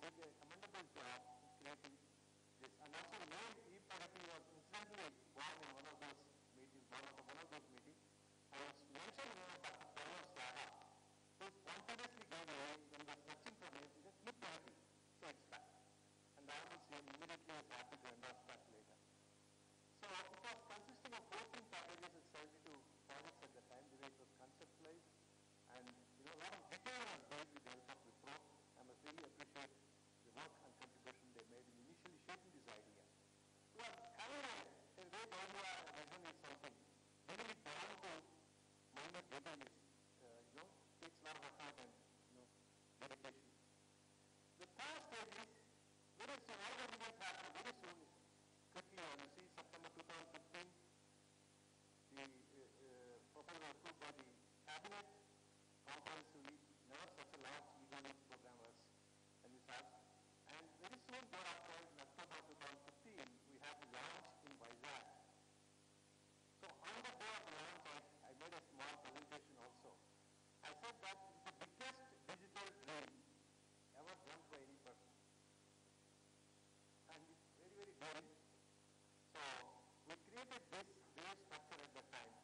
did a commendable job in creating this. And also the name E-Pragati was incidentally born in one of those meetings, I was mentioning Dr. Pranav Saha, who spontaneously gave a name when we were searching for names. He said, E-Pragati. So it's that. And the Honorable CM immediately was happy to endorse that later. So it was consisting of 14 packages with 72 projects at the time, the way it was conceptualized. And a lot of detail was built with the help of Wipro. I must really appreciate the work and contribution they made in initially shaping this idea. Well, having a great idea and vision is something. Getting it down to minor detail is, takes a lot of effort and, dedication. The third stage is very soon, all the events happen very soon, quickly. And you see September 2015, the proposal was approved by the cabinet comprehensively. Never such a large e-governance program was envisaged. And very soon thereafter, in October 2015, we had the launch in Vizag. So on the day of launch, I made a small presentation also. I said that it's the biggest digital dream ever dreamt by any person. And it's very, very daring. So we created this wave structure at that time,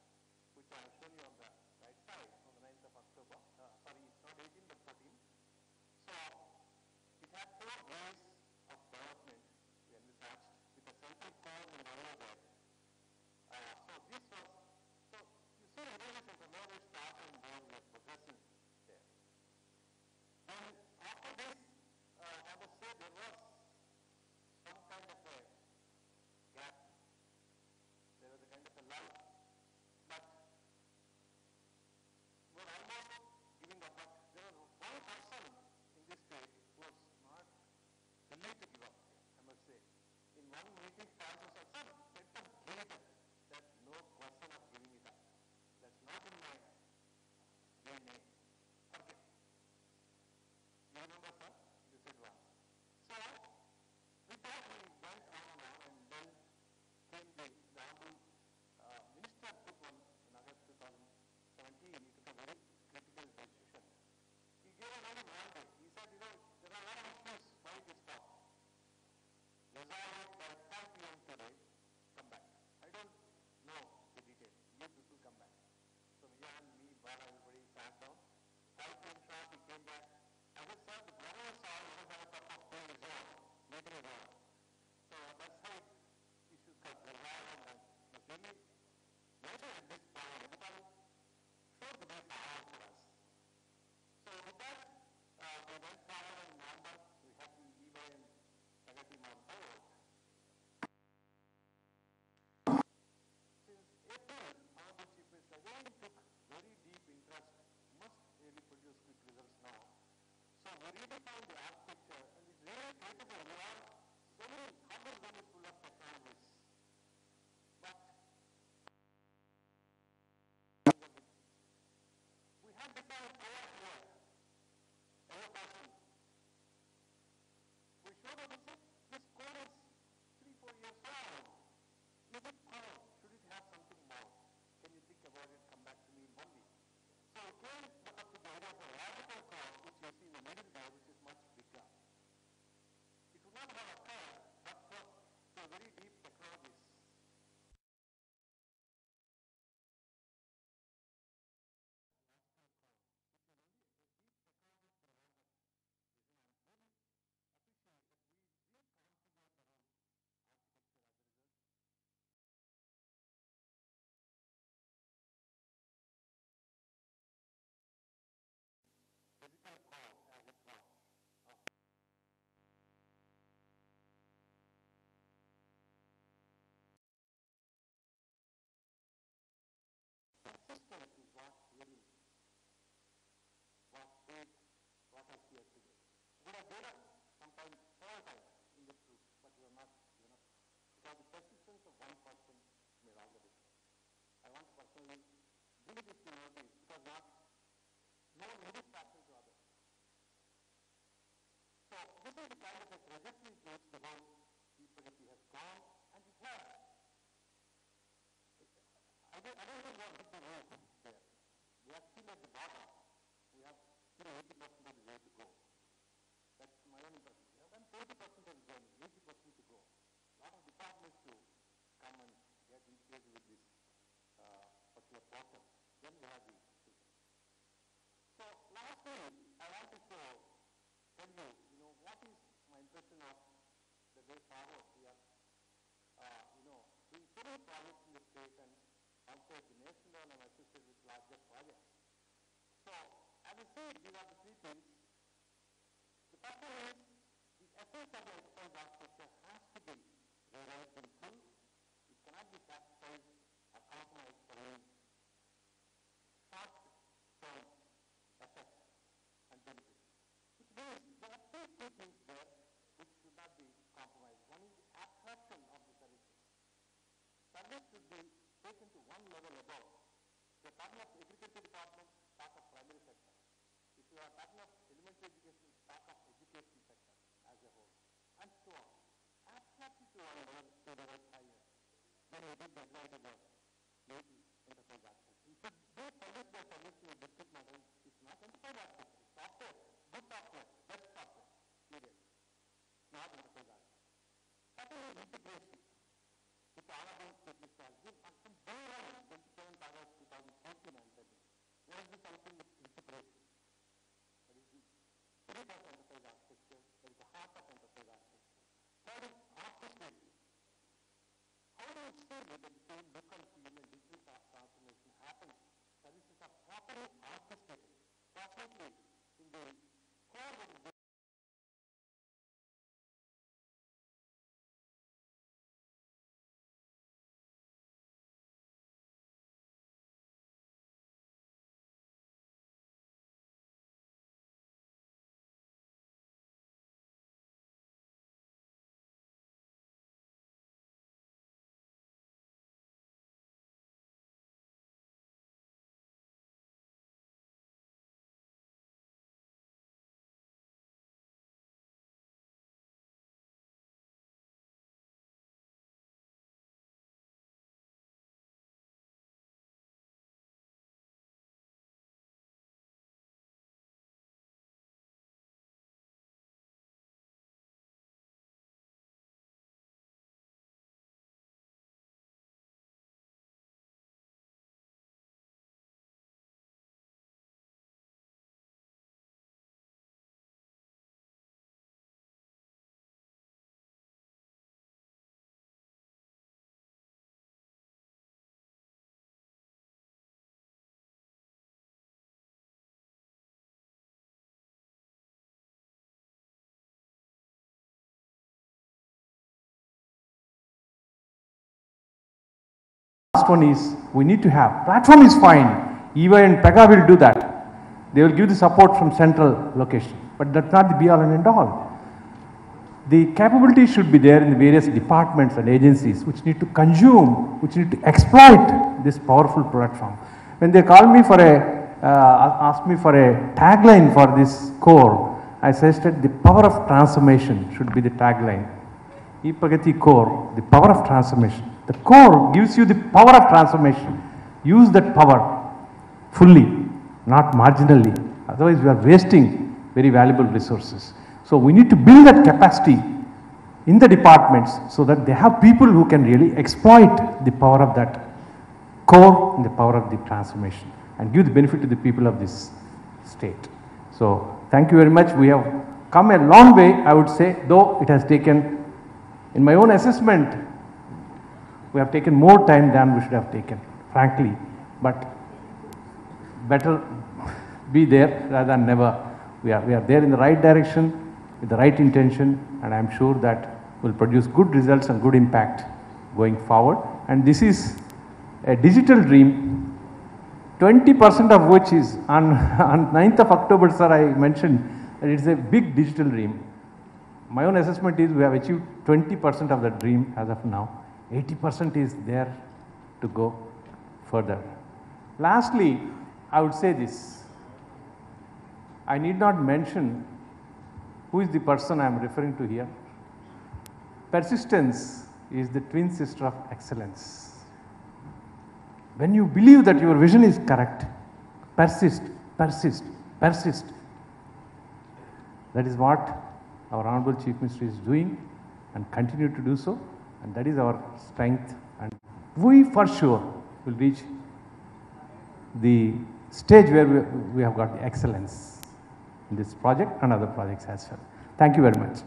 which I have shown you on the right side on the 9th of October. Sorry, it's not 18 but 14. So it had 4 waves of development we envisaged with a central core in Amoda. So this was, so you see innovation center, now we start and now we are progressing there. Then after this, I must say there was some kind of a gap. There was a kind of a lull. But we're almost giving up. But there was one person in this state who was not willing to give up, I must say. In one meeting, Francis said, "Sir, let them give it up." That no question of giving it up. That's not in my DNA. Okay. You remember, sir? You said one. So, with that we went on and then came the Honorable Minister took one in August 2017. He took a very critical decision. He gave a very one day. He said, there are a lot of issues. Why it is stopped? Resolve it by 5 p.m. today. Come back. I don't know the details. You people come back. So Vijayan, me, Bala, everybody sat down. 5 p.m. sharp, he came back. I said, sir, the problem is solved. We have a cup of tea is over. Meeting is over. So that's how issues got resolved. And was really mentioned at this point because it showed the way forward for us. So with that, we went forward in November. We had the EY and Pragati on board. Since April, Honorable Chief Minister again took very deep interest, must really produce quick results now. So we redefined the architecture and it's really capable. We are so many Humble Zone is full of technologies. But we have defined core here. Every person. We showed up and said, this core is 3-4 years old. Is it core? Should it have something more? Can you think about it? Come back to me in 1 week. So we came up with the idea of a logical core, which you see in the middle there, which is much bigger. It would not have occurred but for the very deep technologies. Appreciate that we reconfigured the whole architecture as a result. Physical core as it was. System is what really what I see today. We have data sometimes, several times in this group, but we are not, because the persistence of one person made all the difference. I want to personally bring this to notice because no one is passing to others. So this is the kind of a trajectory which the whole E-Pragati has gone, and it has. I don't even want to hit the roof there. We are still at the bottom. We have still 80% of the way to go. That's my own impression. tell you, what is my impression of the way forward. We are, doing several projects in the state and also at the national level and associated with larger projects. So, as I said, these are the three things. The first one is the essence of the enterprise architecture has to be realized in full. It cannot be sacrificed or compromised for any short-term effects and benefits. Which means there are two things there which should not be compromised. One is the abstraction of the services. Service should be taken to one level above. If you are talking of agriculture department, talk of primary sector. If you are talking of elementary education, talk of education sector as a whole, and so on. Abstract it to one level, to level higher. Then it is the advantage of maybe enterprise architecture. If they publish their service in a district model, it's not enterprise architecture. It's software, good software, best software, period. Not enterprise architecture. Second is integration. With all of those technologies, from day one, 27th August 2014, I'm telling you. What is the something with integration? That is the spirit of enterprise architecture. That is the heart of enterprise architecture. Third is orchestration. How do you say that the same look and feel and digital transformation happens? Services are properly orchestrated. Fortunately, in the core of the last one is we need to have platform is fine. Even Pega will do that. They will give the support from central location, but that's not the be all and end all. The capability should be there in the various departments and agencies which need to consume, which need to exploit this powerful platform. When they call me for ask me for a tagline for this core, I suggested the power of transformation should be the tagline. E-Pragati CORE, the power of transformation. The core gives you the power of transformation. Use that power fully, not marginally. Otherwise, we are wasting very valuable resources. So we need to build that capacity in the departments so that they have people who can really exploit the power of that core and the power of the transformation and give the benefit to the people of this state. So thank you very much. We have come a long way, I would say, though it has taken, in my own assessment, we have taken more time than we should have taken, frankly, but better be there rather than never. We are there in the right direction, with the right intention, and I am sure that will produce good results and good impact going forward. And this is a digital dream, 20% of which is on 9th of October, sir, I mentioned that it's a big digital dream. My own assessment is we have achieved 20% of the dream as of now. 80% is there to go further. Lastly, I would say this. I need not mention who is the person I am referring to here. Persistence is the twin sister of excellence. When you believe that your vision is correct, persist, persist, persist. That is what our Honorable Chief Minister is doing and continue to do so, and that is our strength, and we for sure will reach the stage where we have got the excellence. in this project and other projects as well. Thank you very much.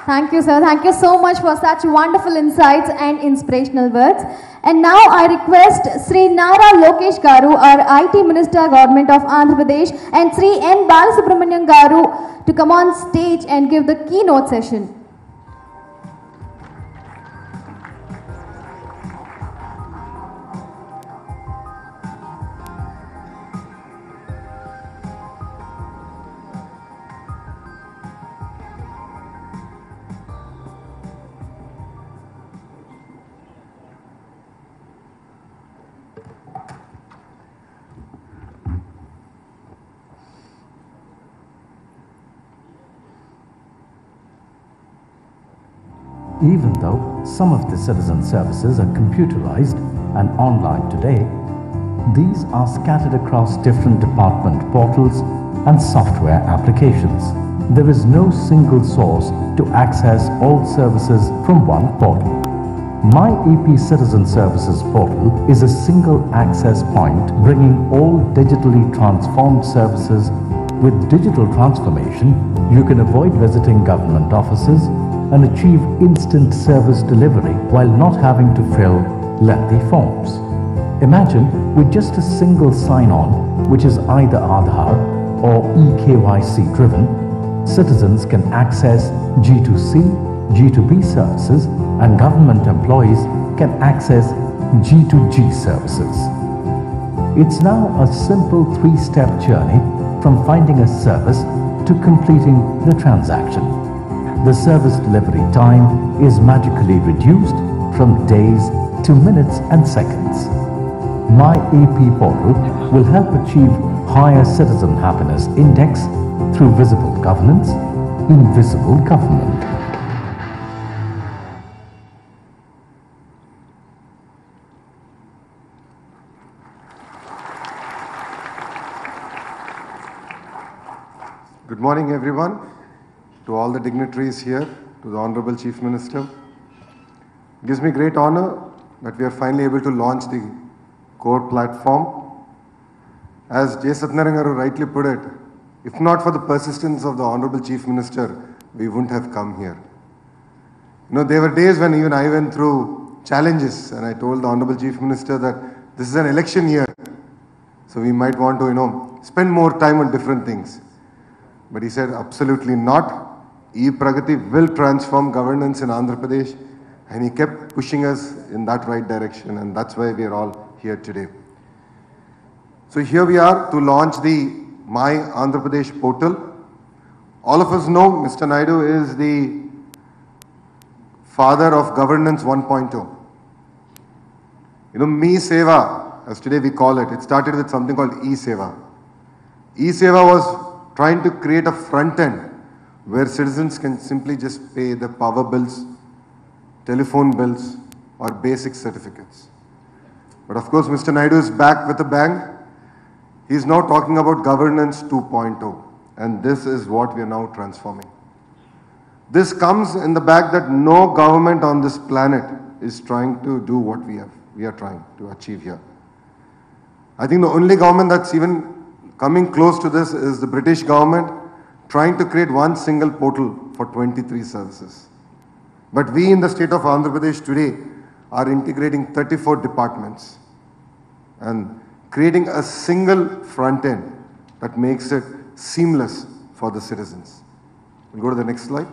Thank you, sir. Thank you so much for such wonderful insights and inspirational words. And now I request Sri Nara Lokesh Garu, our IT Minister, Government of Andhra Pradesh, and Sri N. Balasubramanian Garu to come on stage and give the keynote session. Even though some of the citizen services are computerized and online today, these are scattered across different department portals and software applications. There is no single source to access all services from one portal. My EP Citizen Services portal is a single access point bringing all digitally transformed services. With digital transformation, you can avoid visiting government offices and achieve instant service delivery while not having to fill lengthy forms. Imagine with just a single sign-on, which is either Aadhaar or eKYC driven, citizens can access G2C, G2B services, and government employees can access G2G services. It's now a simple three-step journey from finding a service to completing the transaction. The service delivery time is magically reduced from days to minutes and seconds. My AP portal will help achieve higher citizen happiness index through visible governance, invisible government. Good morning, everyone. To all the dignitaries here, to the Honorable Chief Minister. It gives me great honor that we are finally able to launch the core platform. As J. Satyanarayana Garu rightly put it, if not for the persistence of the Honorable Chief Minister, we wouldn't have come here. You know, there were days when even I went through challenges and I told the Honorable Chief Minister that this is an election year, so we might want to, spend more time on different things. But he said, absolutely not. E-Pragati will transform governance in Andhra Pradesh, and he kept pushing us in that right direction, and that's why we are all here today. So here we are to launch the My Andhra Pradesh portal. All of us know Mr. Naidu is the father of governance 1.0. Me Seva, as today we call it, it started with something called E-Seva. E-Seva was trying to create a front end where citizens can simply just pay the power bills, telephone bills, or basic certificates. But of course, Mr. Naidu is back with a bang. He is now talking about governance 2.0, and this is what we are now transforming. This comes in the back that no government on this planet is trying to do what we are trying to achieve here. I think the only government that's even coming close to this is the British government, trying to create one single portal for 23 services. But we in the state of Andhra Pradesh today are integrating 34 departments and creating a single front end that makes it seamless for the citizens. We'll go to the next slide.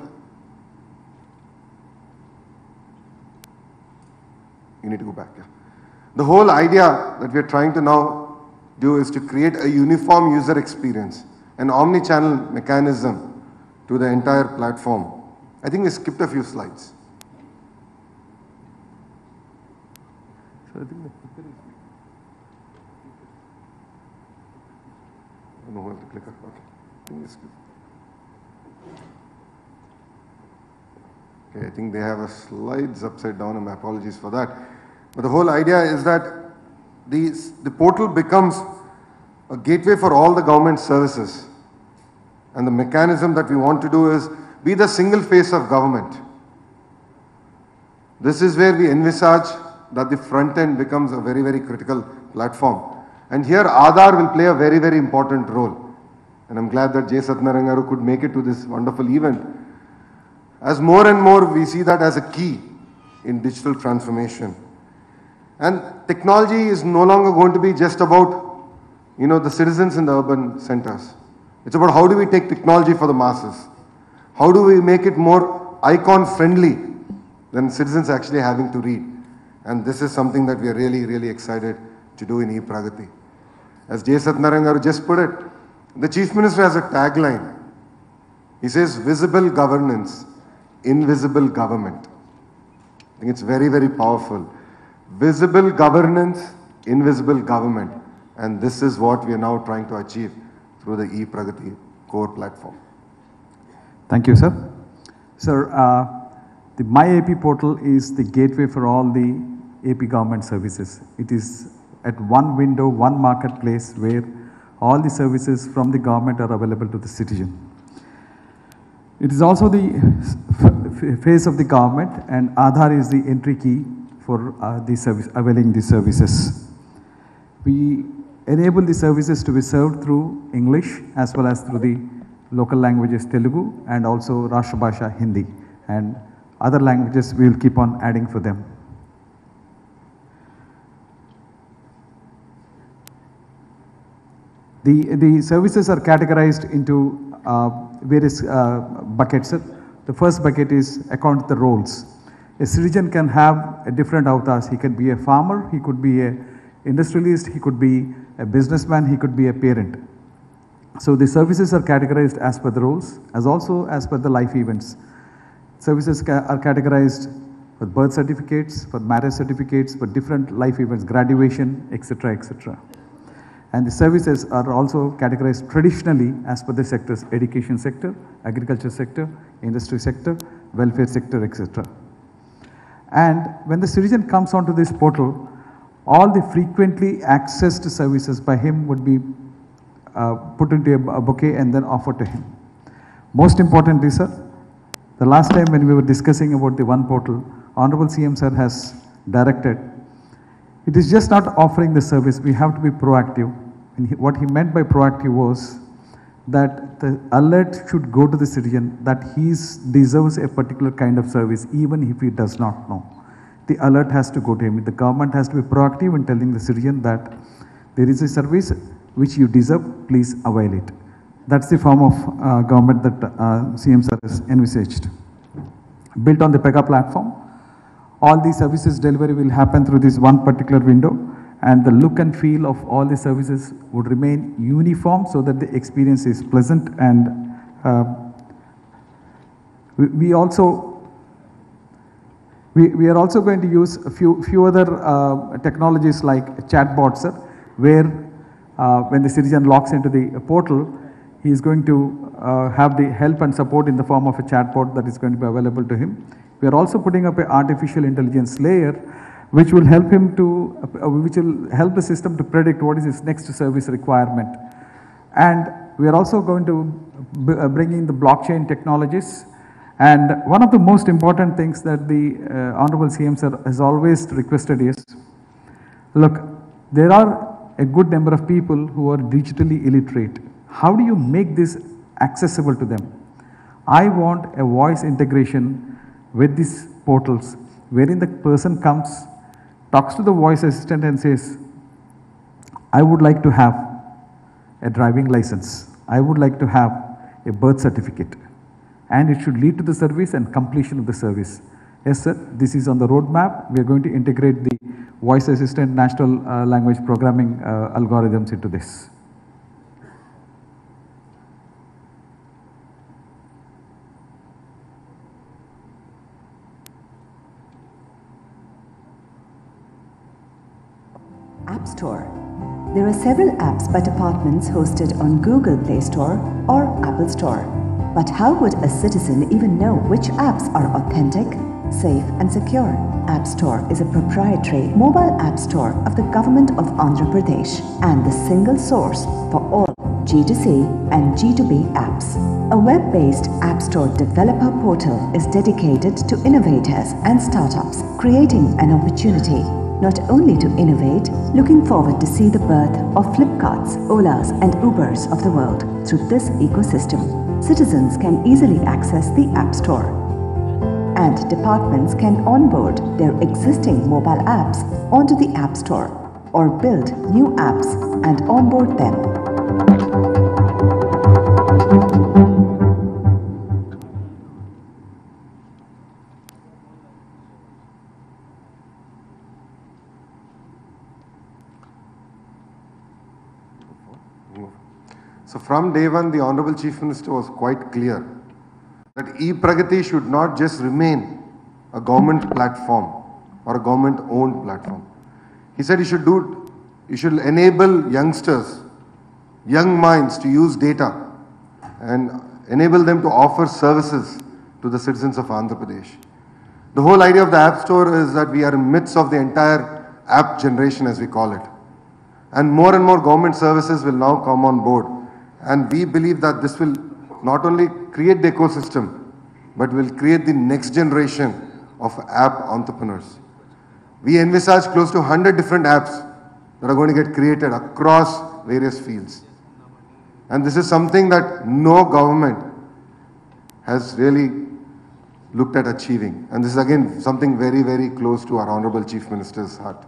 You need to go back. Yeah. The whole idea that we're trying to now do is to create a uniform user experience, an omni-channel mechanism to the entire platform. I think we skipped a few slides. So I think the clicker is... I don't know where the clicker. Okay. I think we skipped. Okay, I think they have a slides upside down, and my apologies for that. But the whole idea is that the portal becomes a gateway for all the government services. And the mechanism that we want to do is be the single face of government. This is where we envisage that the front end becomes a very, very critical platform. And here Aadhaar will play a very, very important role. And I'm glad that J. Satnarangaru could make it to this wonderful event. As more and more we see that as a key in digital transformation. And technology is no longer going to be just about, the citizens in the urban centers. It's about how do we take technology for the masses? How do we make it more icon friendly than citizens actually having to read? And this is something that we are really, really excited to do in E-Pragathi. As J. Satnarangaru just put it, the Chief Minister has a tagline. He says, visible governance, invisible government. I think it's very, very powerful. Visible governance, invisible government. And this is what we are now trying to achieve through the E-Pragathi core platform. Thank you, sir. Sir, the MyAP portal is the gateway for all the AP government services. It is at one window, one marketplace where all the services from the government are available to the citizen. It is also the face of the government, and Aadhaar is the entry key for the service, availing the services. We enable the services to be served through English as well as through the local languages Telugu and also Rashtra Bhasha Hindi, and other languages we will keep on adding for them. The services are categorized into various buckets. The first bucket is according to the roles. A citizen can have a different avatars. He can be a farmer, he could be an industrialist, he could be a businessman, he could be a parent. So the services are categorized as per the roles, as also as per the life events. Services are categorized for birth certificates, for marriage certificates, for different life events, graduation, etc., etc. And the services are also categorized traditionally as per the sectors: education sector, agriculture sector, industry sector, welfare sector, etc. And when the citizen comes onto this portal, all the frequently accessed services by him would be put into a bouquet and then offered to him. Most importantly, sir, the last time when we were discussing about the one portal, Honorable CM sir has directed, it is just not offering the service, we have to be proactive. And what he meant by proactive was that the alert should go to the citizen that he deserves a particular kind of service even if he does not know. The alert has to go to him. The government has to be proactive in telling the citizen that there is a service which you deserve, please avail it. That's the form of government that CM sir has envisaged. Built on the Pega platform, all the services delivery will happen through this one particular window, and the look and feel of all the services would remain uniform so that the experience is pleasant. And we are also going to use a few other technologies like chatbots, where when the citizen logs into the portal, he is going to have the help and support in the form of a chatbot that is going to be available to him. We are also putting up an artificial intelligence layer which will help him to, which will help the system to predict what is his next service requirement. And we are also going to bring in the blockchain technologies. And one of the most important things that the Honorable CM sir has always requested is, look, there are a good number of people who are digitally illiterate. How do you make this accessible to them? I want a voice integration with these portals wherein the person comes, talks to the voice assistant and says, I would like to have a driving license. I would like to have a birth certificate. And it should lead to the service and completion of the service. Yes, sir, this is on the roadmap. We are going to integrate the voice assistant natural language programming algorithms into this. Appstore. There are several apps by departments hosted on Google Play Store or Apple Store. But how would a citizen even know which apps are authentic, safe and secure? Appstore is a proprietary mobile app store of the government of Andhra Pradesh and the single source for all G2C and G2B apps. A web-based App Store developer portal is dedicated to innovators and startups, creating an opportunity not only to innovate, looking forward to see the birth of Flipkarts, Olas and Ubers of the world. Through this ecosystem, citizens can easily access the App Store, and departments can onboard their existing mobile apps onto the App Store or build new apps and onboard them. So from day one, the Honorable Chief Minister was quite clear that E-Pragathi should not just remain a government platform or a government-owned platform. He said he should enable youngsters, young minds to use data and enable them to offer services to the citizens of Andhra Pradesh. The whole idea of the App Store is that we are in midst of the entire app generation, as we call it. And more government services will now come on board. And we believe that this will not only create the ecosystem, but will create the next generation of app entrepreneurs. We envisage close to 100 different apps that are going to get created across various fields. And this is something that no government has really looked at achieving. And this is again something very close to our Honorable Chief Minister's heart.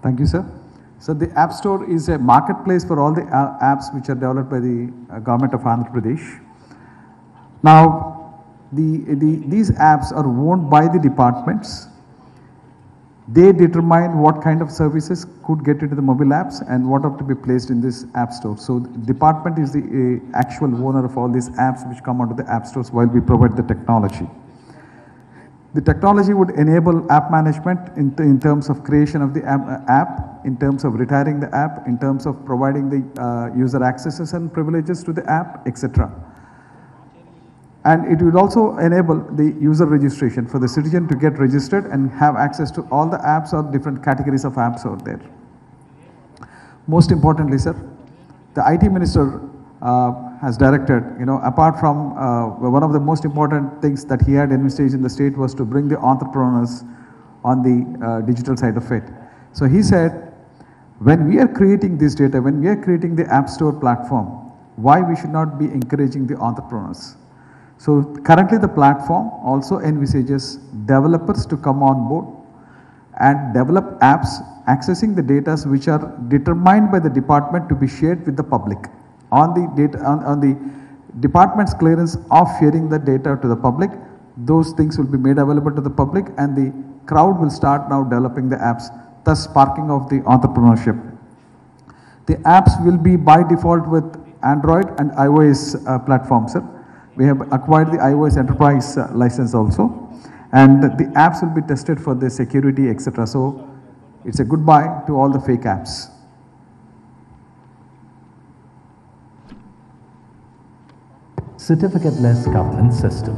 Thank you, sir. So the App Store is a marketplace for all the apps which are developed by the government of Andhra Pradesh. Now, these apps are owned by the departments. They determine what kind of services could get into the mobile apps and what are to be placed in this App Store. So the department is the actual owner of all these apps which come onto the App Stores while we provide the technology. The technology would enable app management in terms of creation of the app, in terms of retiring the app, in terms of providing the user accesses and privileges to the app, etc. And it would also enable the user registration for the citizen to get registered and have access to all the apps or different categories of apps out there. Most importantly, sir, the IT Minister has directed, apart from one of the most important things that he had envisaged in the state was to bring the entrepreneurs on the digital side of it. So he said, when we are creating this data, when we are creating the App Store platform, why we should not be encouraging the entrepreneurs? So currently the platform also envisages developers to come on board and develop apps accessing the data which are determined by the department to be shared with the public. On the department's clearance of sharing the data to the public, those things will be made available to the public and the crowd will start now developing the apps, thus sparking of the entrepreneurship. The apps will be by default with Android and iOS platforms, sir. We have acquired the iOS enterprise license also, and the apps will be tested for the security, etc. So it's a goodbye to all the fake apps. Certificate-less governance system.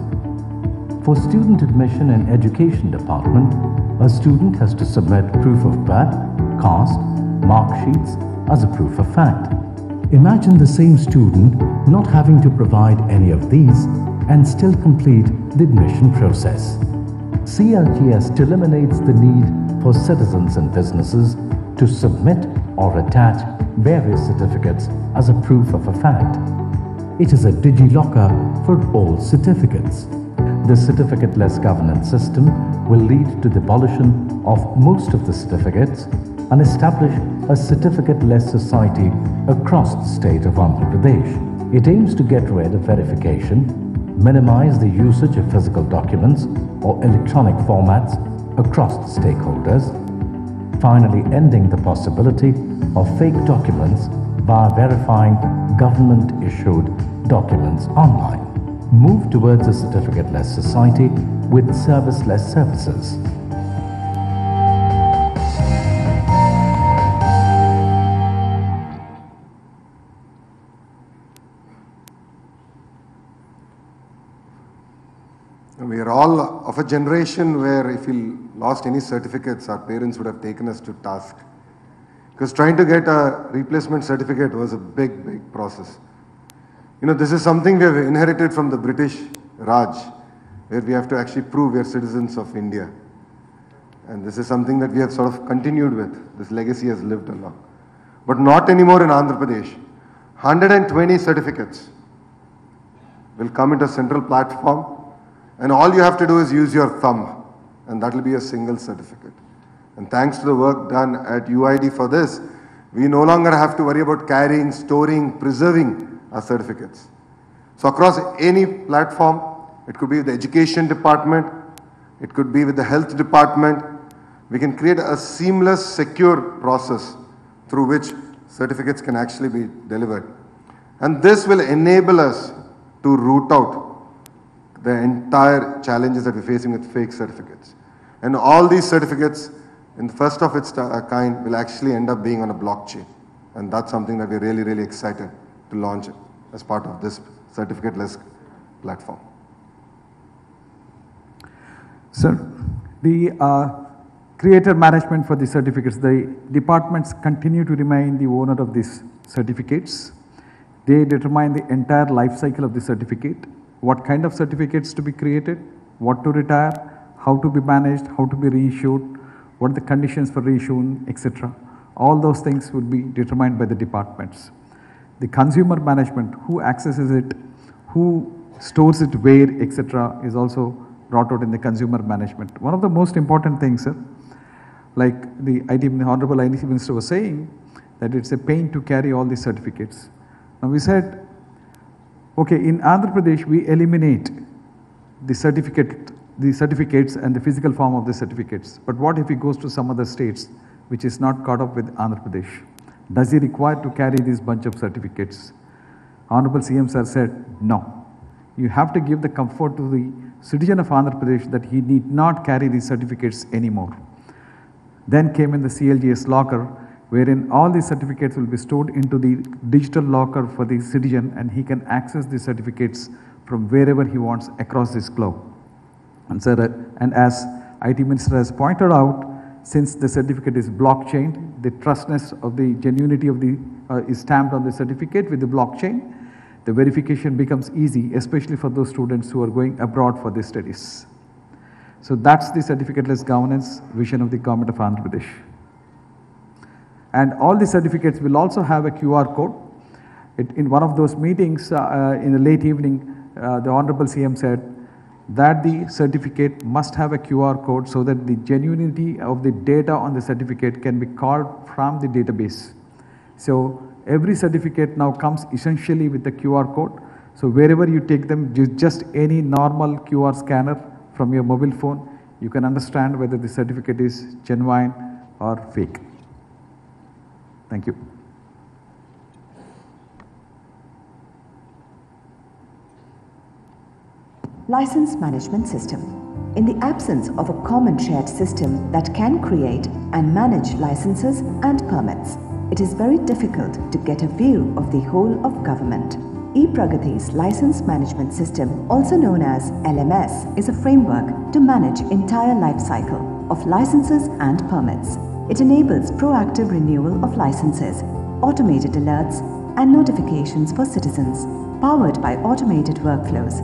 For student admission in education department, a student has to submit proof of birth, caste, mark sheets as a proof of fact. Imagine the same student not having to provide any of these and still complete the admission process. CLGS eliminates the need for citizens and businesses to submit or attach various certificates as a proof of a fact. It is a DigiLocker for all certificates. The certificate-less governance system will lead to the abolition of most of the certificates and establish a certificate-less society across the state of Andhra Pradesh. It aims to get rid of verification, minimize the usage of physical documents or electronic formats across the stakeholders, finally ending the possibility of fake documents by verifying government-issued documents online. Move towards a certificate-less society with service-less services. We are all of a generation where if we lost any certificates, our parents would have taken us to task. Because trying to get a replacement certificate was a big process. This is something we have inherited from the British Raj, where we have to actually prove we are citizens of India. And this is something that we have sort of continued with. This legacy has lived along. But not anymore in Andhra Pradesh. 120 certificates will come into a central platform, and all you have to do is use your thumb, and that will be a single certificate. And thanks to the work done at UID for this, we no longer have to worry about carrying, storing, preserving our certificates. So across any platform, it could be with the education department, it could be with the health department, we can create a seamless, secure process through which certificates can actually be delivered. And this will enable us to root out the entire challenges that we're facing with fake certificates. And all these certificates, in the first of its kind, will actually end up being on a blockchain. And that's something that we're really, really excited to launch as part of this certificate-less platform. Sir, the creator management for the certificates, the departments continue to remain the owner of these certificates. They determine the entire life cycle of the certificate, what kind of certificates to be created, what to retire, how to be managed, how to be reissued, what are the conditions for reissuing, etc. All those things would be determined by the departments. The consumer management, who accesses it, who stores it where, etc. is also brought out in the consumer management. One of the most important things, sir, like the Honorable IT Minister was saying, that it's a pain to carry all these certificates. Now we said, okay, in Andhra Pradesh we eliminate the certificates and the physical form of the certificates. But what if he goes to some other states which is not caught up with Andhra Pradesh? Does he require to carry this bunch of certificates? Honorable CM sir said, no. You have to give the comfort to the citizen of Andhra Pradesh that he need not carry these certificates anymore. Then came in the CLGS locker, wherein all these certificates will be stored into the digital locker for the citizen, and he can access the certificates from wherever he wants across this globe. And, sir, and as IT Minister has pointed out, since the certificate is blockchain, the trustness of the genuinity of the is stamped on the certificate with the blockchain, the verification becomes easy, especially for those students who are going abroad for their studies. So that's the certificateless governance vision of the government of Andhra Pradesh. And all the certificates will also have a QR code. In one of those meetings in the late evening, the Honorable CM said that the certificate must have a QR code so that the genuinity of the data on the certificate can be called from the database. So every certificate now comes essentially with the QR code. So wherever you take them, just any normal QR scanner from your mobile phone, you can understand whether the certificate is genuine or fake. Thank you. License management system. In the absence of a common shared system that can create and manage licenses and permits, it is very difficult to get a view of the whole of government. E-Pragathi's license management system, also known as LMS, is a framework to manage entire life cycle of licenses and permits. It enables proactive renewal of licenses, automated alerts, and notifications for citizens, powered by automated workflows.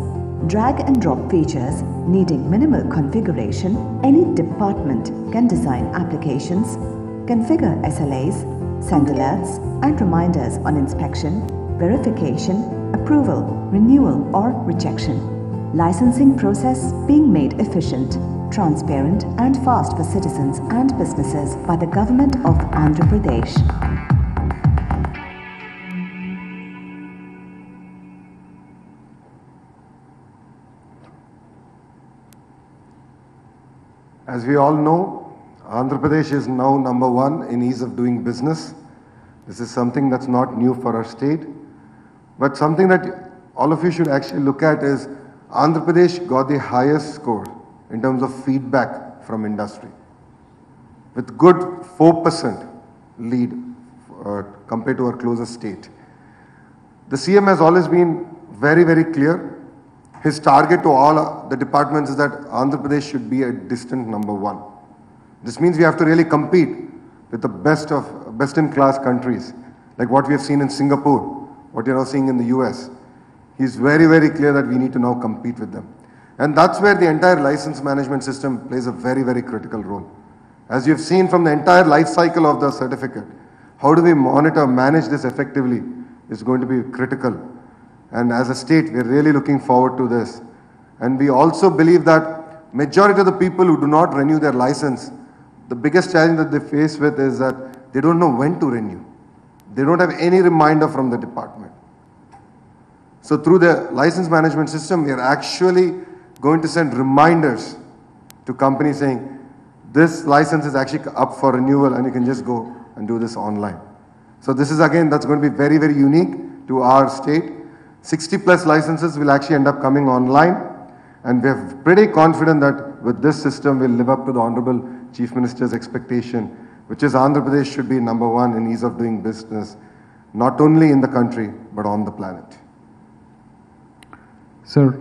Drag and drop features needing minimal configuration, any department can design applications, configure SLAs, send alerts and reminders on inspection, verification, approval, renewal or rejection. Licensing process being made efficient, transparent and fast for citizens and businesses by the government of Andhra Pradesh. As we all know, Andhra Pradesh is now #1 in ease of doing business. This is something that's not new for our state, but something that all of you should actually look at is Andhra Pradesh got the highest score in terms of feedback from industry, with good 4% lead compared to our closest state. The CM has always been very, very clear. His target to all the departments is that Andhra Pradesh should be a distant #1. This means we have to really compete with the best in class countries, like what we have seen in Singapore, what you're now seeing in the US. He's very, very clear that we need to now compete with them. And that's where the entire license management system plays a very, very critical role. As you've seen from the entire life cycle of the certificate, how do we monitor, manage this effectively is going to be critical. And as a state, we're really looking forward to this. And we also believe that majority of the people who do not renew their license, the biggest challenge that they face with is that they don't know when to renew. They don't have any reminder from the department. So through the license management system, we are actually going to send reminders to companies saying, this license is actually up for renewal and you can just go and do this online. So this is again, that's going to be very, very unique to our state. 60 plus licenses will actually end up coming online. And we're pretty confident that with this system, we'll live up to the Honorable Chief Minister's expectation, which is Andhra Pradesh should be #1 in ease of doing business, not only in the country, but on the planet. Sir,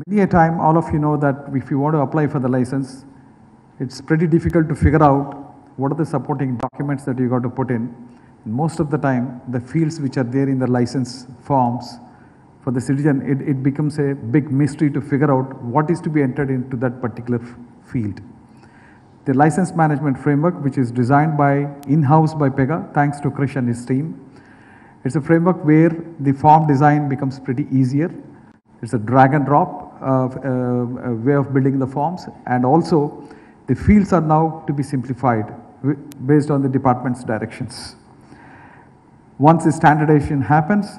many a time, all of you know that if you want to apply for the license, it's pretty difficult to figure out what are the supporting documents that you got to put in. Most of the time, the fields which are there in the license forms for the citizen, it becomes a big mystery to figure out what is to be entered into that particular field. The license management framework, which is designed by in-house by Pega, thanks to Krish and his team, it's a framework where the form design becomes pretty easier. It's a drag and drop way of building the forms, and also the fields are now to be simplified based on the department's directions. Once the standardization happens,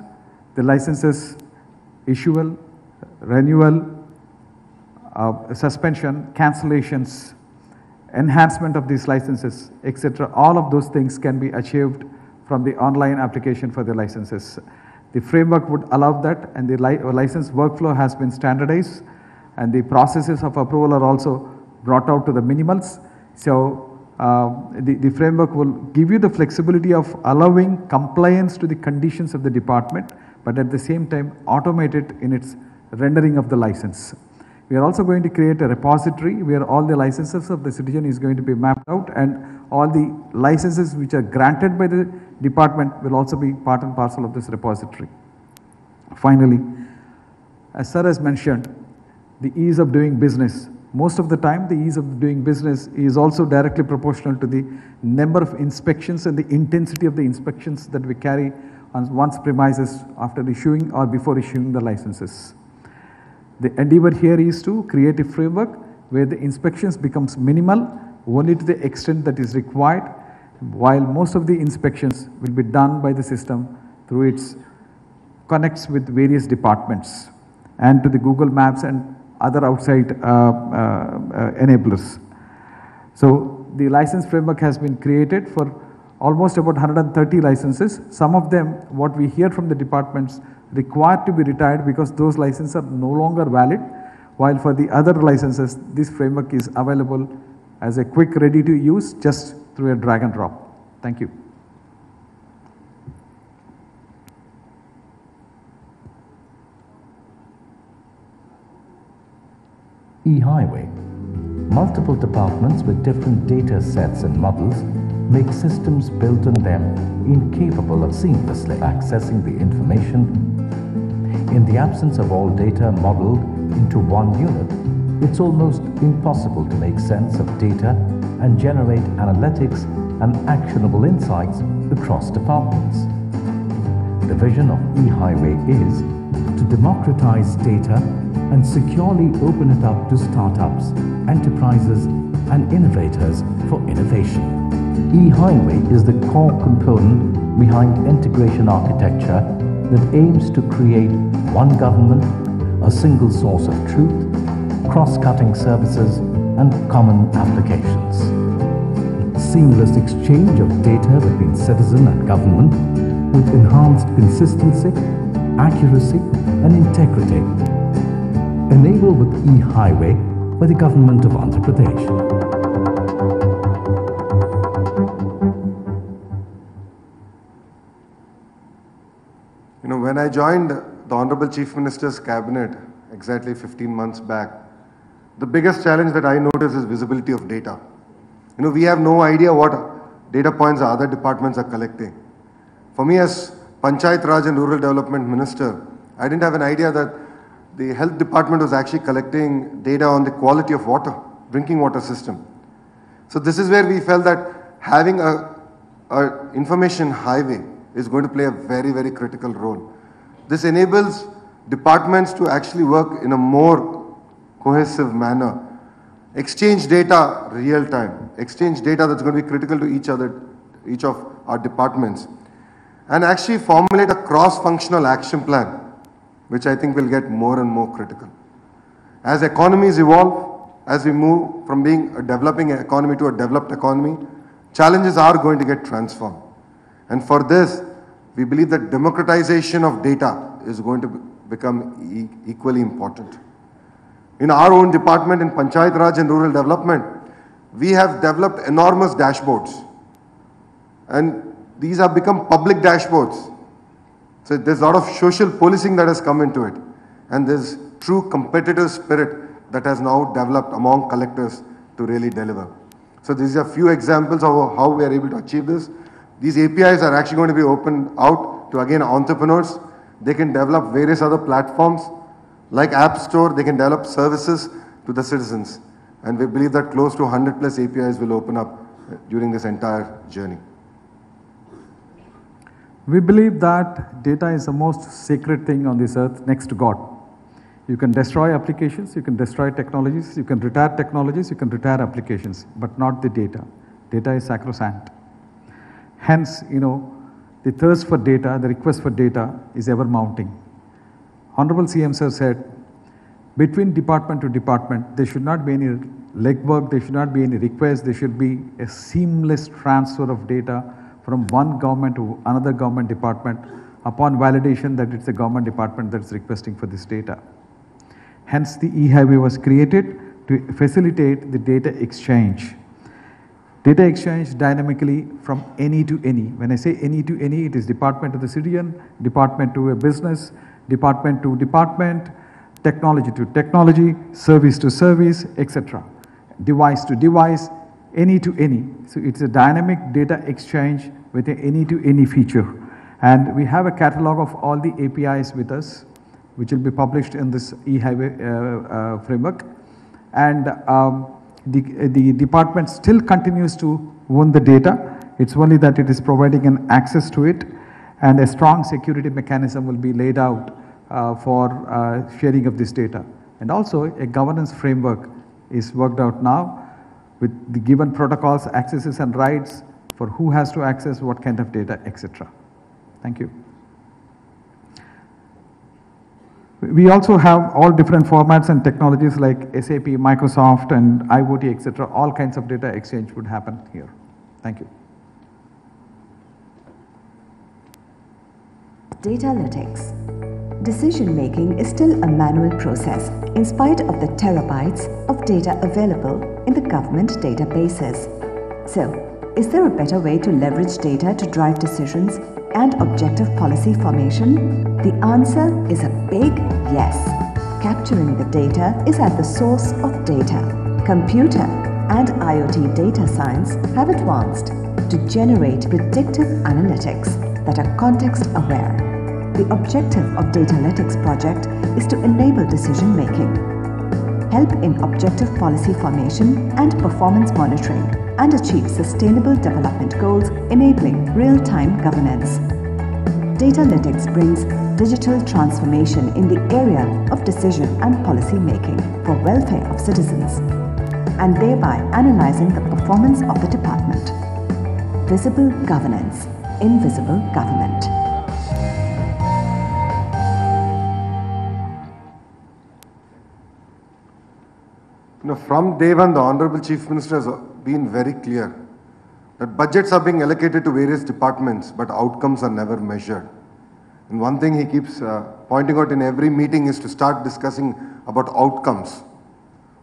the licenses issual, renewal, suspension, cancellations, enhancement of these licenses, etc. All of those things can be achieved from the online application for the licenses. The framework would allow that, and the license workflow has been standardized, and the processes of approval are also brought out to the minimals. So the framework will give you the flexibility of allowing compliance to the conditions of the department, but at the same time automate it in its rendering of the license. We are also going to create a repository where all the licenses of the citizen is going to be mapped out, and all the licenses which are granted by the department will also be part and parcel of this repository. Finally, as sir has mentioned, the ease of doing business. Most of the time, the ease of doing business is also directly proportional to the number of inspections and the intensity of the inspections that we carry on one's premises after issuing or before issuing the licenses. The endeavor here is to create a framework where the inspections becomes minimal only to the extent that is required, while most of the inspections will be done by the system through its connects with various departments and to the Google Maps and other outside enablers. So the license framework has been created for almost about 130 licenses. Some of them, what we hear from the departments, required to be retired because those licenses are no longer valid, while for the other licenses, this framework is available as a quick, ready to use just through a drag and drop. Thank you. E-Highway. Multiple departments with different data sets and models make systems built on them incapable of seamlessly accessing the information. In the absence of all data modeled into one unit, it's almost impossible to make sense of data and generate analytics and actionable insights across departments. The vision of E-Highway is to democratize data and securely open it up to startups, enterprises, and innovators for innovation. E-Highway is the core component behind integration architecture that aims to create one government, a single source of truth, cross-cutting services, and common applications. Seamless exchange of data between citizen and government with enhanced consistency, accuracy, and integrity. Enabled with E-Highway by the government of Andhra Pradesh. You know, when I joined the Honorable Chief Minister's cabinet exactly 15 months back, the biggest challenge that I noticed is visibility of data. You know, we have no idea what data points other departments are collecting. For me as Panchayat Raj and Rural Development Minister, I didn't have an idea that the health department was actually collecting data on the quality of water, drinking water system. So this is where we felt that having a information highway is going to play a very, very critical role. This enables departments to actually work in a more cohesive manner, exchange data real time, exchange data that's going to be critical to each of our departments, and actually formulate a cross-functional action plan, which I think will get more and more critical. As economies evolve, as we move from being a developing economy to a developed economy, challenges are going to get transformed. And for this, we believe that democratization of data is going to become equally important. In our own department in Panchayat Raj and Rural Development, we have developed enormous dashboards. And these have become public dashboards. So there's a lot of social policing that has come into it. And there's true competitive spirit that has now developed among collectors to really deliver. So these are a few examples of how we are able to achieve this. These APIs are actually going to be opened out to, again, entrepreneurs. They can develop various other platforms like Appstore. They can develop services to the citizens. And we believe that close to 100 plus APIs will open up during this entire journey. We believe that data is the most sacred thing on this earth next to God. You can destroy applications, you can destroy technologies, you can retire technologies, you can retire applications, but not the data. Data is sacrosanct. Hence, the thirst for data, the request for data is ever mounting. Honorable CM Sir said, between department to department, there should not be any legwork, there should not be any request, there should be a seamless transfer of data from one government to another government department upon validation that it's a government department that's requesting for this data. Hence, the e-highway was created to facilitate the data exchange. Data exchange dynamically from any to any. When I say any to any, it is department to the citizen, department to a business, department to department, technology to technology, service to service, etc. Device to device, any to any. So it's a dynamic data exchange with an any to any feature. And we have a catalog of all the APIs with us, which will be published in this e-highway framework. And the department still continues to own the data. It's only that it is providing an access to it, and a strong security mechanism will be laid out for sharing of this data. And also a governance framework is worked out now with the given protocols, accesses and rights for who has to access what kind of data, etc. Thank you. We also have all different formats and technologies like SAP, Microsoft, and IoT, etc. All kinds of data exchange would happen here. Thank you. Datalytics. Decision making is still a manual process in spite of the terabytes of data available in the government databases. So, is there a better way to leverage data to drive decisions and objective policy formation? The answer is a big yes. Capturing the data is at the source of data. Computer and IoT data science have advanced to generate predictive analytics that are context-aware. The objective of Datalytics project is to enable decision making, help in objective policy formation and performance monitoring, and achieve sustainable development goals enabling real-time governance. Datalytics brings digital transformation in the area of decision and policy making for welfare of citizens, and thereby analyzing the performance of the department. Visible governance, invisible government. From day one, the Honorable Chief Minister has been very clear that budgets are being allocated to various departments, but outcomes are never measured. And one thing he keeps pointing out in every meeting is to start discussing about outcomes.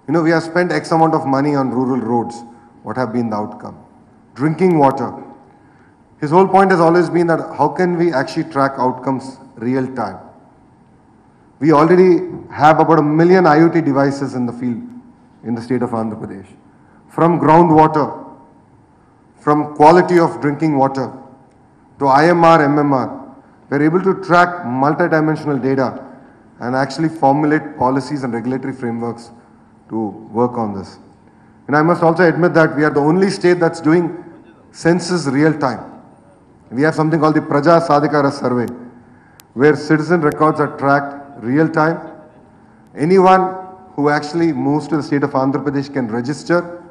We have spent X amount of money on rural roads. What have been the outcome? Drinking water. His whole point has always been that how can we actually track outcomes real time? We already have about 1 million IoT devices in the field in the state of Andhra Pradesh. From groundwater, from quality of drinking water, to IMR, MMR, we're able to track multidimensional data and actually formulate policies and regulatory frameworks to work on this. And I must also admit that we are the only state that's doing census real time. We have something called the Praja Sadhikara Survey, where citizen records are tracked real time. Anyone who actually moves to the state of Andhra Pradesh can register.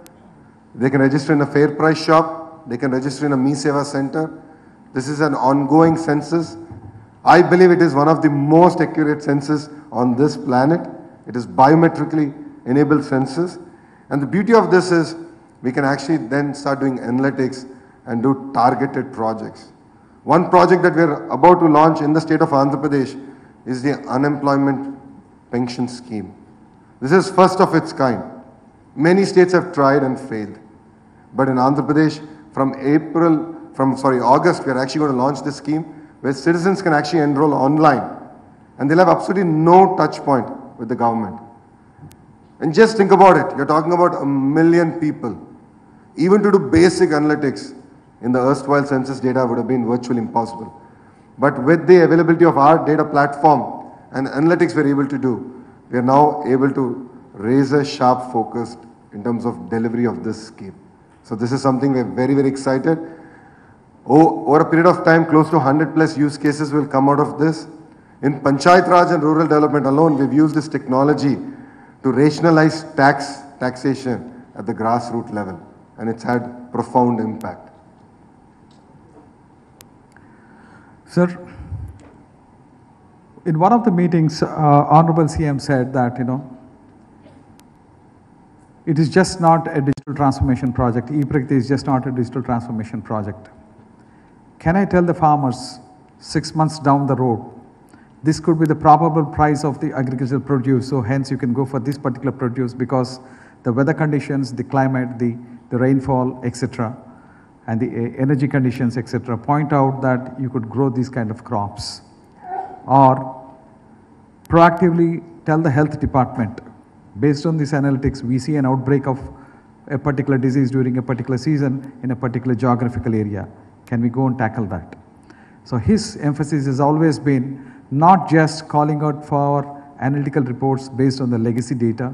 They can register in a fair price shop. They can register in a Me Seva center. This is an ongoing census. I believe it is one of the most accurate census on this planet. It is biometrically enabled census. And the beauty of this is we can actually then start doing analytics and do targeted projects. One project that we are about to launch in the state of Andhra Pradesh is the unemployment pension scheme. This is first of its kind. Many states have tried and failed. But in Andhra Pradesh, from August, we are actually going to launch this scheme where citizens can actually enroll online and they'll have absolutely no touch point with the government. And just think about it. You're talking about 1 million people. Even to do basic analytics in the erstwhile census data would have been virtually impossible. But with the availability of our data platform and analytics we're able to do, we are now able to raise a sharp focus in terms of delivery of this scheme. So this is something we're very, very excited. Over a period of time, close to 100 plus use cases will come out of this. In Panchayat Raj and rural development alone, we've used this technology to rationalize taxation at the grassroots level, and it's had profound impact. Sir, in one of the meetings, Honorable CM said that, it is just not a digital transformation project. E-Pragathi is just not a digital transformation project. Can I tell the farmers 6 months down the road, this could be the probable price of the agricultural produce, so hence you can go for this particular produce because the weather conditions, the climate, the rainfall, etc., and the energy conditions, etc., point out that you could grow these kind of crops. Or proactively tell the health department, based on this analytics, we see an outbreak of a particular disease during a particular season in a particular geographical area. Can we go and tackle that? So his emphasis has always been not just calling out for analytical reports based on the legacy data,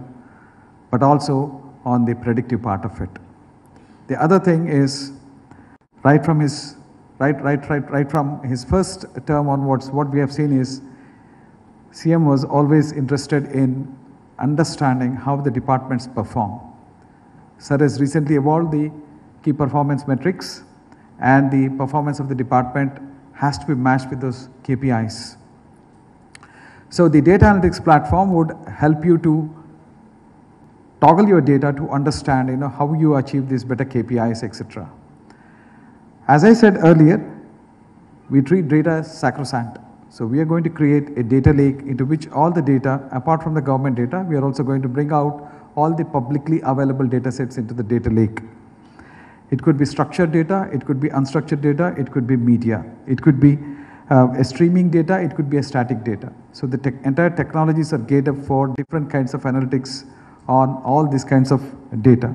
but also on the predictive part of it. The other thing is, right from his first term onwards, what we have seen is CM was always interested in understanding how the departments perform. Sir has recently evolved the key performance metrics, and the performance of the department has to be matched with those KPIs. So the data analytics platform would help you to toggle your data to understand how you achieve these better KPIs, etc. As I said earlier, we treat data as sacrosanct. So we are going to create a data lake into which all the data, apart from the government data, we are also going to bring out all the publicly available data sets into the data lake. It could be structured data, it could be unstructured data, it could be media, it could be a streaming data, it could be a static data. So the entire technologies are geared up for different kinds of analytics on all these kinds of data.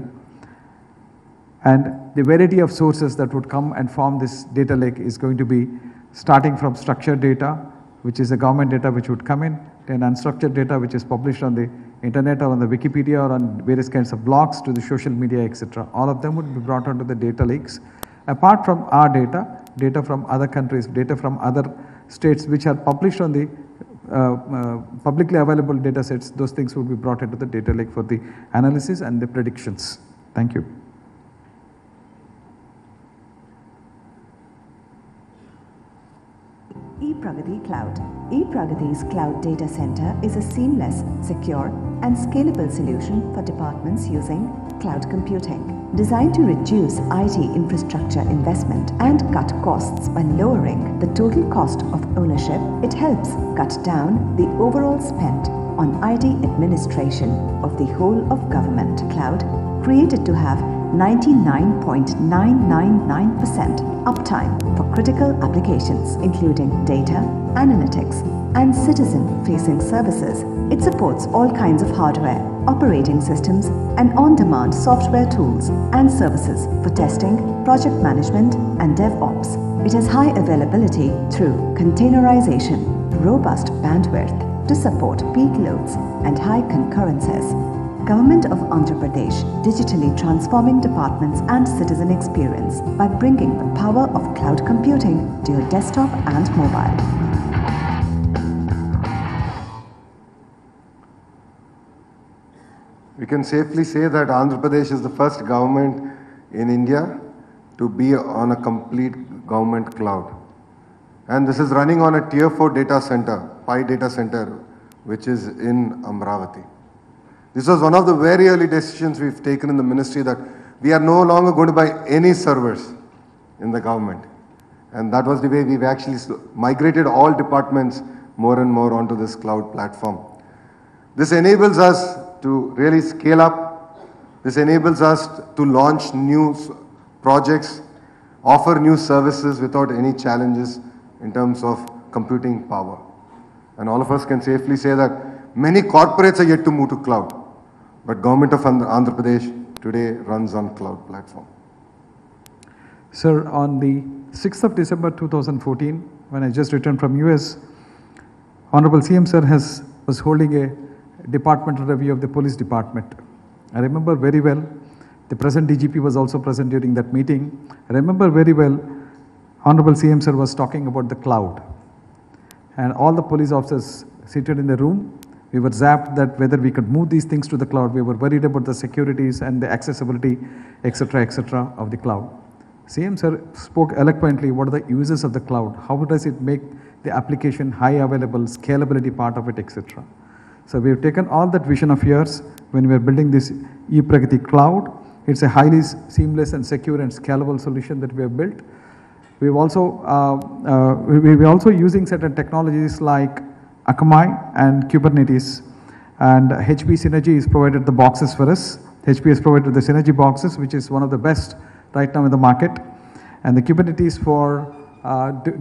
And the variety of sources that would come and form this data lake is going to be starting from structured data, which is the government data which would come in, then unstructured data which is published on the internet or on the Wikipedia or on various kinds of blogs to the social media, etc. All of them would be brought onto the data lakes. Apart from our data, data from other countries, data from other states which are published on the publicly available data sets, those things would be brought into the data lake for the analysis and the predictions. Thank you. E-Pragathi Cloud. E-Pragathi's Cloud Data Center is a seamless, secure, and scalable solution for departments using cloud computing. Designed to reduce IT infrastructure investment and cut costs by lowering the total cost of ownership, it helps cut down the overall spend on IT administration of the whole of government. Cloud, created to have 99.999% uptime for critical applications, including data, analytics, and citizen-facing services. It supports all kinds of hardware, operating systems, and on-demand software tools and services for testing, project management, and DevOps. It has high availability through containerization, robust bandwidth to support peak loads and high concurrences, Government of Andhra Pradesh digitally transforming departments and citizen experience by bringing the power of cloud computing to your desktop and mobile. We can safely say that Andhra Pradesh is the first government in India to be on a complete government cloud. And this is running on a tier 4 data center, Pi data center, which is in Amravati. This was one of the very early decisions we've taken in the ministry, that we are no longer going to buy any servers in the government. And that was the way we've actually migrated all departments more and more onto this cloud platform. This enables us to really scale up. This enables us to launch new projects, offer new services without any challenges in terms of computing power. And all of us can safely say that many corporates are yet to move to cloud, but government of Andhra Pradesh today runs on cloud platform. Sir, on the 6th of December 2014, when I just returned from US, Honorable CM Sir was holding a departmental review of the police department. I remember very well, the present DGP was also present during that meeting. I remember very well, Honorable CM Sir was talking about the cloud. And all the police officers seated in the room, we were zapped that whether we could move these things to the cloud. We were worried about the securities and the accessibility, etc., of the cloud. CM Sir spoke eloquently what are the uses of the cloud, how does it make the application high available, scalability part of it, etc. So we have taken all that vision of yours when we are building this E-Pragathi cloud. It's a highly seamless and secure and scalable solution that we have built. We've also we're also using certain technologies like Akamai and Kubernetes, and HP Synergy has provided the boxes for us. HP has provided the Synergy boxes, which is one of the best right now in the market, and the Kubernetes for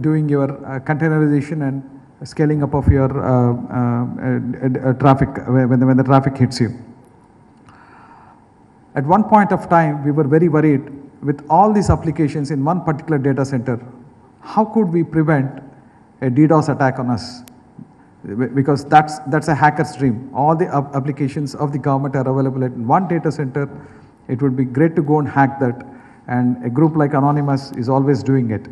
doing your containerization and scaling up of your traffic when the traffic hits you. At one point of time, we were very worried with all these applications in one particular data center. How could we prevent a DDoS attack on us? Because that's a hacker's dream. All the applications of the government are available in one data center. It would be great to go and hack that, and a group like Anonymous is always doing it.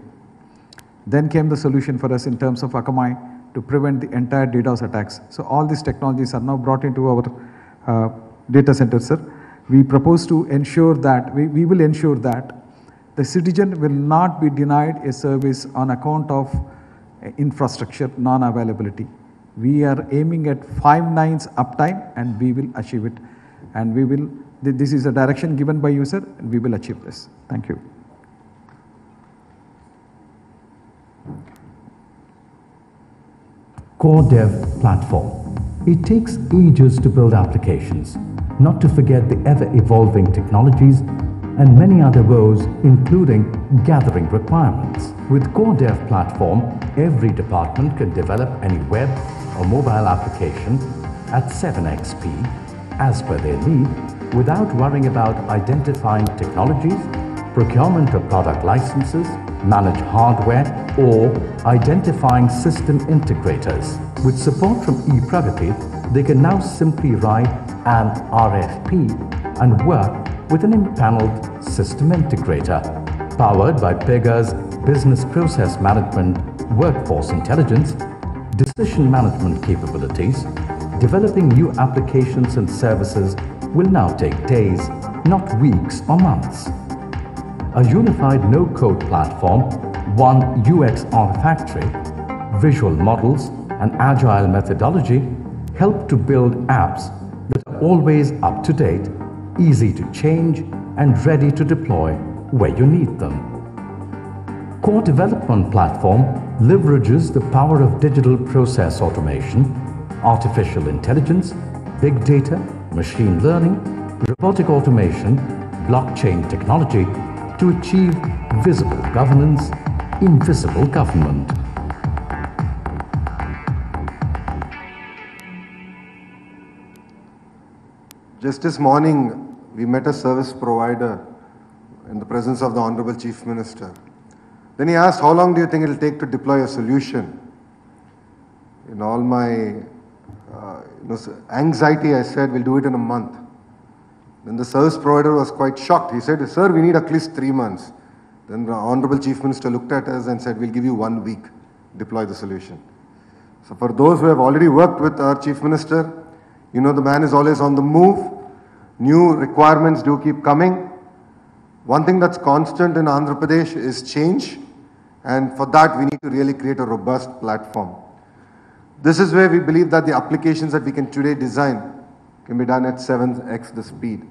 Then came the solution for us in terms of Akamai to prevent the entire DDoS attacks. So all these technologies are now brought into our data center, sir. We propose to ensure that, we will ensure that the citizen will not be denied a service on account of infrastructure non-availability. We are aiming at 5 nines uptime, and we will achieve it. And we will, this is a direction given by you, sir, and we will achieve this. Thank you. Core Dev platform. It takes ages to build applications, not to forget the ever-evolving technologies and many other woes, including gathering requirements. With Core Dev platform, every department can develop any web or mobile application at 7x speed as per their need, without worrying about identifying technologies, procurement of product licenses, manage hardware, or identifying system integrators. With support from E-Pragathi, they can now simply write an RFP and work with an impaneled system integrator. Powered by Pega's business process management, workforce intelligence, decision management capabilities, developing new applications and services will now take days, not weeks or months. A unified no-code platform, one UX artifactory, visual models, and agile methodology help to build apps that are always up to date, easy to change, and ready to deploy where you need them. Core Development Platform leverages the power of digital process automation, artificial intelligence, big data, machine learning, robotic automation, blockchain technology to achieve visible governance, invisible government. Just this morning, we met a service provider in the presence of the Honorable Chief Minister. Then he asked, how long do you think it will take to deploy a solution? In all my anxiety, I said, we'll do it in a month. Then the service provider was quite shocked. He said, sir, we need at least 3 months. Then the Honorable Chief Minister looked at us and said, we'll give you 1 week, deploy the solution. So for those who have already worked with our Chief Minister, you know the man is always on the move. New requirements do keep coming. One thing that's constant in Andhra Pradesh is change. And for that, we need to really create a robust platform. This is where we believe that the applications that we can today design can be done at 7x the speed.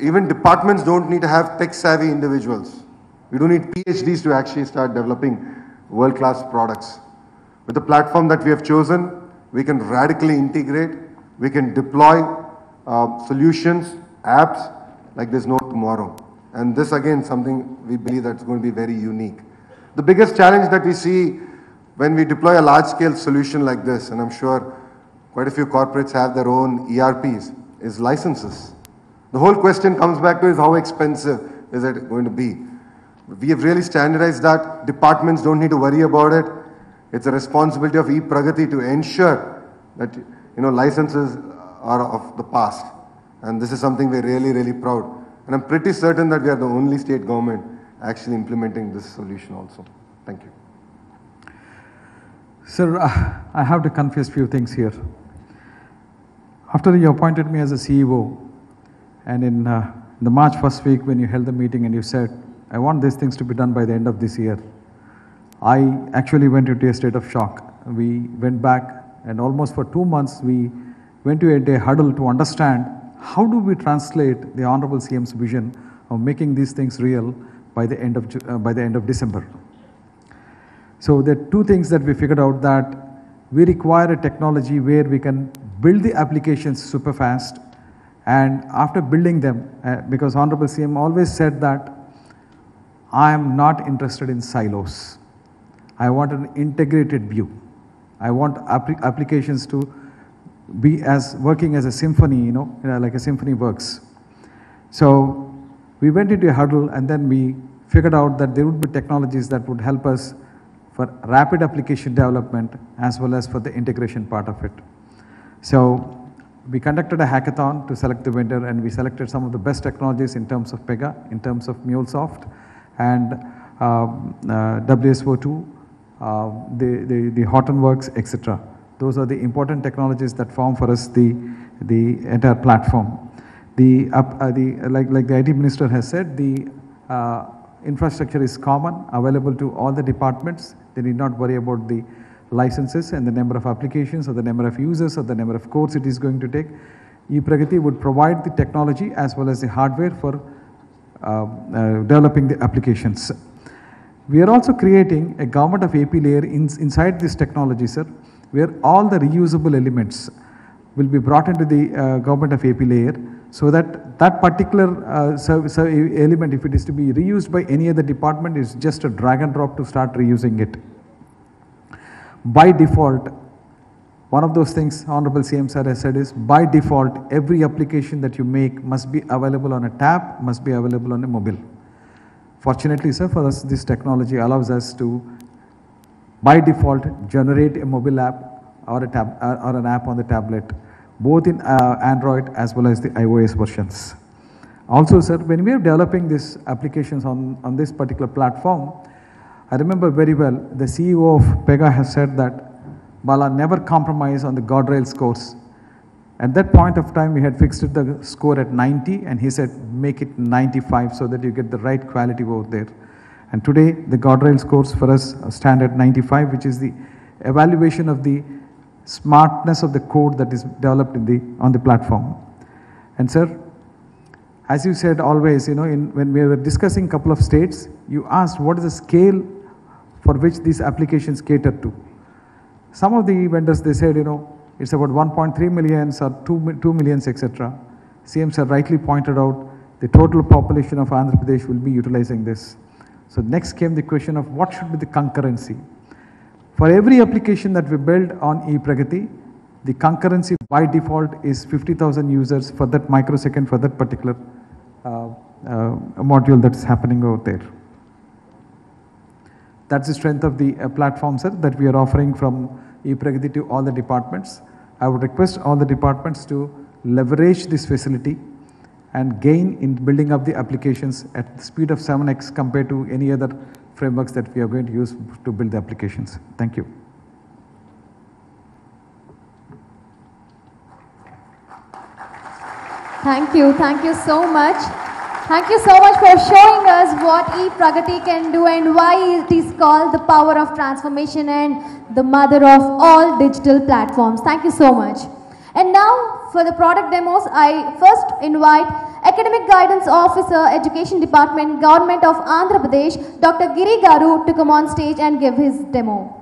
Even departments don't need to have tech-savvy individuals. We don't need PhDs to actually start developing world-class products. With the platform that we have chosen, we can radically integrate, we can deploy solutions, apps, like there's no tomorrow. And this again, something we believe that's going to be very unique. The biggest challenge that we see when we deploy a large-scale solution like this, and I'm sure quite a few corporates have their own ERPs, is licenses. The whole question comes back to is how expensive is it going to be? We have really standardized that. Departments don't need to worry about it. It's a responsibility of E-Pragathi to ensure that licenses are of the past. And this is something we're really, really proud. And I'm pretty certain that we are the only state government actually implementing this solution also. Thank you. Sir, I have to confess a few things here. After you appointed me as a CEO, and in the March first week when you held the meeting and you said, I want these things to be done by the end of this year, I actually went into a state of shock. We went back and almost for 2 months we went to a huddle to understand how do we translate the Honorable CM's vision of making these things real by the end of December. So there are 2 things that we figured out, that we require a technology where we can build the applications super fast, and after building them, because Honorable CM always said that I am not interested in silos. I want an integrated view. I want applications to be working as a symphony, like a symphony works. So we went into a huddle and then we figured out that there would be technologies that would help us for rapid application development as well as for the integration part of it. So we conducted a hackathon to select the vendor, and we selected some of the best technologies in terms of Pega, in terms of MuleSoft, and WSO2, the Hortonworks, etc. Those are the important technologies that form for us the entire platform. Like the IT minister has said, the infrastructure is common, available to all the departments. They need not worry about the licenses and the number of applications or the number of users or the number of codes it is going to take. E-Pragathi would provide the technology as well as the hardware for developing the applications. We are also creating a government of AP layer inside this technology, sir, where all the reusable elements will be brought into the government of AP layer, so that that particular element, if it is to be reused by any other department, is just a drag and drop to start reusing it. By default, one of those things Honorable CM sir has said is, by default, every application that you make must be available on a tab, must be available on a mobile. Fortunately, sir, for us, this technology allows us to, by default, generate a mobile app or an app on the tablet, both in Android as well as the iOS versions. Also, sir, when we are developing these applications on this particular platform, I remember very well the CEO of Pega has said that, Bala, never compromise on the guardrail scores. At that point of time, we had fixed the score at 90, and he said, make it 95 so that you get the right quality over there. And today, the guardrail scores for us stand at 95, which is the evaluation of the smartness of the code that is developed on the platform. And sir, as you said always, when we were discussing a couple of states, you asked what is the scale for which these applications cater to. Some of the vendors, they said, it's about 1.3 million or 2 million, etc. CM sir rightly pointed out the total population of Andhra Pradesh will be utilizing this. So next came the question of what should be the concurrency. For every application that we build on E-Pragathi, the concurrency by default is 50,000 users for that microsecond, for that particular module that's happening over there. That's the strength of the platform, sir, that we are offering from E-Pragathi to all the departments. I would request all the departments to leverage this facility and gain in building up the applications at the speed of 7x compared to any other frameworks that we are going to use to build the applications. Thank you. Thank you so much. Thank you so much for showing us what E-Pragathi can do and why it is called the power of transformation and the mother of all digital platforms. Thank you so much. And now for the product demos, I first invite Academic Guidance Officer, Education Department, Government of Andhra Pradesh, Dr. Giri Garu to come on stage and give his demo.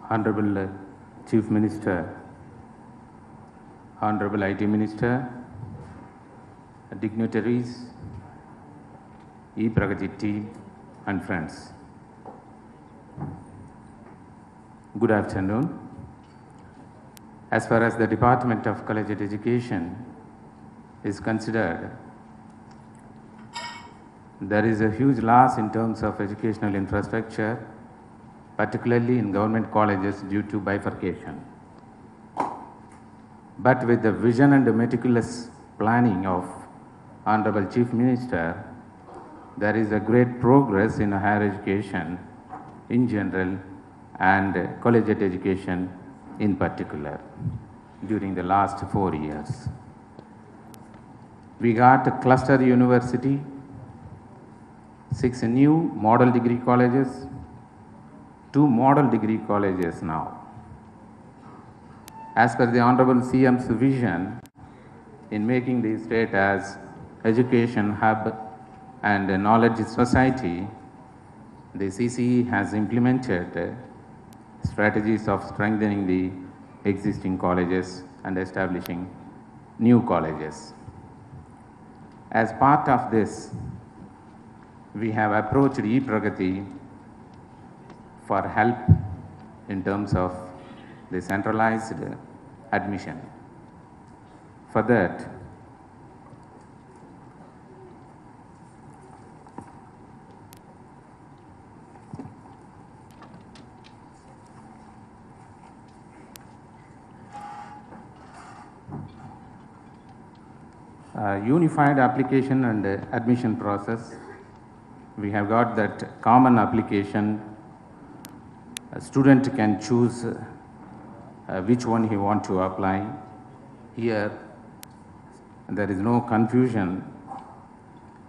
Honorable Chief Minister, Honorable IT Minister, dignitaries, E-Pragathi team and friends. Good afternoon. As far as the Department of Collegiate Education is considered, there is a huge loss in terms of educational infrastructure, particularly in government colleges due to bifurcation. But with the vision and the meticulous planning of Honorable Chief Minister, there is a great progress in higher education in general and collegiate education in particular during the last 4 years. We got a cluster university, 6 new model degree colleges, 2 model degree colleges now. As per the Honorable CM's vision in making the state as education hub and a knowledge society, the CCE has implemented strategies of strengthening the existing colleges and establishing new colleges. As part of this, we have approached E-Pragathi for help in terms of the centralized admission. For that, unified application and admission process. We have got that common application. A student can choose which one he wants to apply. Here, there is no confusion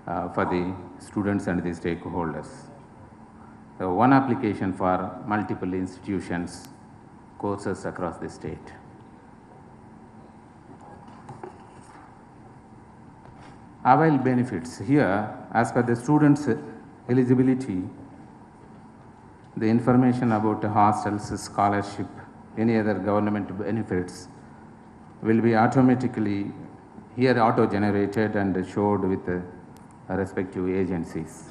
for the students and the stakeholders. So one application for multiple institutions, courses across the state. Avail benefits. Here, as per the students' eligibility, the information about the hostels, scholarship, any other government benefits will be automatically here auto-generated and showed with the respective agencies.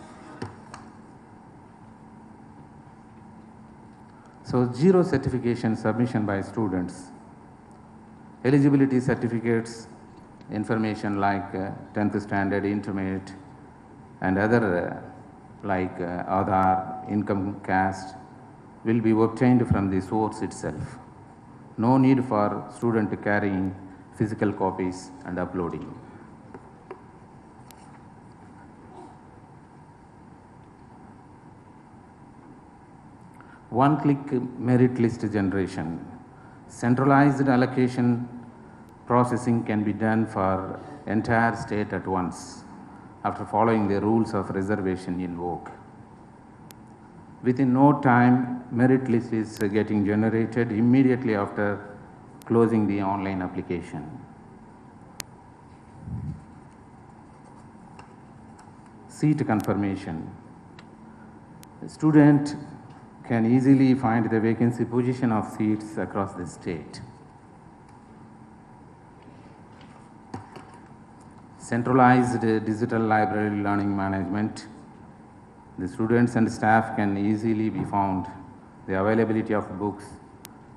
So, zero certification submission by students. Eligibility certificates, information like 10th standard, intermediate, and other like Aadhaar, income, caste, will be obtained from the source itself. No need for student carrying physical copies and uploading. One-click merit list generation. Centralized allocation processing can be done for entire state at once after following the rules of reservation in vogue. Within no time, merit list is getting generated immediately after closing the online application. Seat confirmation. The student can easily find the vacancy position of seats across the state. centralized digital library learning management. The students and staff can easily be found, the availability of books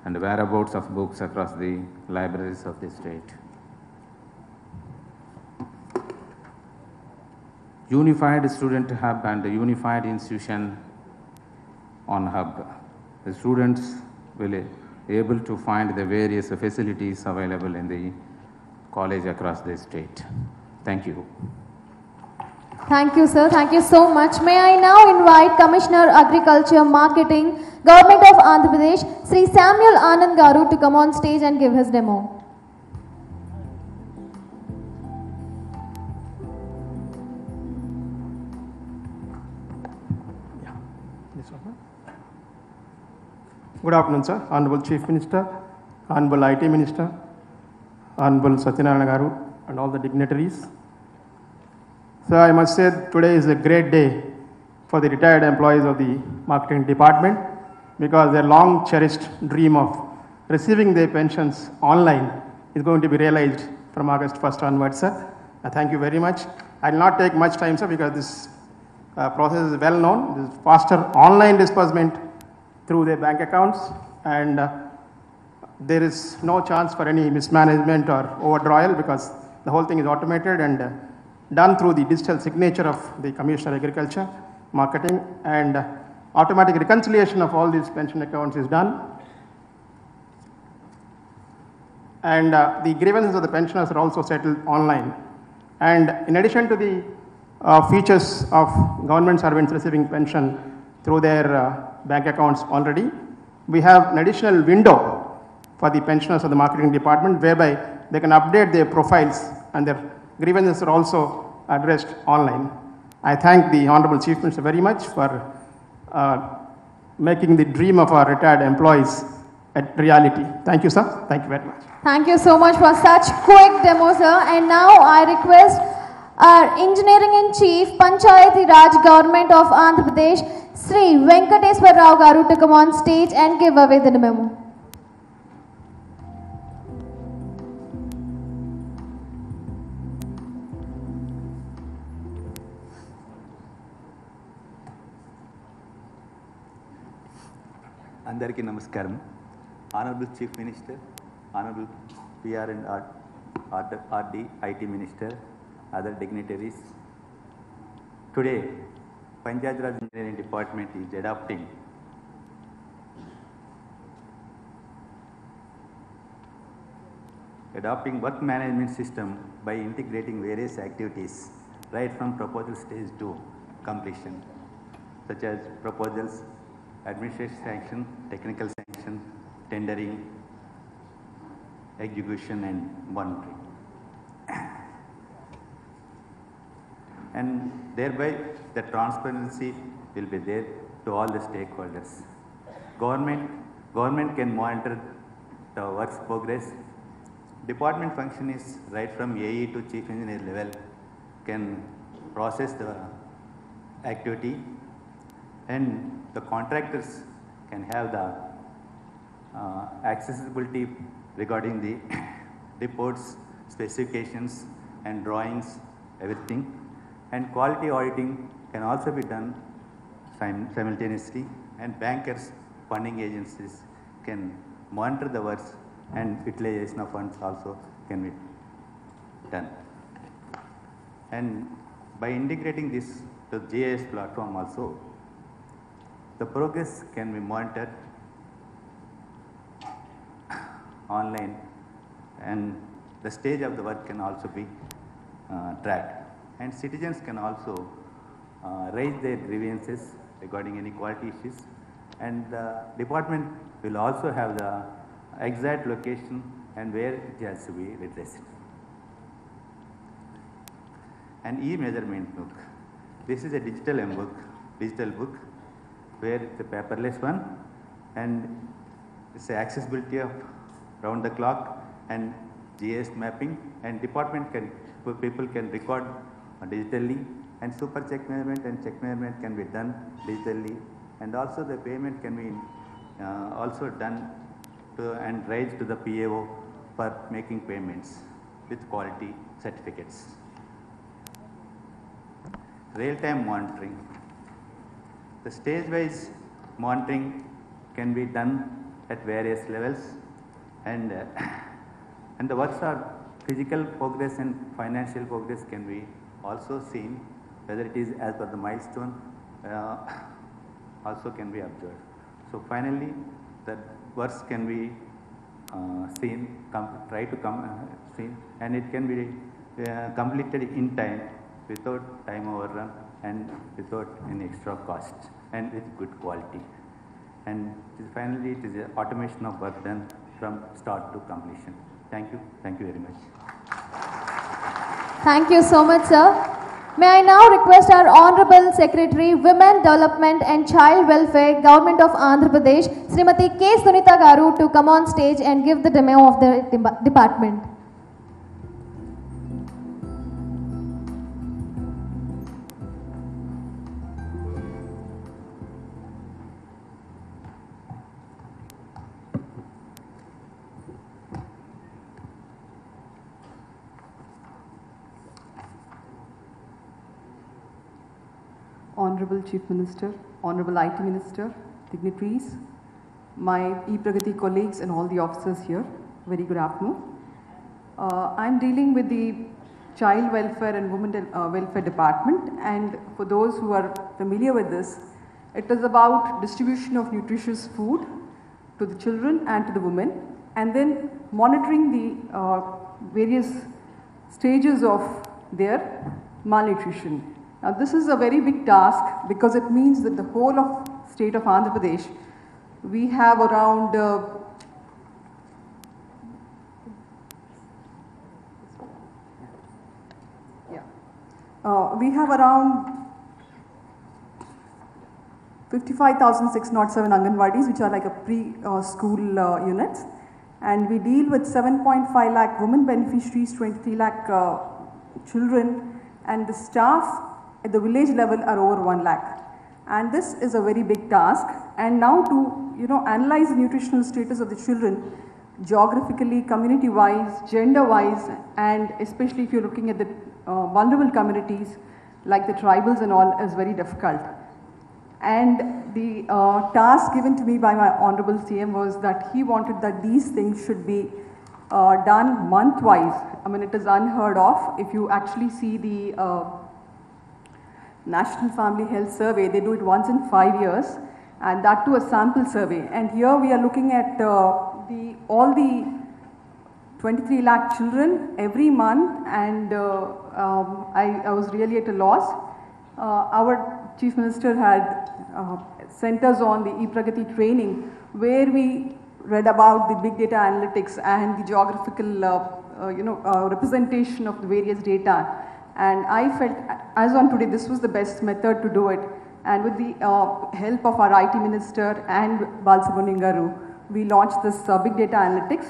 and whereabouts of books across the libraries of the state. Unified student hub and unified institution on hub. The students will be able to find the various facilities available in the college across the state. Thank you. Thank you, sir. Thank you so much. May I now invite Commissioner Agriculture Marketing, Government of Andhra Pradesh, Sri Samuel Anand Garu to come on stage and give his demo. Good afternoon, sir. Honorable Chief Minister, Honorable IT Minister, Honorable Satyanarayana Garu, and all the dignitaries. So I must say today is a great day for the retired employees of the marketing department because their long cherished dream of receiving their pensions online is going to be realized from August 1st onwards, sir. Thank you very much. I will not take much time, sir, because this process is well known. This is faster online disbursement through their bank accounts, and there is no chance for any mismanagement or overdrawal because the whole thing is automated and done through the digital signature of the Commissioner Agriculture, Marketing, and automatic reconciliation of all these pension accounts is done. And the grievances of the pensioners are also settled online. And in addition to the features of government servants receiving pension through their bank accounts already, we have an additional window for the pensioners of the marketing department whereby they can update their profiles and their grievances are also addressed online. I thank the Honorable Chief Minister very much for making the dream of our retired employees a reality. Thank you, sir. Thank you very much. Thank you so much for such quick demo, sir. And now I request our Engineering in Chief, Panchayati Raj Government of Andhra Pradesh, Sri Venkateswar Rao Garu to come on stage and give away the memo. Andariki Namaskaram. Honorable Chief Minister, Honorable PR and RD, IT Minister, other dignitaries. Today, Panchayat Raj Engineering Department is adopting work management system by integrating various activities right from proposal stage to completion, such as proposals, administrative sanction, technical sanction, tendering, execution, and monitoring. And thereby the transparency will be there to all the stakeholders. Government can monitor the work's progress. Department function is right from AE to Chief Engineer level can process the activity, and the contractors can have the accessibility regarding the reports, specifications, and drawings, everything. And quality auditing can also be done simultaneously, and bankers, funding agencies can monitor the works, and utilization of funds also can be done. And by integrating this to GIS platform also, the progress can be monitored online, and the stage of the work can also be tracked. And citizens can also raise their grievances regarding any quality issues, and the department will also have the exact location and where it has to be redressed. An e-measurement book. This is a digital book where it's a paperless one, and it's the accessibility of round the clock and GIS mapping, and people can record digitally, and super check measurement and check measurement can be done digitally, and also the payment can be also done and raised to the PAO for making payments with quality certificates. real-time monitoring. The stage-wise monitoring can be done at various levels, and the works are physical progress and financial progress can be also seen, whether it is as per the milestone also can be observed. So finally, the works can be seen, seen, and it can be completed in time without time overrun and without any extra cost and with good quality. And finally, it is an automation of work done from start to completion. Thank you very much. Thank you so much, sir. May I now request our Honorable Secretary, Women Development and Child Welfare, Government of Andhra Pradesh, Srimati K. Sunita Garu, to come on stage and give the demo of the department. Honorable Chief Minister, Honorable IT Minister, dignitaries, my E-Pragati colleagues and all the officers here, very good afternoon. I'm dealing with the Child Welfare and Women Welfare Department, and for those who are familiar with this, it is about distribution of nutritious food to the children and to the women, and then monitoring the various stages of their malnutrition. Now this is a very big task because it means that the whole of state of Andhra Pradesh, we have around we have around 55,607 Anganwadis, which are like a pre-school units, and we deal with 7.5 lakh women beneficiaries, 23 lakh children, and the staff at the village level are over 1 lakh. And this is a very big task. And now to analyze the nutritional status of the children geographically, community-wise, gender-wise, and especially if you're looking at the vulnerable communities like the tribals and all, is very difficult. And the task given to me by my Honorable CM was that he wanted that these things should be done month-wise. I mean, it is unheard of. If you actually see the National Family Health Survey, they do it once in 5 years, and that too a sample survey. And here we are looking at all the 23 lakh children every month, and I was really at a loss. Our Chief Minister had sent us on the E-Pragati training, where we read about the big data analytics and the geographical representation of the various data. And I felt, as on today, this was the best method to do it. And with the help of our IT Minister and Balasubramanian Garu, we launched this big data analytics.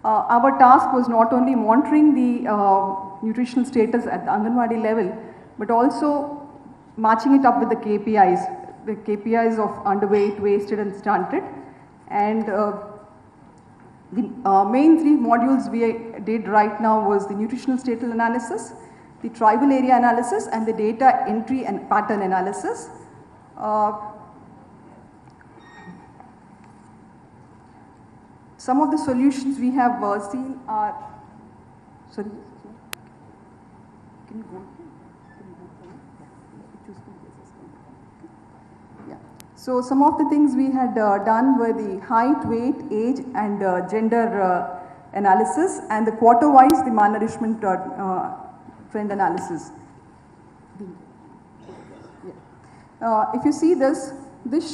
Our task was not only monitoring the nutritional status at the Anganwadi level, but also matching it up with the KPIs of underweight, wasted and stunted. And the main 3 modules we did right now was the nutritional status analysis, the tribal area analysis, and the data entry and pattern analysis. Some of the solutions we have seen are, sorry, can you go? Yeah. So some of the things we had done were the height, weight, age, and gender analysis, and the quarter-wise the malnourishment trend analysis. If you see this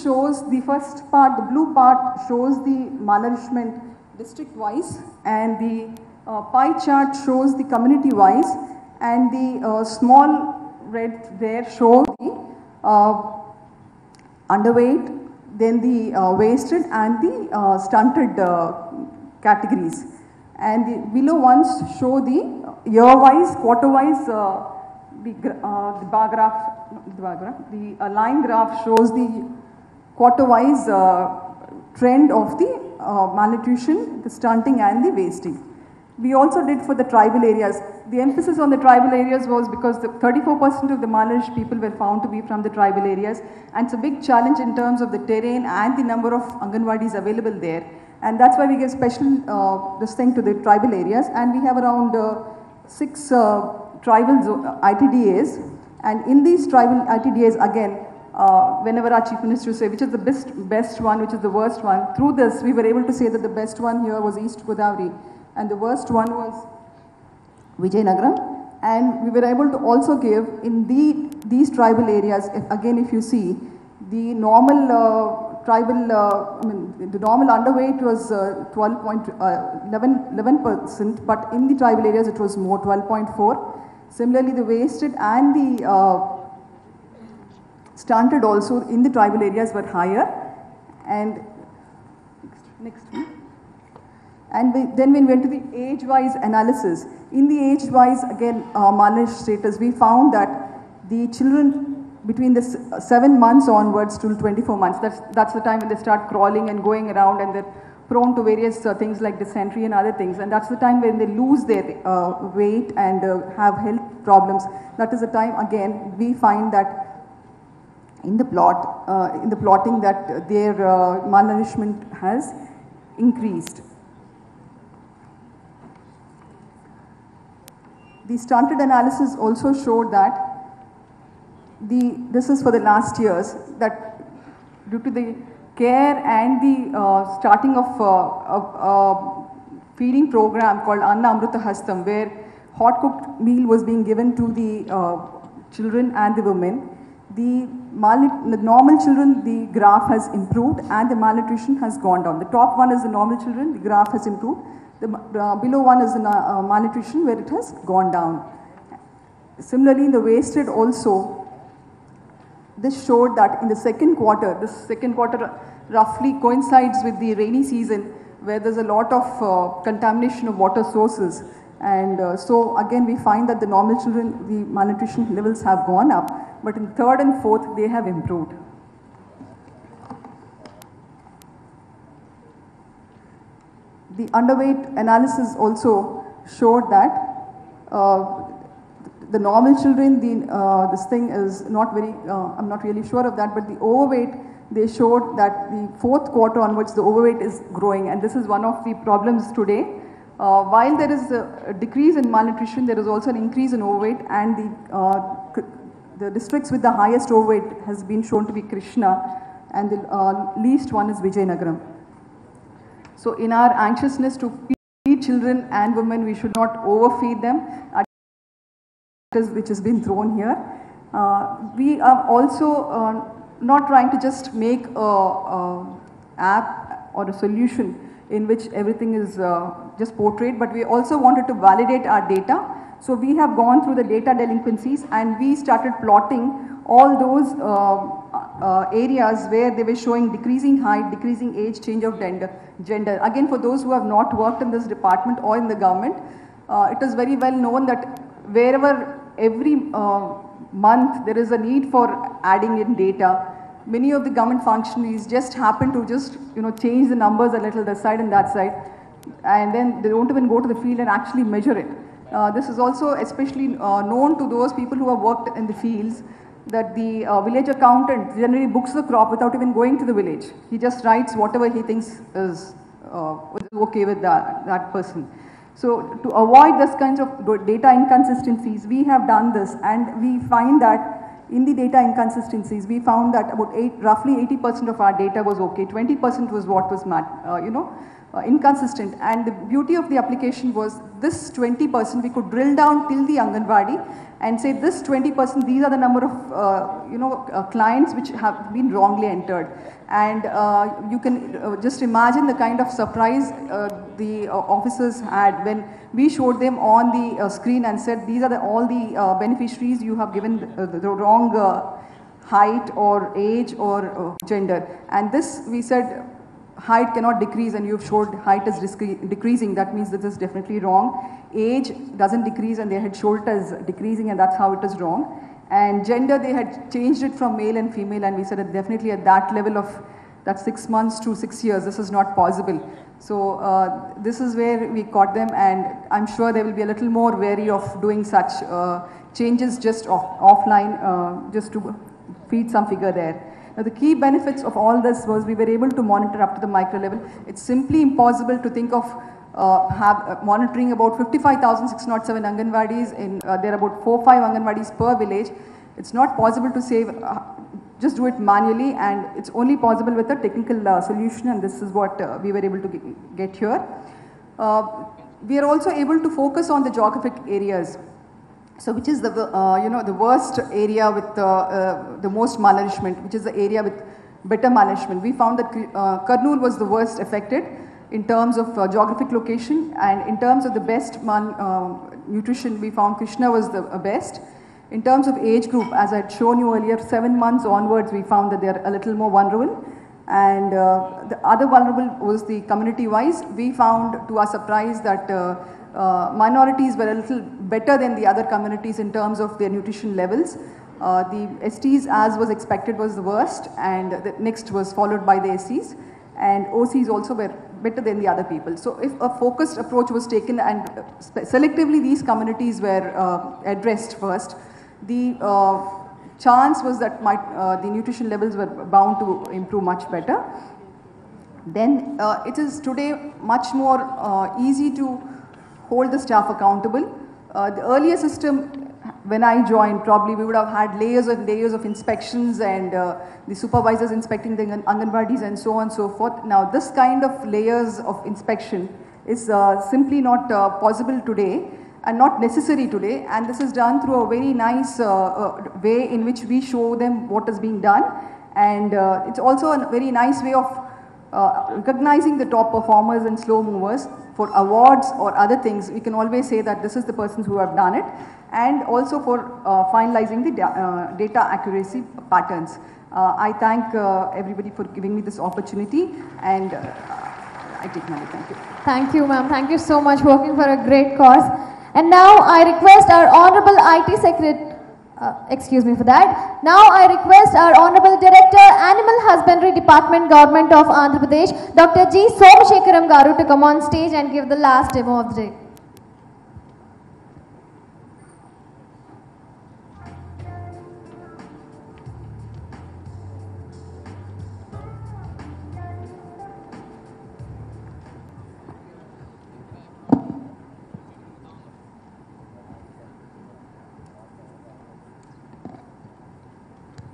shows the first part, the blue part shows the malnourishment district-wise, and the pie chart shows the community-wise, and the small red there shows the underweight, then the wasted and the stunted categories. And the below ones show the year-wise, quarter-wise, the line graph shows the quarter-wise trend of the malnutrition, the stunting and the wasting. We also did for the tribal areas. The emphasis on the tribal areas was because the 34% of the malnourished people were found to be from the tribal areas, and it's a big challenge in terms of the terrain and the number of Anganwadis available there. And that's why we give special this thing to the tribal areas, and we have around 6 tribal ITDAs, and in these tribal ITDAs again, whenever our Chief Minister say which is the best one, which is the worst one, through this we were able to say that the best one here was East Godavari and the worst one was Vijayanagaram, and we were able to also give in these tribal areas, if you see, the normal the normal underweight was 11%, but in the tribal areas it was more, 12.4. Similarly, the wasted and the stunted also in the tribal areas were higher. And next one. And then we went to the age-wise analysis. In the age-wise, again, malnourished status, we found that the children between the 7 months onwards till 24 months, that's the time when they start crawling and going around, and they're prone to various things like dysentery and other things, and that's the time when they lose their weight and have health problems. That is the time, again, we find that in the plotting that their malnourishment has increased. The stunted analysis also showed that this is for the last years, that due to the care and the starting of a feeding program called Anna Amruta Hastam, where hot cooked meal was being given to the children and the women, the normal children, the graph has improved and the malnutrition has gone down. The top one is the normal children, the graph has improved. The below one is the malnutrition, where it has gone down. Similarly, in the wasted also, this showed that in the second quarter, roughly coincides with the rainy season, where there's a lot of contamination of water sources. And so again, we find that the normal children, the malnutrition levels have gone up, but in third and fourth, they have improved. The underweight analysis also showed that the normal children, this thing is not very, I'm not really sure of that, but the overweight, they showed that the fourth quarter onwards, the overweight is growing, and this is one of the problems today. While there is a decrease in malnutrition, there is also an increase in overweight, and the districts with the highest overweight has been shown to be Krishna, and the least one is Vijayanagaram. So in our anxiousness to feed children and women, we should not overfeed them, which has been thrown here. We are also not trying to just make an app or a solution in which everything is just portrayed, but we also wanted to validate our data. So we have gone through the data delinquencies, and we started plotting all those areas where they were showing decreasing height, decreasing age, change of gender. Again, for those who have not worked in this department or in the government, it is very well known that wherever every month there is a need for adding in data, many of the government functionaries just happen to change the numbers a little this side and that side, and then they don't even go to the field and actually measure it. This is also especially known to those people who have worked in the fields, that the village accountant generally books the crop without even going to the village. He just writes whatever he thinks is okay with that person. So to avoid this kinds of data inconsistencies, we have done this, and we find that in the data inconsistencies, we found that about roughly 80% of our data was okay, 20% was what was inconsistent. And the beauty of the application was this 20% we could drill down till the Anganwadi and say this 20%, these are the number of clients which have been wrongly entered. And you can just imagine the kind of surprise the officers had when we showed them on the screen and said, these are all the beneficiaries, you have given the wrong height or age or gender. And this, we said, height cannot decrease, and you've showed height is decreasing. That means that this is definitely wrong. Age doesn't decrease, and they had showed it as decreasing, and that's how it is wrong. And gender, they had changed it from male and female, and we said that definitely at that level of that's 6 months to 6 years. This is not possible. So this is where we caught them, and I'm sure they will be a little more wary of doing such changes just offline, just to feed some figure there. Now the key benefits of all this was we were able to monitor up to the micro level. It's simply impossible to think of monitoring about 55,607 Anganwadis. There are about 4-5 Anganwadis per village. It's not possible to save, just do it manually, and it's only possible with a technical solution, and this is what we were able to get here. We are also able to focus on the geographic areas. So which is the, the worst area with the most malnourishment, which is the area with better management. We found that Kurnool was the worst affected in terms of geographic location, and in terms of the best nutrition, we found Krishna was the best. In terms of age group, as I had shown you earlier, 7 months onwards, we found that they are a little more vulnerable. And the other vulnerable was the community-wise. We found, to our surprise, that minorities were a little better than the other communities in terms of their nutrition levels. The STs, as was expected, was the worst, and the next was followed by the SCs, and OCs also were better than the other people. So if a focused approach was taken and selectively these communities were addressed first, the chance was that the nutrition levels were bound to improve much better. Then it is today much more easy to hold the staff accountable. The earlier system, when I joined, probably we would have had layers and layers of inspections, and the supervisors inspecting the Anganwadis and so on and so forth. Now this kind of layers of inspection is simply not possible today, and not necessary today, and this is done through a very nice way in which we show them what is being done, and it's also a very nice way of recognizing the top performers and slow movers for awards or other things. We can always say that this is the persons who have done it, and also for finalizing the data accuracy patterns. I thank everybody for giving me this opportunity, and I take my leave. Thank you. Thank you, ma'am. Thank you so much, working for a great cause. And now I request our Honorable IT Secretary, excuse me for that. Now I request our Honorable Director, Animal Husbandry Department, Government of Andhra Pradesh, Dr. G. Somashekaram Garu, to come on stage and give the last demo of the day.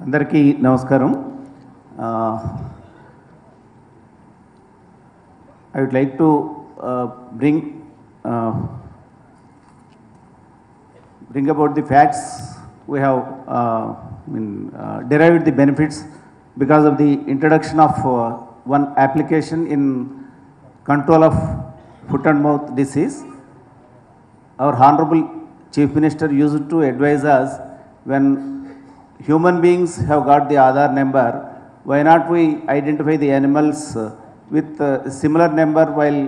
అందరికీ నమస్కారం. I would like to bring about the facts. We have derived the benefits because of the introduction of one application in control of foot and mouth disease. Our Honorable Chief Minister used to advise us, when human beings have got the Aadhaar number, why not we identify the animals with similar number while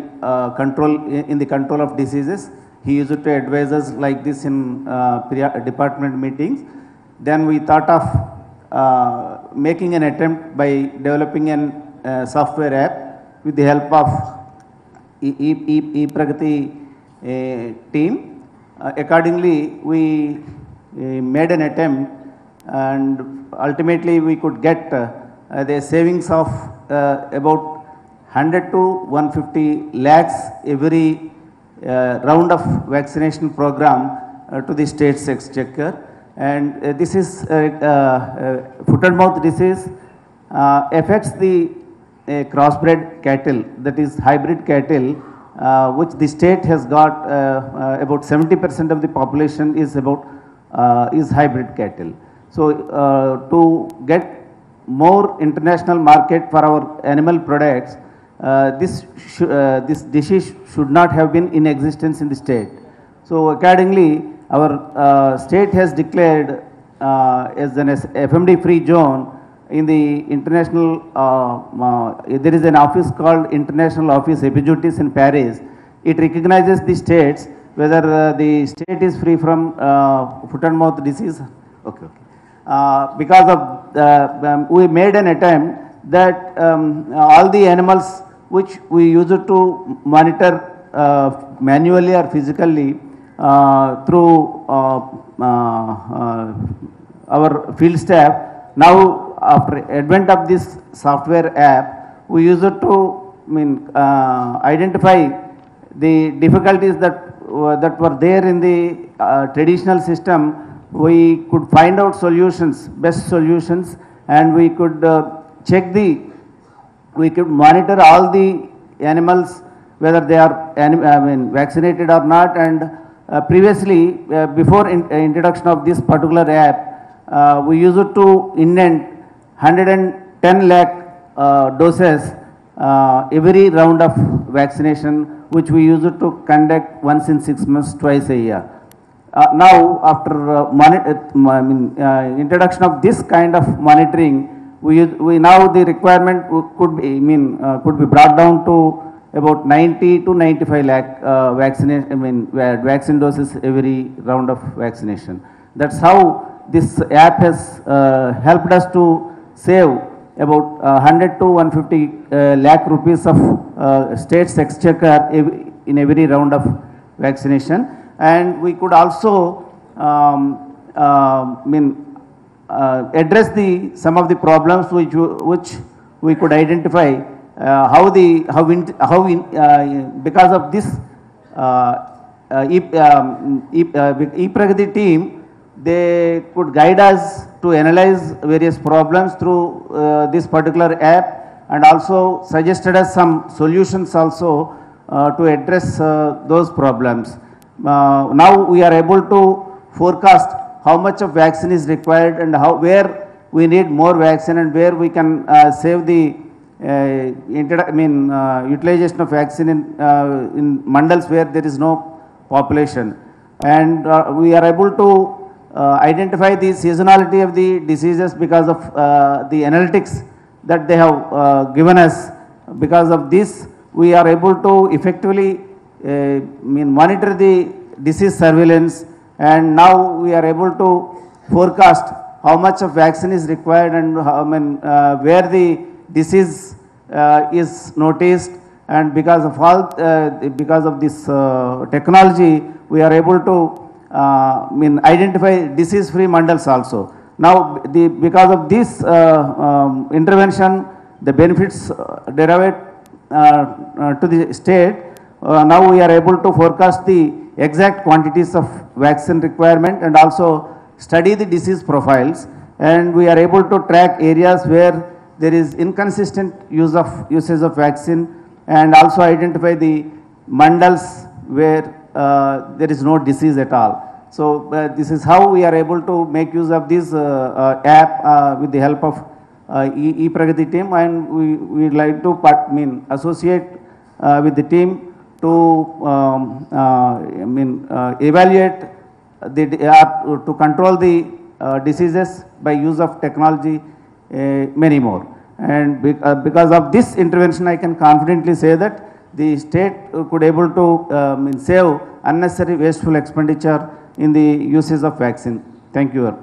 in the control of diseases. He used to advise us like this in department meetings. Then we thought of making an attempt by developing an software app with the help of E-Pragathi team. Accordingly, we made an attempt, and ultimately we could get the savings of about 100 to 150 lakhs every round of vaccination program to the state's exchequer. And this is foot and mouth disease affects the crossbred cattle, that is hybrid cattle, which the state has got about 70% of the population is hybrid cattle. So to get more international market for our animal products, this disease should not have been in existence in the state. So accordingly, our state has declared as an FMD-free zone in the international, there is an office called International Office Epijutis in Paris. It recognizes the states whether the state is free from foot and mouth disease. Okay. Because of we made an attempt, that all the animals which we used to monitor manually or physically through our field staff, now after advent of this software app, we used to identify the difficulties that were there in the traditional system. We could find out solutions, best solutions, and we could we could monitor all the animals whether they are vaccinated or not. And previously, before introduction of this particular app, we used to indent 110 lakh doses every round of vaccination, which we used to conduct once in 6 months, twice a year. Now, after introduction of this kind of monitoring, we now the requirement could be brought down to about 90 to 95 lakh vaccine doses every round of vaccination. That's how this app has helped us to save about 100 to 150 lakh rupees of state's exchequer in every round of vaccination. And we could also address some of the problems which we could identify because of this E-Pragati team, they could guide us to analyze various problems through this particular app, and also suggested us some solutions also to address those problems. Now we are able to forecast how much of vaccine is required and where we need more vaccine and where we can save the utilization of vaccine in mandals where there is no population. And we are able to identify the seasonality of the diseases because of the analytics that they have given us. Because of this, we are able to effectively monitor the disease surveillance, and now we are able to forecast how much of vaccine is required and where the disease is noticed. And because of because of this technology, we are able to identify disease-free mandals also. Now, because of this intervention, the benefits derived to the state. Now we are able to forecast the exact quantities of vaccine requirement and also study the disease profiles, and we are able to track areas where there is inconsistent usage of vaccine, and also identify the mandals where there is no disease at all. So this is how we are able to make use of this app with the help of E-Pragati team, and we would like to associate with the team to evaluate to control the diseases by use of technology, many more. And because of this intervention, I can confidently say that the state could able to save unnecessary wasteful expenditure in the usage of vaccine. Thank you.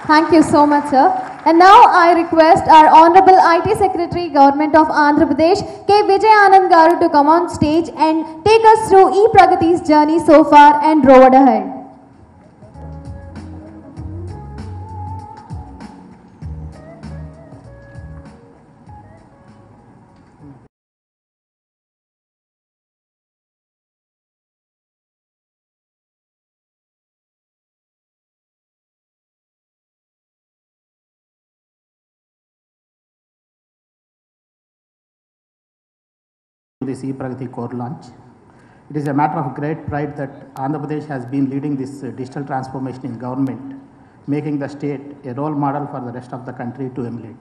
Thank you so much, sir. And now I request our Honorable IT Secretary, Government of Andhra Pradesh, K. Vijay Anand Garu, to come on stage and take us through E-Pragati's journey so far and road ahead. This E-Pragati CORE launch. It is a matter of great pride that Andhra Pradesh has been leading this digital transformation in government, making the state a role model for the rest of the country to emulate.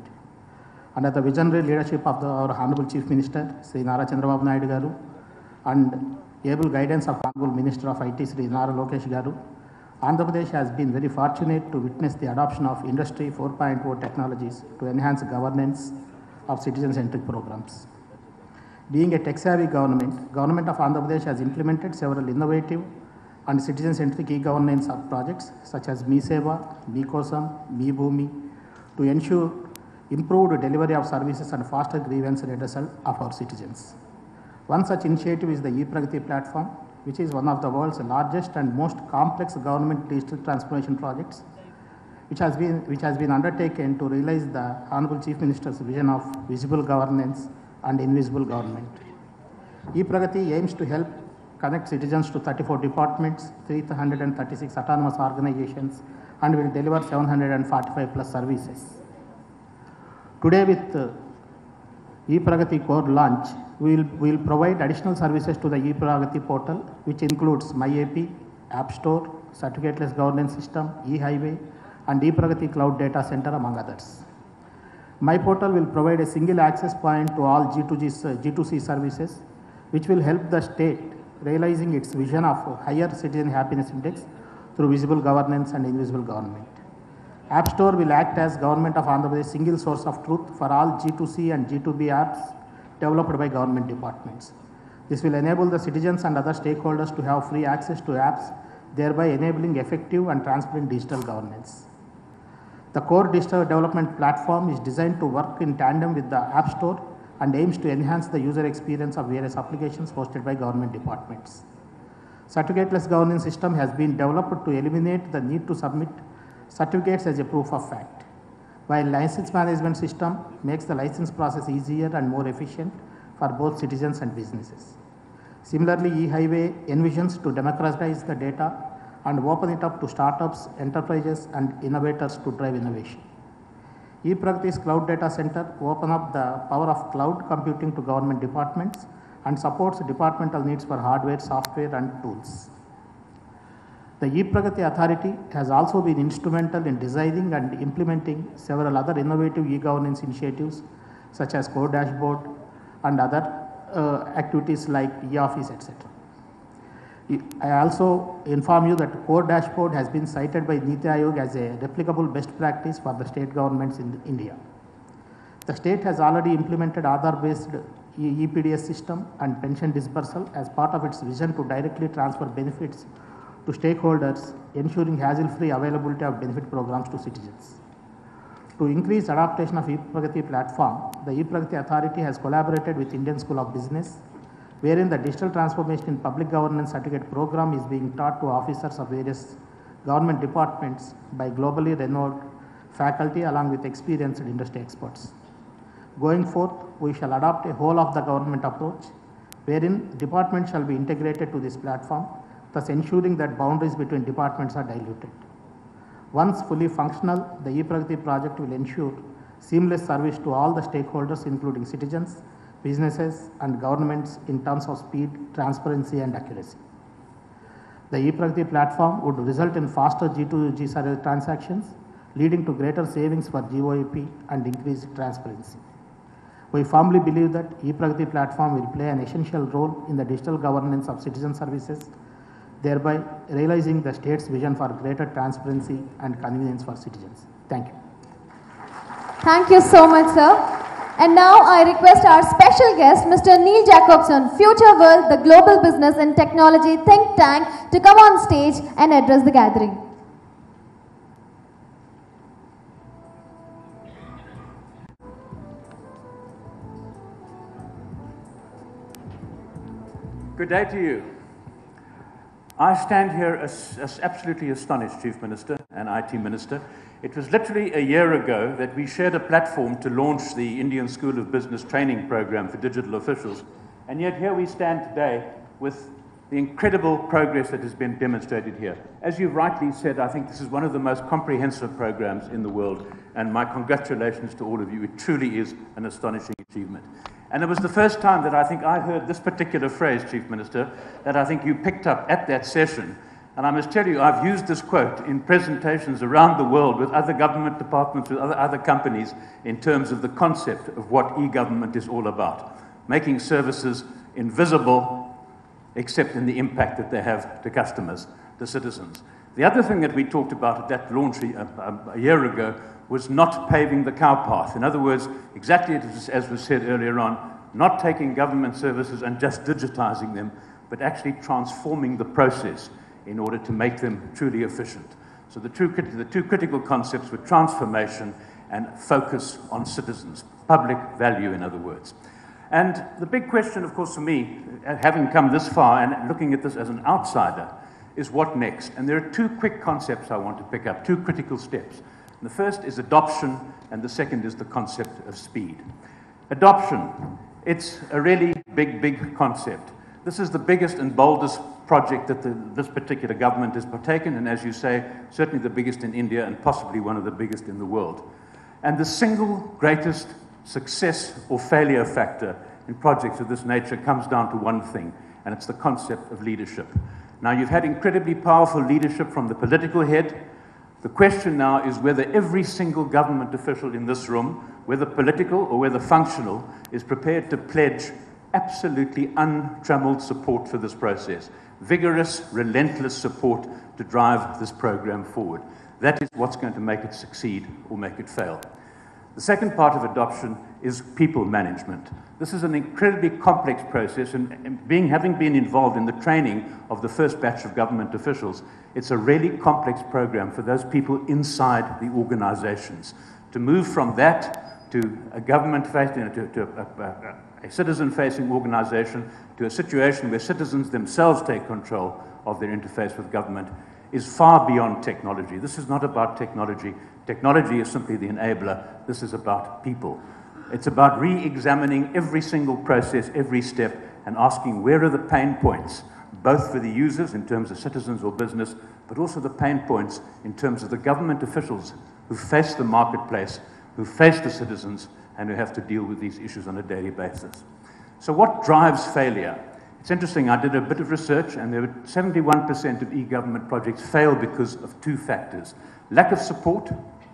Under the visionary leadership of our Honorable Chief Minister, Sri Chandrababu Naidu Garu, and able guidance of Honorable Minister of IT, Sri Lokesh Garu, Andhra Pradesh has been very fortunate to witness the adoption of Industry 4.0 technologies to enhance governance of citizen-centric programs. Being a tech-savvy government of Andhra Pradesh has implemented several innovative and citizen-centric e-governance projects such as Me Seva, Me Kosam, Me Bhumi to ensure improved delivery of services and faster grievance redressal of our citizens. One such initiative is the E-Pragati platform, which is one of the world's largest and most complex government digital transformation projects, which has been undertaken to realize the Honorable Chief Minister's vision of visible governance and invisible government. E-Pragati aims to help connect citizens to 34 departments, 336 autonomous organizations, and will deliver 745 plus services. Today with E-Pragati Core launch, we will provide additional services to the E-Pragati portal, which includes MyAP, Appstore, Certificateless Governance System, E-Highway, and E-Pragati Cloud Data Center, among others. My portal will provide a single access point to all G2C services, which will help the state realizing its vision of higher citizen happiness index through visible governance and invisible government. Appstore will act as Government of Andhra Pradesh single source of truth for all G2C and G2B apps developed by government departments. This will enable the citizens and other stakeholders to have free access to apps, thereby enabling effective and transparent digital governance. The core digital development platform is designed to work in tandem with the App Store and aims to enhance the user experience of various applications hosted by government departments. Certificateless governance system has been developed to eliminate the need to submit certificates as a proof of fact, while license management system makes the license process easier and more efficient for both citizens and businesses. Similarly, E-Highway envisions to democratize the data and open it up to startups, enterprises, and innovators to drive innovation. E-Pragati's Cloud Data Center open up the power of cloud computing to government departments and supports departmental needs for hardware, software, and tools. The E-Pragati Authority has also been instrumental in designing and implementing several other innovative e-governance initiatives such as Core Dashboard and other activities like e-office, etc. I also inform you that Core Dashboard has been cited by Niti Aayog as a replicable best practice for the state governments in India. The state has already implemented Aadhaar-based EPDS system and pension dispersal as part of its vision to directly transfer benefits to stakeholders, ensuring hassle-free availability of benefit programs to citizens. To increase adaptation of E-Pragati platform, the E-Pragati Authority has collaborated with Indian School of Business, wherein the digital transformation in public governance certificate program is being taught to officers of various government departments by globally renowned faculty along with experienced industry experts. Going forth, we shall adopt a whole of the government approach, wherein departments shall be integrated to this platform, thus ensuring that boundaries between departments are diluted. Once fully functional, the E-Pragati project will ensure seamless service to all the stakeholders, including citizens, businesses, and governments in terms of speed, transparency, and accuracy. The E-Pragati platform would result in faster G2G service transactions, leading to greater savings for GOEP and increased transparency. We firmly believe that E-Pragati platform will play an essential role in the digital governance of citizen services, thereby realizing the state's vision for greater transparency and convenience for citizens. Thank you. Thank you so much, sir. And now I request our special guest, Mr. Neil Jacobson, Future World, the global business and technology think tank, to come on stage and address the gathering. Good day to you. I stand here as absolutely astonished, Chief Minister and IT Minister. It was literally a year ago that we shared a platform to launch the Indian School of Business training program for digital officials. And yet here we stand today with the incredible progress that has been demonstrated here. As you rightly said, I think this is one of the most comprehensive programs in the world, and my congratulations to all of you. It truly is an astonishing achievement. And it was the first time that I think I heard this particular phrase, Chief Minister, that I think you picked up at that session. And I must tell you, I've used this quote in presentations around the world with other government departments, with other companies, in terms of the concept of what e-government is all about. Making services invisible, except in the impact that they have to customers, the citizens. The other thing that we talked about at that launch a year ago was not paving the cow path. In other words, exactly as was said earlier on, not taking government services and just digitizing them, but actually transforming the process in order to make them truly efficient. So the two critical concepts were transformation and focus on citizens, public value, in other words. And the big question, of course, for me, having come this far and looking at this as an outsider, is what next? And there are two quick concepts I want to pick up, two critical steps. And the first is adoption, and the second is the concept of speed. Adoption, it's a really big concept. This is the biggest and boldest project that this particular government has partaken, and as you say, certainly the biggest in India and possibly one of the biggest in the world. And the single greatest success or failure factor in projects of this nature comes down to one thing, and it's the concept of leadership. Now, you've had incredibly powerful leadership from the political head. The question now is whether every single government official in this room, whether political or whether functional, is prepared to pledge absolutely untrammeled support for this process. Vigorous, relentless support to drive this program forward. That is what's going to make it succeed or make it fail. The second part of adoption is people management. This is an incredibly complex process, and having been involved in the training of the first batch of government officials, it's a really complex program for those people inside the organizations. To move from that to a government-facing, a citizen-facing organization, to a situation where citizens themselves take control of their interface with government is far beyond technology. This is not about technology. Technology is simply the enabler. This is about people. It's about re-examining every single process, every step, and asking where are the pain points, both for the users in terms of citizens or business, but also the pain points in terms of the government officials who face the marketplace, who face the citizens, and who have to deal with these issues on a daily basis. So what drives failure? It's interesting, I did a bit of research, and there were 71% of e-government projects fail because of two factors. Lack of support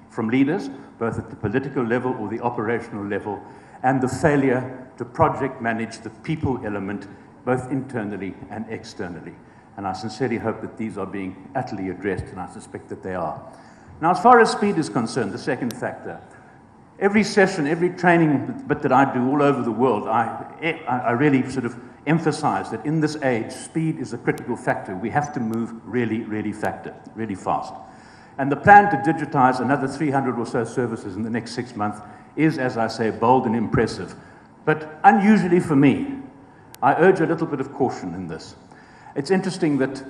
from leaders, both at the political level or the operational level, and the failure to project manage the people element, both internally and externally. And I sincerely hope that these are being utterly addressed, and I suspect that they are. Now, as far as speed is concerned, the second factor, every session, every training bit that I do all over the world, I really sort of emphasize that in this age, speed is a critical factor. We have to move really fast. And the plan to digitize another 300 or so services in the next 6 months is, as I say, bold and impressive. But unusually for me, I urge a little bit of caution in this. It's interesting that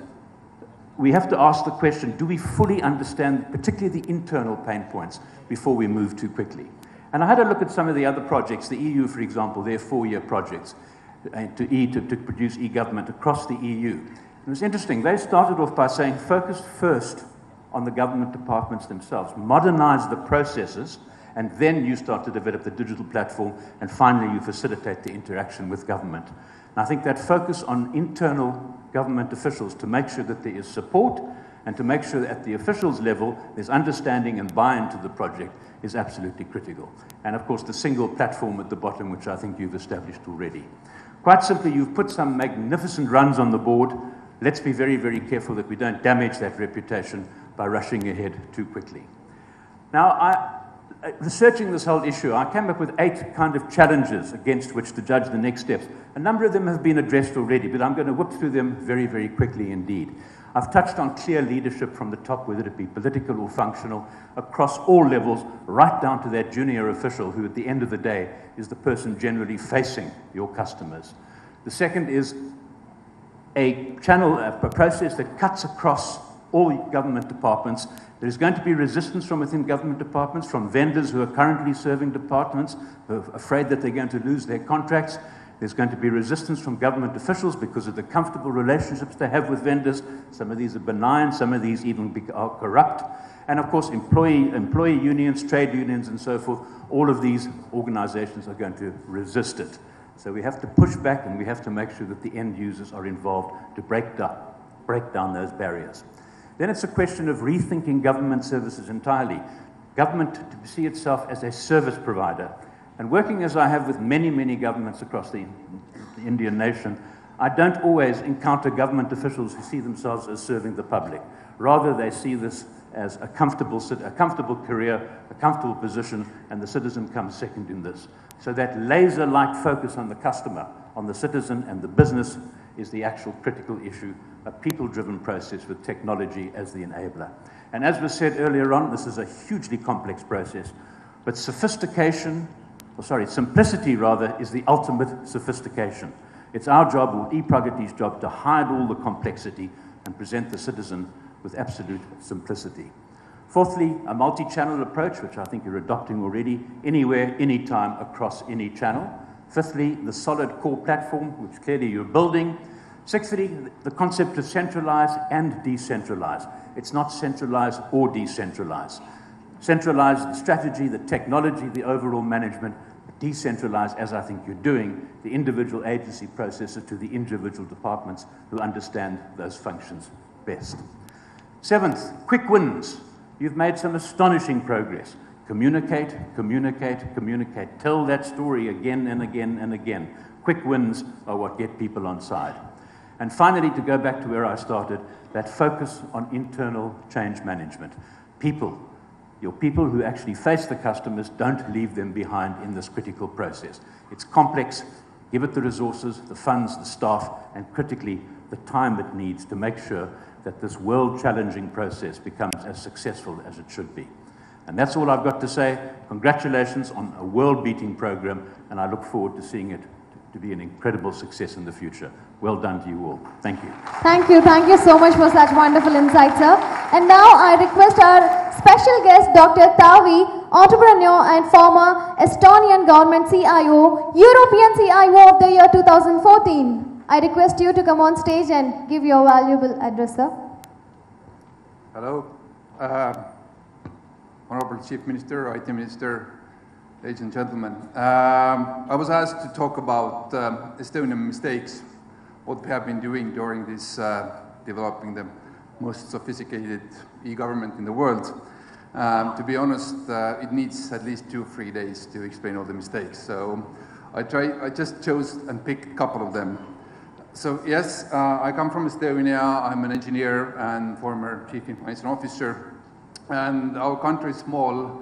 we have to ask the question, do we fully understand particularly the internal pain points before we move too quickly? And I had a look at some of the other projects, the EU, for example, their 4-year projects to produce e-government across the EU. And it was interesting, they started off by saying, focus first on the government departments themselves, modernize the processes, and then you start to develop the digital platform, and finally you facilitate the interaction with government. And I think that focus on internal government officials to make sure that there is support and to make sure that at the officials level there's understanding and buy-in to the project is absolutely critical. And of course the single platform at the bottom, which I think you've established already. Quite simply, you've put some magnificent runs on the board. Let's be very careful that we don't damage that reputation by rushing ahead too quickly. Now, researching this whole issue, I came up with 8 kind of challenges against which to judge the next steps. A number of them have been addressed already, but I'm going to whip through them very quickly indeed. I've touched on clear leadership from the top, whether it be political or functional, across all levels, right down to that junior official who at the end of the day is the person generally facing your customers. The second is a process that cuts across all government departments. There's going to be resistance from within government departments, from vendors who are currently serving departments, who are afraid that they're going to lose their contracts. There's going to be resistance from government officials because of the comfortable relationships they have with vendors. Some of these are benign, some of these even are corrupt. And of course, employee unions, trade unions, and so forth, all of these organizations are going to resist it. So we have to push back, and we have to make sure that the end users are involved to break down those barriers. Then it's a question of rethinking government services entirely. Government to see itself as a service provider. And working as I have with many governments across the Indian nation, I don't always encounter government officials who see themselves as serving the public. Rather, they see this as a comfortable career, a comfortable position, and the citizen comes second in this. So that laser-like focus on the customer, on the citizen and the business is the actual critical issue, a people-driven process with technology as the enabler. And as was said earlier on, this is a hugely complex process. But simplicity rather, is the ultimate sophistication. It's our job, or E-Pragati's job, to hide all the complexity and present the citizen with absolute simplicity. Fourthly, a multi-channel approach, which I think you're adopting already, anywhere, anytime, across any channel. Fifthly, the solid core platform, which clearly you're building. Sixthly, the concept of centralize and decentralize. It's not centralize or decentralize. Centralize the strategy, the technology, the overall management. Decentralize, as I think you're doing, the individual agency processes to the individual departments who understand those functions best. Seventh, quick wins. You've made some astonishing progress. Communicate, communicate, communicate. Tell that story again and again and again. Quick wins are what get people on side. And finally, to go back to where I started, that focus on internal change management. People, your people who actually face the customers, don't leave them behind in this critical process. It's complex. Give it the resources, the funds, the staff, and critically, the time it needs to make sure that this world-challenging process becomes as successful as it should be. And that's all I've got to say. Congratulations on a world-beating program, and I look forward to seeing it to be an incredible success in the future. Well done to you all. Thank you. Thank you so much for such wonderful insights, sir. And now I request our special guest, Dr. Tavi, entrepreneur and former Estonian government CIO, European CIO of the year 2014. I request you to come on stage and give your valuable address, sir. Hello. Honorable Chief Minister, IT Minister, ladies and gentlemen. I was asked to talk about Estonian mistakes, what we have been doing during this developing the most sophisticated e-government in the world. To be honest, it needs at least 2-3 days to explain all the mistakes. So I just chose and picked a couple of them. So yes, I come from Estonia. I'm an engineer and former Chief Information Officer. And our country is small,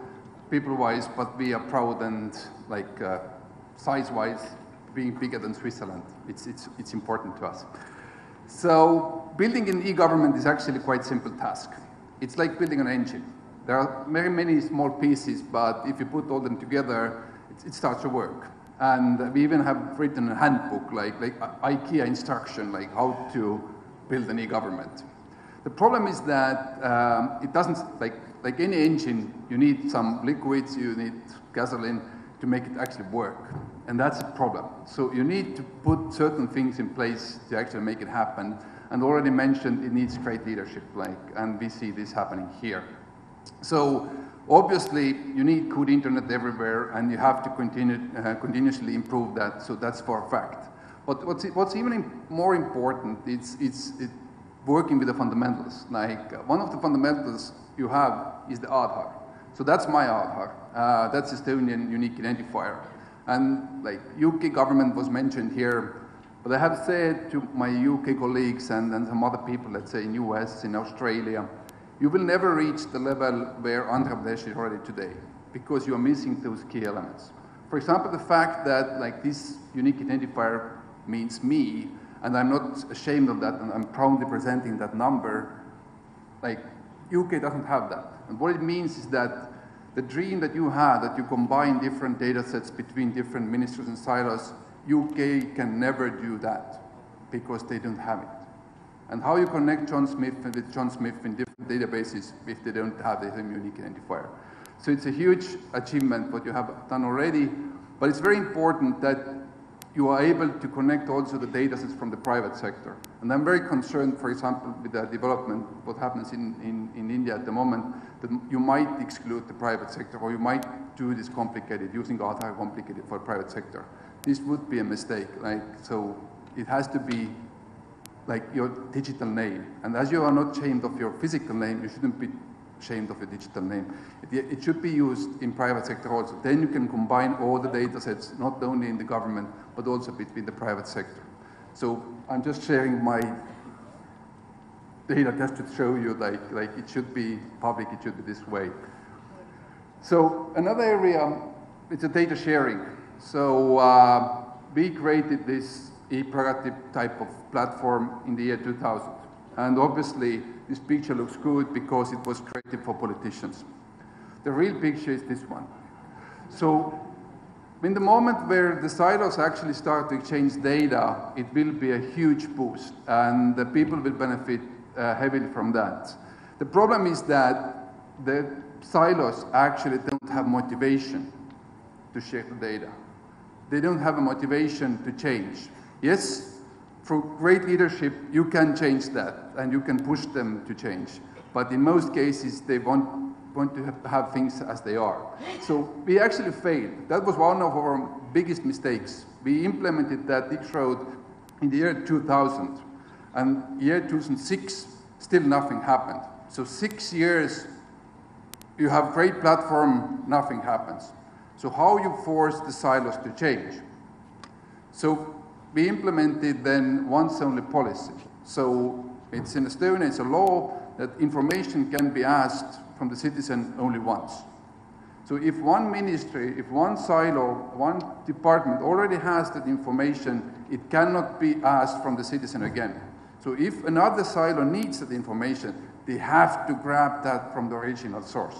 people-wise, but we are proud and size-wise, being bigger than Switzerland. It's important to us. So building an e-government is actually quite a simple task. It's like building an engine. There are very many small pieces, but if you put all them together, it starts to work. And we even have written a handbook, like IKEA instruction, like how to build an e-government. The problem is that it doesn't, like any engine, you need some liquids, you need gasoline to make it actually work. And that's a problem. So you need to put certain things in place to actually make it happen. And already mentioned, it needs great leadership, and we see this happening here. So obviously, you need good internet everywhere, and you have to continuously improve that, so that's for a fact. But what's even more important is working with the fundamentals. One of the fundamentals you have is the Aadhaar. So that's my Aadhaar. That's Estonian unique identifier. And UK government was mentioned here, but I have said to my UK colleagues and some other people, let's say in US, in Australia, you will never reach the level where Andhra Pradesh is already today, because you are missing those key elements. For example, the fact that this unique identifier means me, and I'm not ashamed of that, and I'm proudly presenting that number, UK doesn't have that. And what it means is that the dream that you had, that you combine different data sets between different ministries and silos, UK can never do that, because they don't have it. And how you connect John Smith with John Smith in different databases if they don't have the same unique identifier. So it's a huge achievement what you have done already, but it's very important that you are able to connect also the data sets from the private sector. And I'm very concerned, for example, with the development, what happens in India at the moment, that you might exclude the private sector, or you might do this complicated, using Aadhaar complicated for the private sector. This would be a mistake. So it has to be your digital name. And as you are not ashamed of your physical name, you shouldn't be ashamed of your digital name. It should be used in private sector also. Then you can combine all the data sets, not only in the government, but also between the private sector. So I'm just sharing my data just to show you it should be public, it should be this way. So another area, it's a data sharing. So we created this E-Pragati type of platform in the year 2000. And obviously, this picture looks good because it was created for politicians. The real picture is this one. So in the moment where the silos actually start to exchange data, it will be a huge boost, and the people will benefit heavily from that. The problem is that the silos actually don't have motivation to share the data. They don't have a motivation to change. Yes, through great leadership, you can change that, and you can push them to change. But in most cases, they want to have things as they are. So we actually failed. That was one of our biggest mistakes. We implemented that Dix Road in the year 2000, and year 2006, still nothing happened. So 6 years, you have great platform, nothing happens. So how you force the silos to change? So we implemented then once only policy. So it's in Estonia, it's a law that information can be asked from the citizen only once. So if one ministry, if one silo, one department already has that information, it cannot be asked from the citizen again. So if another silo needs that information, they have to grab that from the original source.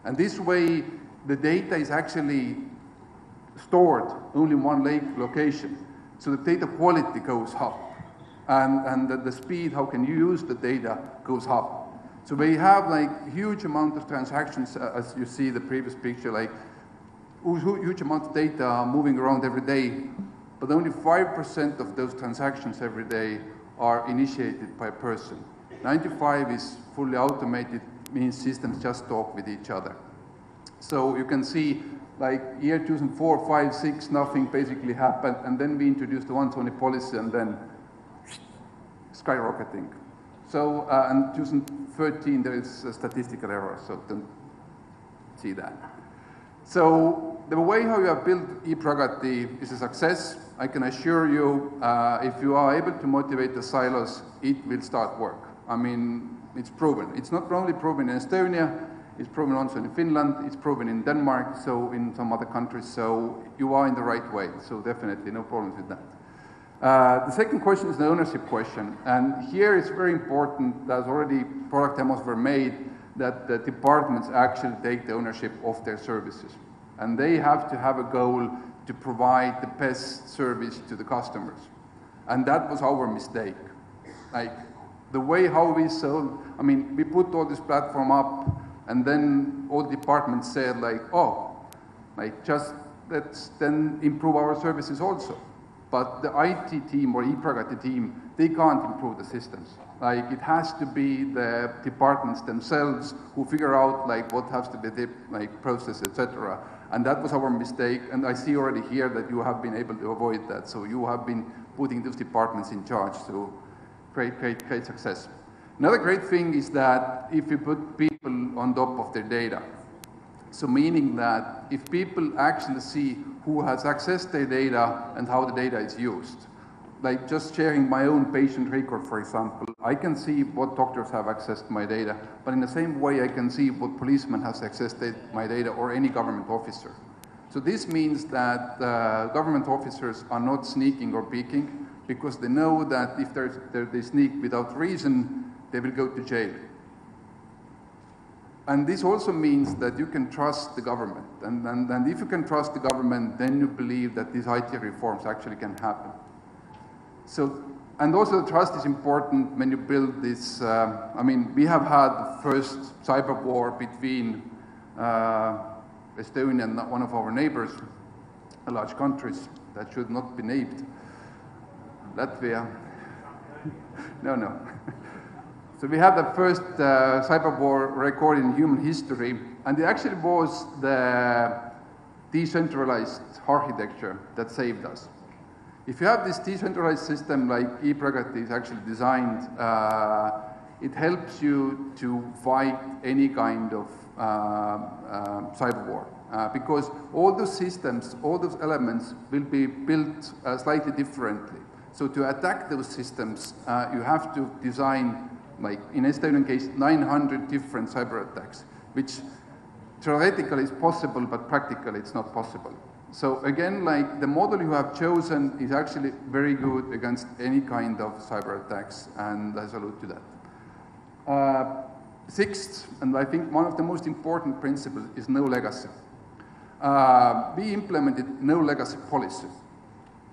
And this way, the data is actually stored only in one location. So the data quality goes up. And the speed, how can you use the data, goes up. So we have like huge amount of transactions, as you see the previous picture, like huge amount of data moving around every day, but only 5% of those transactions every day are initiated by a person. 95 is fully automated, means systems just talk with each other. So you can see like year 2004, 5, 6, nothing basically happened, and then we introduced the once only policy, and then skyrocketing. So, in 2013, there is a statistical error, so don't see that. So, the way how you have built E-Pragati is a success. I can assure you, if you are able to motivate the silos, it will start work. I mean, it's proven. It's not only proven in Estonia, it's proven also in Finland, it's proven in Denmark, so in some other countries, so you are in the right way, so definitely no problems with that. The second question is the ownership question, and here it's very important, as already product demos were made, that the departments actually take the ownership of their services. And they have to have a goal to provide the best service to the customers. And that was our mistake. Like, the way how we sold, I mean, we put all this platform up, and then all departments said like, oh, like just let's then improve our services also. But the IT team or E-Pragati team, they can't improve the systems. Like, it has to be the departments themselves who figure out like what has to be the like process, etc. And that was our mistake. And I see already here that you have been able to avoid that. So you have been putting those departments in charge to great success. Another great thing is that if you put people on top of their data, so meaning that if people actually see who has accessed their data and how the data is used, like just sharing my own patient record, for example, I can see what doctors have accessed my data, but in the same way I can see what policeman has accessed my data or any government officer. So this means that government officers are not sneaking or peeking, because they know that if they sneak without reason, they will go to jail. And this also means that you can trust the government. And if you can trust the government, then you believe that these IT reforms actually can happen. So, and also the trust is important when you build this. I mean, we have had the first cyber war between Estonia and one of our neighbors, a large countries that should not be named. Latvia. No. So we had the first cyber war record in human history, and it actually was the decentralized architecture that saved us. If you have this decentralized system like E-Pragati is actually designed, it helps you to fight any kind of cyber war. Because all those systems, all those elements will be built slightly differently. So to attack those systems, you have to design, like in Estonian case, 900 different cyber attacks, which theoretically is possible, but practically it's not possible. So again, like the model you have chosen is actually very good against any kind of cyber attacks, and I salute to that. Sixth, and I think one of the most important principles, is no legacy. we implemented no legacy policy.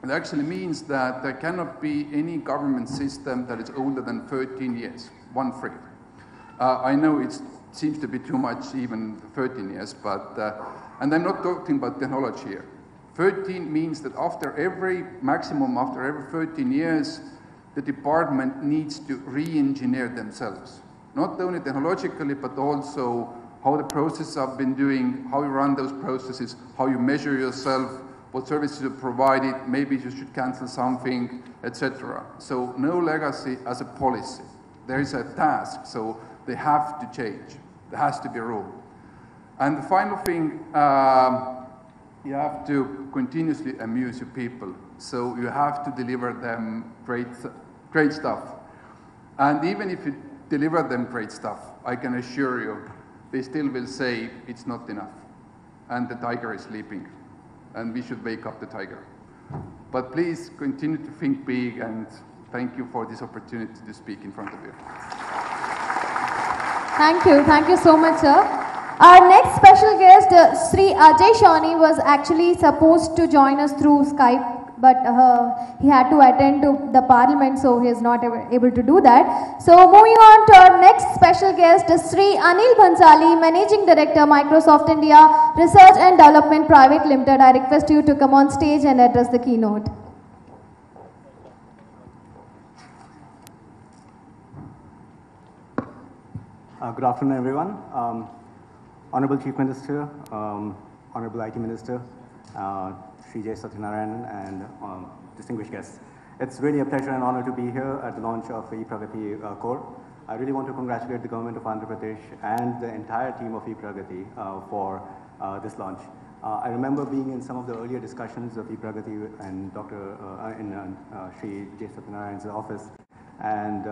It actually means that there cannot be any government system that is older than 13 years, 13. I know it seems to be too much, even 13 years, but, and I'm not talking about technology here. 13 means that maximum after every 13 years, the department needs to re-engineer themselves. Not only technologically, but also how the processes have been doing, how you run those processes, how you measure yourself, what services you provided, maybe you should cancel something, etc. So no legacy as a policy. There is a task, so they have to change. There has to be a rule. And the final thing, you have to continuously amuse your people. So you have to deliver them great stuff. And even if you deliver them great stuff, I can assure you, they still will say it's not enough. And the tiger is sleeping. And we should wake up the tiger. But please continue to think big, and thank you for this opportunity to speak in front of you. Thank you so much, sir. Our next special guest, Sri Ajay Shawnee, was actually supposed to join us through Skype, but he had to attend to the parliament, so he is not able to do that. So moving on to our next special guest, Sri Anil Bhansali, Managing Director, Microsoft India Research and Development Private Limited. I request you to come on stage and address the keynote. Good afternoon, everyone. Honorable Chief Minister, Honorable IT Minister, Sri J. Satyanarayanan, and distinguished guests. It's really a pleasure and honor to be here at the launch of E-Pragati CORE. I really want to congratulate the government of Andhra Pradesh and the entire team of E-Pragati for this launch. I remember being in some of the earlier discussions of E-Pragati and Sri J. Satyanarayan's office, and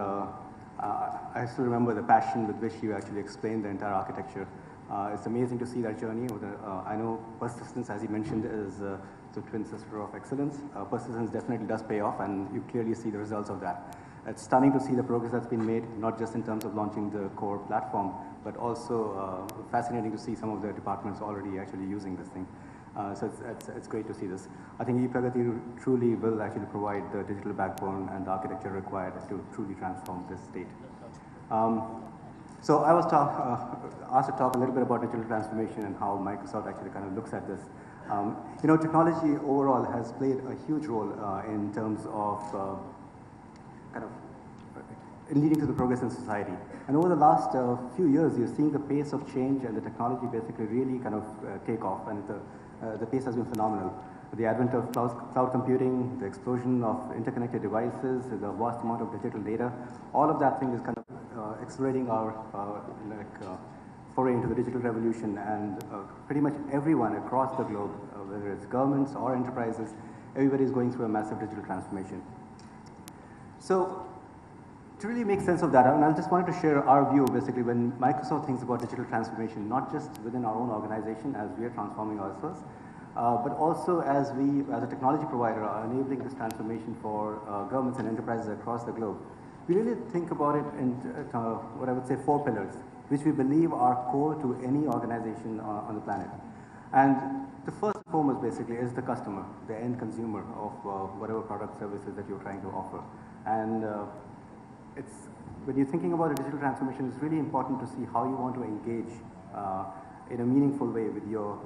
I still remember the passion with which you actually explained the entire architecture. It's amazing to see that journey. I know persistence, as you mentioned, is the twin sister of excellence. Persistence definitely does pay off, and you clearly see the results of that. It's stunning to see the progress that's been made, not just in terms of launching the core platform, but also fascinating to see some of the departments already actually using this thing. So it's great to see this. I think E-Pragati truly will actually provide the digital backbone and the architecture required to truly transform this state. So I was asked to talk a little bit about digital transformation and how Microsoft actually kind of looks at this. You know, technology overall has played a huge role in terms of leading to the progress in society. And over the last few years, you're seeing the pace of change and the technology basically really kind of take off, and the pace has been phenomenal. The advent of cloud computing, the explosion of interconnected devices, the vast amount of digital data, all of that thing is kind of accelerating our foray into the digital revolution, and pretty much everyone across the globe, whether it's governments or enterprises, everybody is going through a massive digital transformation. So to really make sense of that, and I just wanted to share our view basically when Microsoft thinks about digital transformation, not just within our own organization as we are transforming ourselves, but also as we, as a technology provider, are enabling this transformation for governments and enterprises across the globe. We really think about it in what I would say 4 pillars, which we believe are core to any organization on the planet. And the first and foremost basically is the customer, the end consumer of whatever product services that you're trying to offer. And when you're thinking about a digital transformation, it's really important to see how you want to engage in a meaningful way with your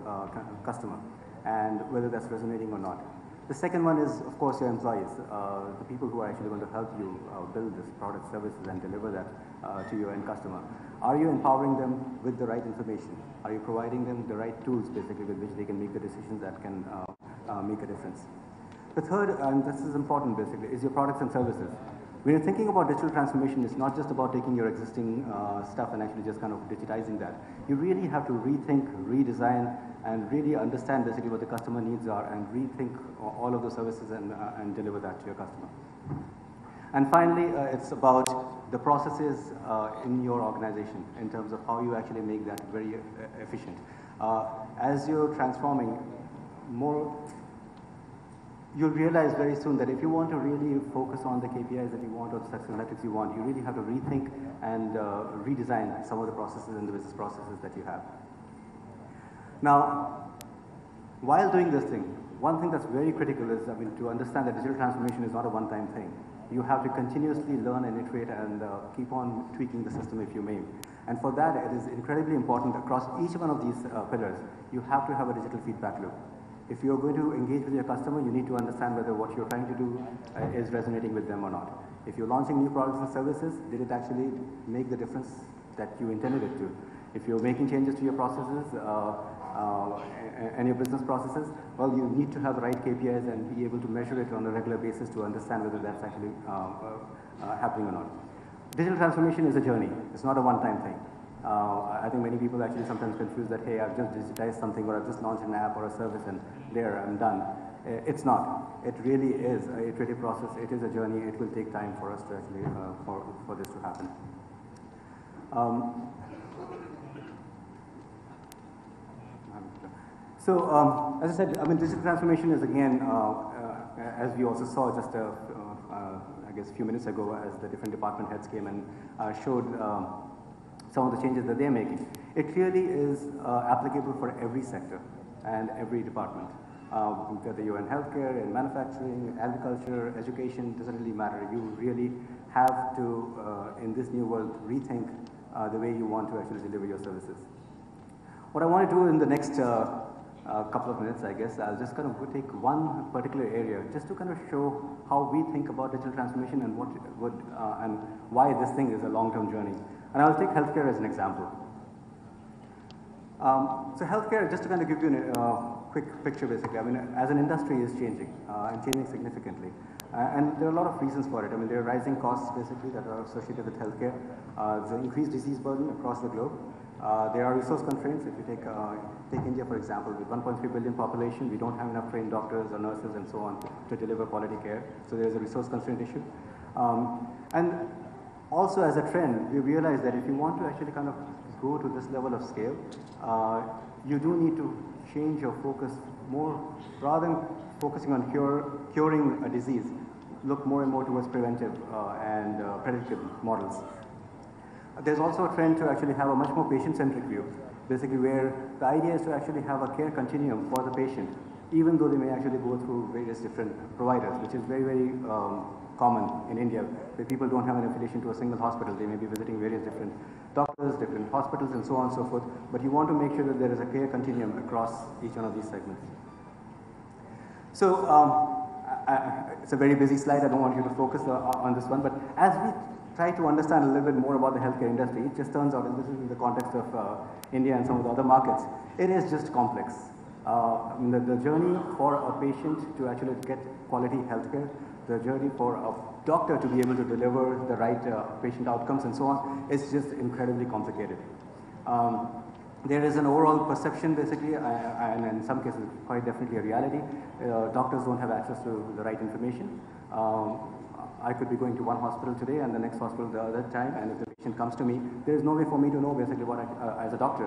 customer, and whether that's resonating or not. The second one is, of course, your employees, the people who are actually going to help you build this product, services, and deliver that to your end customer. Are you empowering them with the right information? Are you providing them the right tools, basically, with which they can make the decisions that can make a difference? The third, and this is important, basically, is your products and services. When you're thinking about digital transformation, it's not just about taking your existing stuff and actually just kind of digitizing that. You really have to rethink, redesign, and really understand basically what the customer needs are, and rethink all of the services and deliver that to your customer. And finally, it's about the processes in your organization in terms of how you actually make that very efficient. As you're transforming more, you'll realize very soon that if you want to really focus on the KPIs that you want or the success metrics you want, you really have to rethink and redesign some of the processes and the business processes that you have. Now, While doing this thing, one thing that's very critical is, to understand that digital transformation is not a one-time thing. You have to continuously learn and iterate and keep on tweaking the system if you may. And for that, it is incredibly important across each one of these pillars, you have to have a digital feedback loop. If you're going to engage with your customer, you need to understand whether what you're trying to do is resonating with them or not. If you're launching new products and services, did it actually make the difference that you intended it to? If you're making changes to your processes and your business processes, well, you need to have the right KPIs and be able to measure it on a regular basis to understand whether that's actually happening or not. Digital transformation is a journey. It's not a one-time thing. I think many people actually sometimes confuse that, hey, I've just digitized something or I've just launched an app or a service and there, I'm done. It's not. It really is an iterative process. It is a journey. It will take time for us to actually, for this to happen. As I said, digital transformation is again, as we also saw just I guess a few minutes ago as the different department heads came and showed some of the changes that they're making. It clearly is applicable for every sector and every department. Whether you're in healthcare, in manufacturing, agriculture, education, doesn't really matter. You really have to, in this new world, rethink the way you want to actually deliver your services. What I want to do in the next couple of minutes, I guess, I'll just kind of take one particular area just to kind of show how we think about digital transformation and what would and why this thing is a long-term journey. And I'll take healthcare as an example. So healthcare, just to kind of give you a quick picture basically, as an industry is changing and changing significantly. And there are a lot of reasons for it. There are rising costs basically that are associated with healthcare. There's an increased disease burden across the globe. There are resource constraints. If you take India, for example, with 1.3 billion population, we don't have enough trained doctors or nurses and so on to deliver quality care. So there's a resource constraint issue. And also as a trend, we realize that if you want to actually kind of go to this level of scale, you do need to change your focus more, rather than focusing on curing a disease, look more and more towards preventive and predictive models. There's also a trend to actually have a much more patient-centric view, basically where the idea is to actually have a care continuum for the patient, even though they may actually go through various different providers, which is very, very common in India, where people don't have an affiliation to a single hospital. They may be visiting various different doctors, different hospitals, and so on and so forth, but you want to make sure that there is a care continuum across each one of these segments. So it's a very busy slide. I don't want you to focus on this one, but as we try to understand a little bit more about the healthcare industry, it just turns out, and this is in the context of India and some of the other markets, it is just complex. The journey for a patient to actually get quality healthcare, the journey for a doctor to be able to deliver the right patient outcomes and so on, is just incredibly complicated. There is an overall perception basically, and in some cases quite definitely a reality. Doctors don't have access to the right information. I could be going to one hospital today and the next hospital the other time, and if the patient comes to me, there is no way for me to know basically what as a doctor,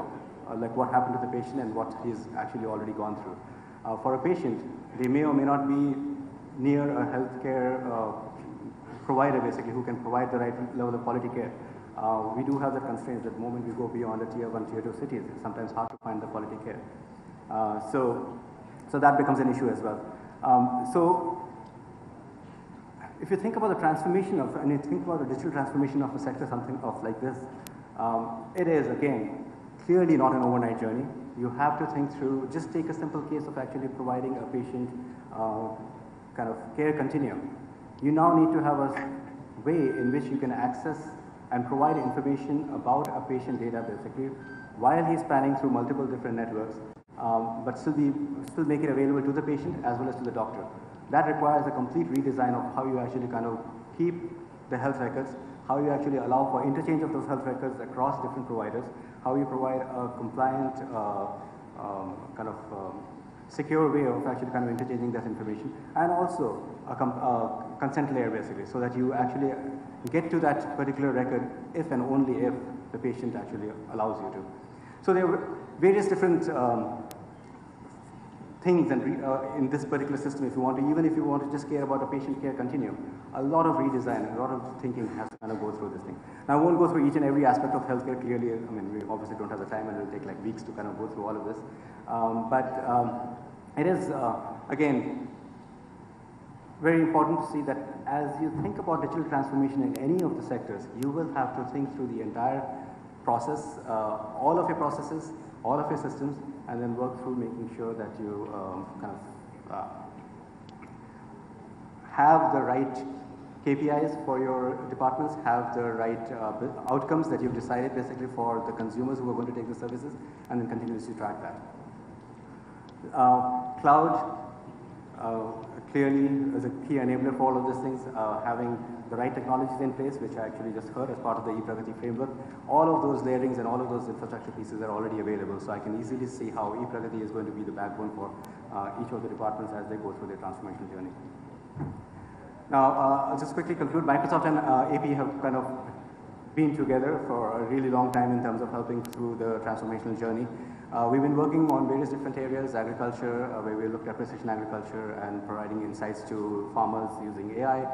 like what happened to the patient and what he's actually already gone through. For a patient, they may or may not be near a healthcare provider basically who can provide the right level of quality care. We do have the constraints that the moment we go beyond the tier 1, tier 2 cities, it's sometimes hard to find the quality care. So that becomes an issue as well. So if you think about the transformation of, and you think about the digital transformation of a sector, something of like this, it is again clearly not an overnight journey. You have to think through, just take a simple case of actually providing a patient kind of care continuum. You now need to have a way in which you can access and provide information about a patient data basically while he's spanning through multiple different networks, but still make it available to the patient as well as to the doctor. That requires a complete redesign of how you actually kind of keep the health records, how you actually allow for interchange of those health records across different providers, how you provide a compliant kind of secure way of actually kind of interchanging that information, and also a consent layer basically, so that you actually get to that particular record if and only if the patient actually allows you to. So there are various different things and in this particular system, if you want to, even if you want to just care about a patient care continuum, a lot of redesign, a lot of thinking has to kind of go through this thing. Now I won't go through each and every aspect of healthcare clearly. We obviously don't have the time and it will take like weeks to kind of go through all of this. it is, again, very important to see that as you think about digital transformation in any of the sectors, you will have to think through the entire process, all of your processes, all of your systems, and then work through making sure that you have the right KPIs for your departments, have the right outcomes that you've decided basically for the consumers who are going to take the services, and then continuously track that. Cloud clearly is a key enabler for all of these things, having the right technologies in place, which I actually just heard as part of the E-Pragati framework. All of those layerings and all of those infrastructure pieces are already available, so I can easily see how E-Pragati is going to be the backbone for each of the departments as they go through their transformation journey. Now, I'll just quickly conclude. Microsoft and AP have kind of been together for a really long time in terms of helping through the transformational journey. We've been working on various different areas, agriculture, where we looked at precision agriculture and providing insights to farmers using AI,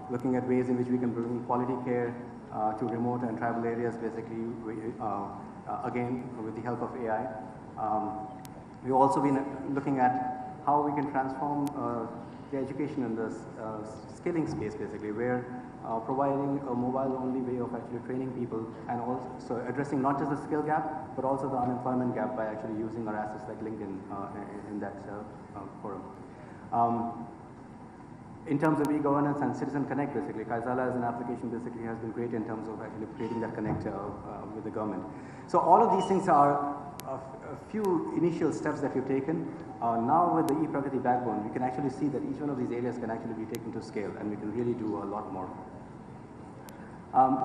looking at ways in which we can bring quality care to remote and tribal areas, basically, again, with the help of AI. We've also been looking at how we can transform the education and the skilling space, basically, where providing a mobile-only way of actually training people and also addressing not just the skill gap, but also the unemployment gap by actually using our assets like LinkedIn in that forum. In terms of e-governance and Citizen Connect, basically, Kaizala as an application basically has been great in terms of actually creating that connect with the government. So all of these things are a few initial steps that we've taken. Now with the E-Pragati backbone, we can actually see that each one of these areas can actually be taken to scale, and we can really do a lot more.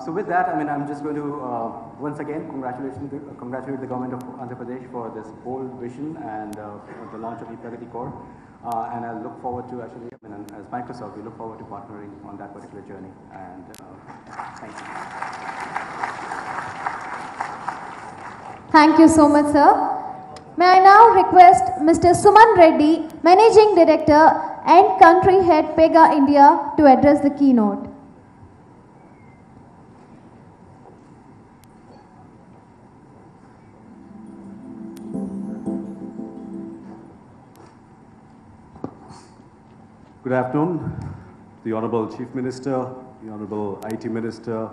So with that, I mean, I'm just going to once again congratulate the government of Andhra Pradesh for this bold vision and the launch of E-Pragati CORE. And I look forward to actually, I mean, as Microsoft, we look forward to partnering on that particular journey. And thank you. Thank you so much, sir. May I now request Mr. Suman Reddy, Managing Director and Country Head Pega India, to address the keynote. Good afternoon, the Honorable Chief Minister, the Honorable IT Minister,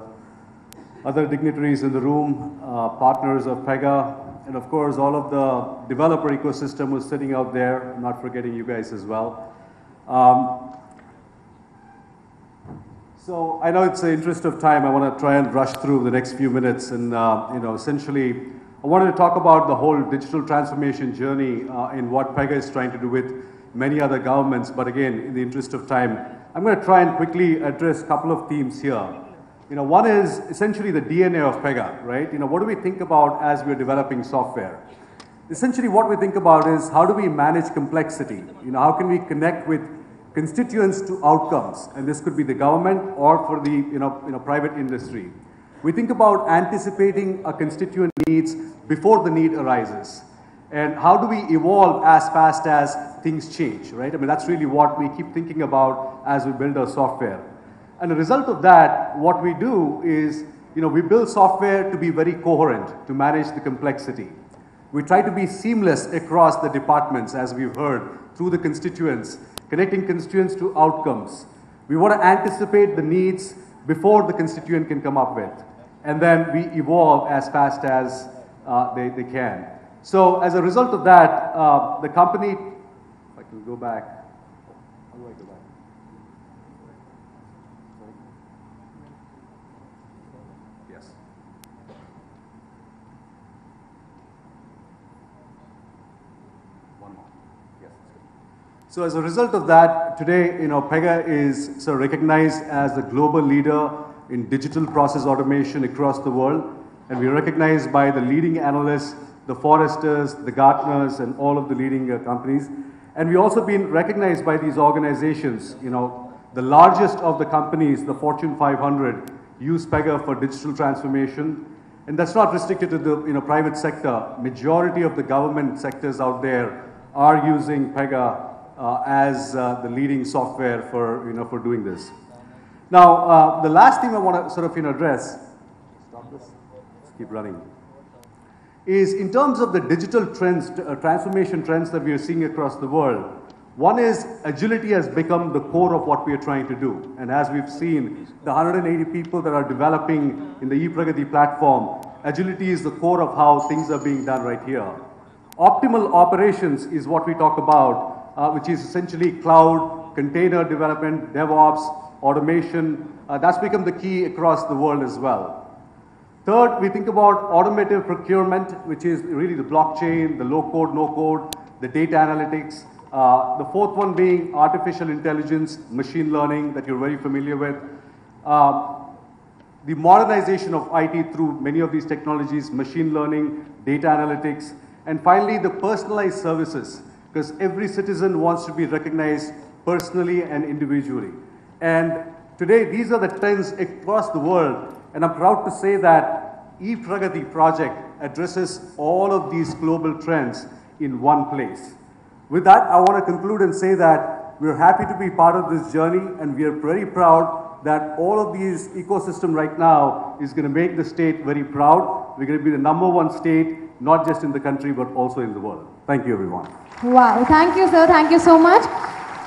other dignitaries in the room, partners of Pega, and of course all of the developer ecosystem who's sitting out there. I'm not forgetting you guys as well. So I know it's the interest of time. I want to try and rush through the next few minutes, and essentially I wanted to talk about the whole digital transformation journey in what Pega is trying to do with many other governments. But again, in the interest of time, I'm going to try and quickly address a couple of themes here. One is essentially the DNA of Pega, right? What do we think about as we're developing software? Essentially what we think about is how do we manage complexity? How can we connect with constituents to outcomes? And this could be the government or for the private industry. We think about anticipating a constituent needs before the need arises. And how do we evolve as fast as things change, right? I mean, that's really what we keep thinking about as we build our software. And the result of that, what we do is, we build software to be very coherent, to manage the complexity. We try to be seamless across the departments, as we've heard, through the constituents, connecting constituents to outcomes. We want to anticipate the needs before the constituent can come up with. And then we evolve as fast as they can. So as a result of that, the company, if I can go back, how do I go back? Yes. One more. Yes. So as a result of that, today, Pega is recognized as the global leader in digital process automation across the world, and we are recognized by the leading analysts, the Forresters, the Gartners, and all of the leading companies. And we've also been recognized by these organizations. The largest of the companies, the Fortune 500, use Pega for digital transformation. And that's not restricted to the private sector. Majority of the government sectors out there are using Pega as the leading software for doing this. Now, the last thing I want to address, stop this, let's keep running, is in terms of the digital trends, transformation trends that we are seeing across the world. One is agility has become the core of what we are trying to do. And as we've seen, the 180 people that are developing in the E-Pragathi platform, agility is the core of how things are being done right here. Optimal operations is what we talk about, which is essentially cloud, container development, DevOps, automation. That's become the key across the world as well. Third, we think about automated procurement, which is really the blockchain, the low-code, no-code, the data analytics. The fourth one being artificial intelligence, machine learning that you're very familiar with. The modernization of IT through many of these technologies, machine learning, data analytics, and finally the personalized services, because every citizen wants to be recognized personally and individually. And today, these are the trends across the world, and I'm proud to say that E-Pragathi project addresses all of these global trends in one place. With that, I want to conclude and say that we're happy to be part of this journey, and we are very proud that all of these ecosystem right now is going to make the state very proud. We're going to be the #1 state, not just in the country, but also in the world. Thank you, everyone. Wow, thank you, sir. Thank you so much.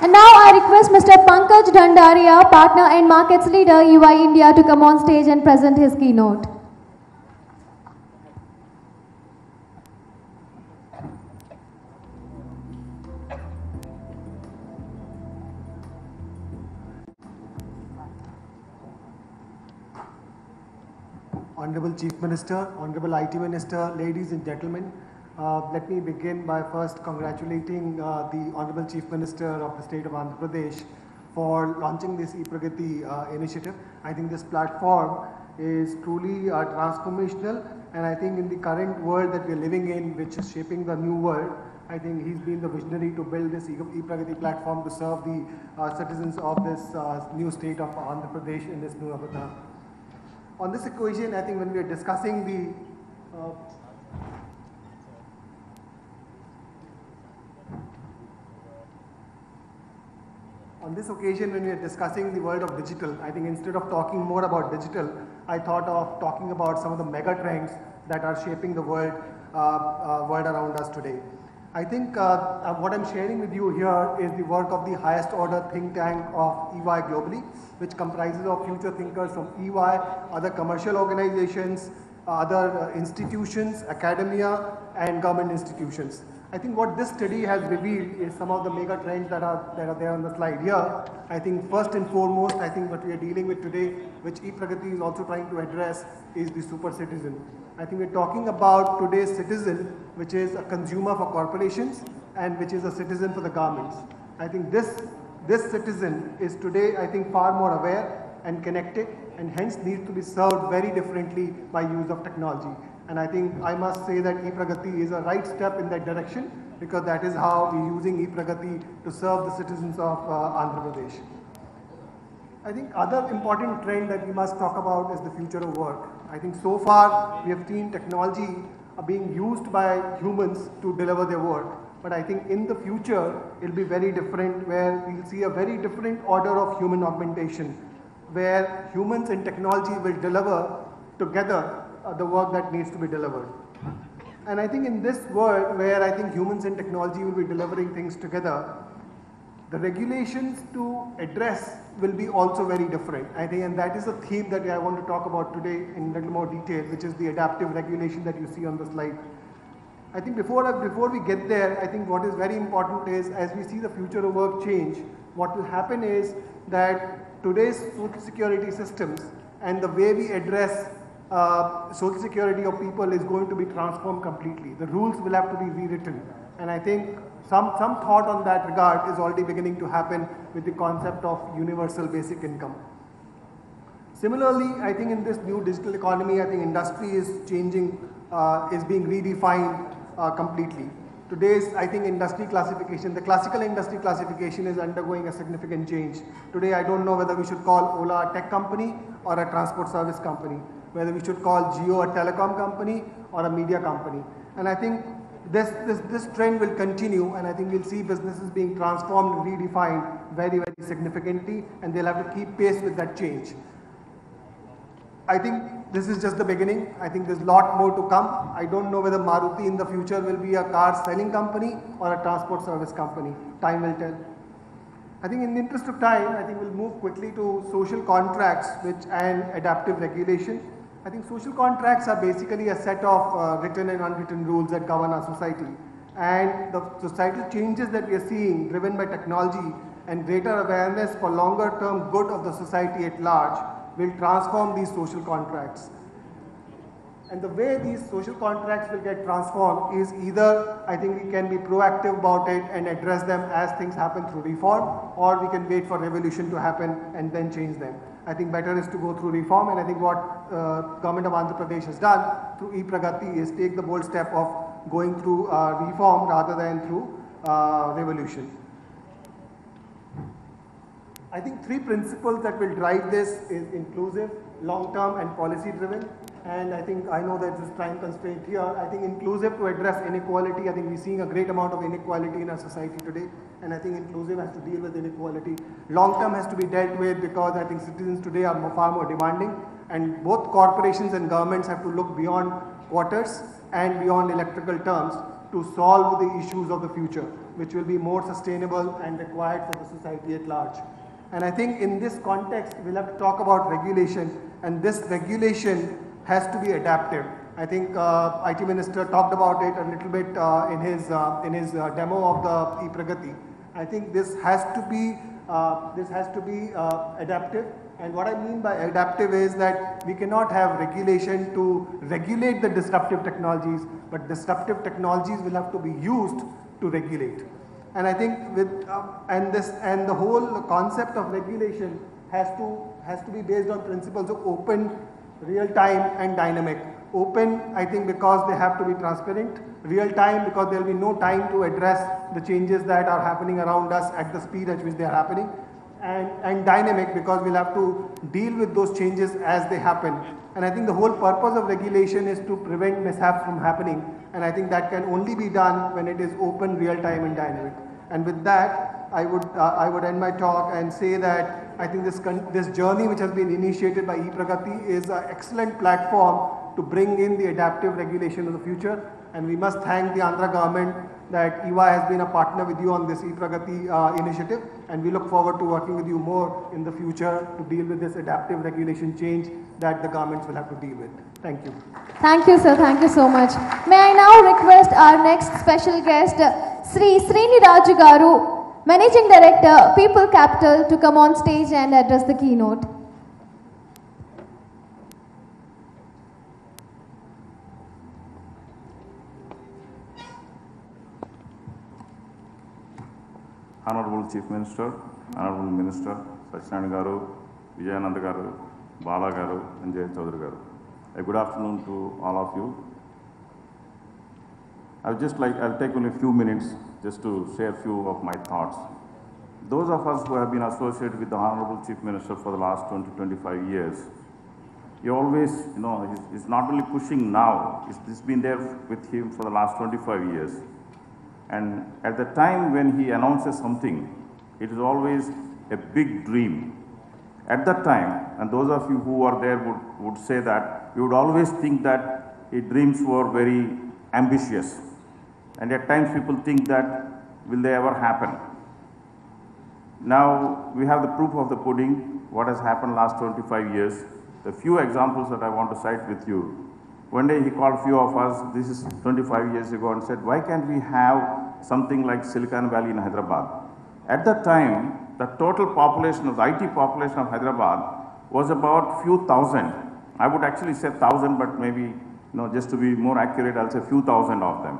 And now I request Mr. Pankaj Dandaria, Partner and Markets Leader, UI India, to come on stage and present his keynote. Honorable Chief Minister, Honorable IT Minister, ladies and gentlemen, let me begin by first congratulating the Honorable Chief Minister of the state of Andhra Pradesh for launching this E-Pragathi initiative. I think this platform is truly transformational, and I think in the current world that we are living in, which is shaping the new world, I think he's been the visionary to build this E-Pragathi platform to serve the citizens of this new state of Andhra Pradesh in this new avatar. On this equation, I think when we are discussing the on this occasion, when we are discussing the world of digital, I think instead of talking more about digital, I thought of talking about some of the mega trends that are shaping the world around us today. I think what I'm sharing with you here is the work of the highest order think tank of EY globally, which comprises of future thinkers from EY, other commercial organizations, other institutions, academia, and government institutions. I think what this study has revealed is some of the mega trends that are there on the slide here. I think first and foremost, I think what we are dealing with today, which E-Pragathi is also trying to address, is the super citizen. I think we're talking about today's citizen, which is a consumer for corporations and which is a citizen for the governments. I think this citizen is today, I think, far more aware and connected, and hence needs to be served very differently by use of technology. And I think I must say that E-Pragathi is a right step in that direction, because that is how we're using E-Pragathi to serve the citizens of Andhra Pradesh. I think other important trend that we must talk about is the future of work. I think so far we have seen technology being used by humans to deliver their work. But I think in the future it will be very different, where we'll see a very different order of human augmentation, where humans and technology will deliver together the work that needs to be delivered. And I think in this world where I think humans and technology will be delivering things together, the regulations to address will be also very different. I think, and that is a theme that I want to talk about today in a little more detail, which is the adaptive regulation that you see on the slide. I think before we get there, I think what is very important is, as we see the future of work change, what will happen is that today's social security systems and the way we address social security of people is going to be transformed completely. The rules will have to be rewritten. And I think some thought on that regard is already beginning to happen with the concept of universal basic income. Similarly, I think in this new digital economy, I think industry is changing, is being redefined completely. Today's, I think, industry classification, the classical industry classification is undergoing a significant change. Today, I don't know whether we should call Ola a tech company or a transport service company, whether we should call Jio a telecom company or a media company. And I think this trend will continue, and I think we'll see businesses being transformed, redefined very, very significantly, and they'll have to keep pace with that change. I think this is just the beginning. I think there's a lot more to come. I don't know whether Maruti in the future will be a car selling company or a transport service company. Time will tell. I think in the interest of time, I think we'll move quickly to social contracts and adaptive regulation. I think social contracts are basically a set of written and unwritten rules that govern our society. And the societal changes that we are seeing, driven by technology and greater awareness for longer term good of the society at large, will transform these social contracts. And the way these social contracts will get transformed is either, I think we can be proactive about it and address them as things happen through reform, or we can wait for revolution to happen and then change them. I think better is to go through reform, and I think what government of Andhra Pradesh has done through E-Pragati is take the bold step of going through reform rather than through revolution. I think three principles that will drive this is inclusive, long-term and policy-driven. And I think, I know that there's time constraint here. I think inclusive to address inequality. I think we're seeing a great amount of inequality in our society today. And I think inclusive has to deal with inequality. Long-term has to be dealt with because I think citizens today are far more demanding. And both corporations and governments have to look beyond quarters and beyond electrical terms to solve the issues of the future, which will be more sustainable and required for the society at large. And I think in this context, we'll have to talk about regulation, and this regulation has to be adaptive. I think IT Minister talked about it a little bit in his demo of the E-Pragati. I think this has to be adaptive. And what I mean by adaptive is that we cannot have regulation to regulate the disruptive technologies, but disruptive technologies will have to be used to regulate. And I think with the whole concept of regulation has to be based on principles of open, real time and dynamic. Open, I think, because they have to be transparent. Real time, because there will be no time to address the changes that are happening around us at the speed at which they are happening. And dynamic, because we'll have to deal with those changes as they happen. And I think the whole purpose of regulation is to prevent mishaps from happening. And I think that can only be done when it is open, real time and dynamic. And with that, I would end my talk and say that I think this journey which has been initiated by E-Pragati is an excellent platform to bring in the adaptive regulation of the future. And we must thank the Andhra government that EY has been a partner with you on this E-Pragati initiative. And we look forward to working with you more in the future to deal with this adaptive regulation change that the governments will have to deal with. Thank you. Thank you, sir. Thank you so much. May I now request our next special guest, Sri Sriniraju Garu, Managing Director, People Capital, to come on stage and address the keynote. Honorable Chief Minister, Honorable Minister, Sachinand Garu, Vijayananda Garu, Bala Garu, and Jay Chaudhary Garu. A good afternoon to all of you. I'll take only a few minutes just to share a few of my thoughts. Those of us who have been associated with the Honorable Chief Minister for the last 20-25 years, he always, he's not only pushing now, it's been there with him for the last 25 years. And at the time when he announces something, it is always a big dream. At that time, and those of you who are there would say that, you would always think that his dreams were very ambitious. And at times people think that, will they ever happen? Now, we have the proof of the pudding, what has happened last 25 years. The few examples that I want to cite with you. One day he called a few of us, this is 25 years ago, and said, why can't we have something like Silicon Valley in Hyderabad? At that time, the total population of the IT population of Hyderabad was about few thousand. I would actually say 1,000, but maybe, just to be more accurate, I'll say few thousand of them.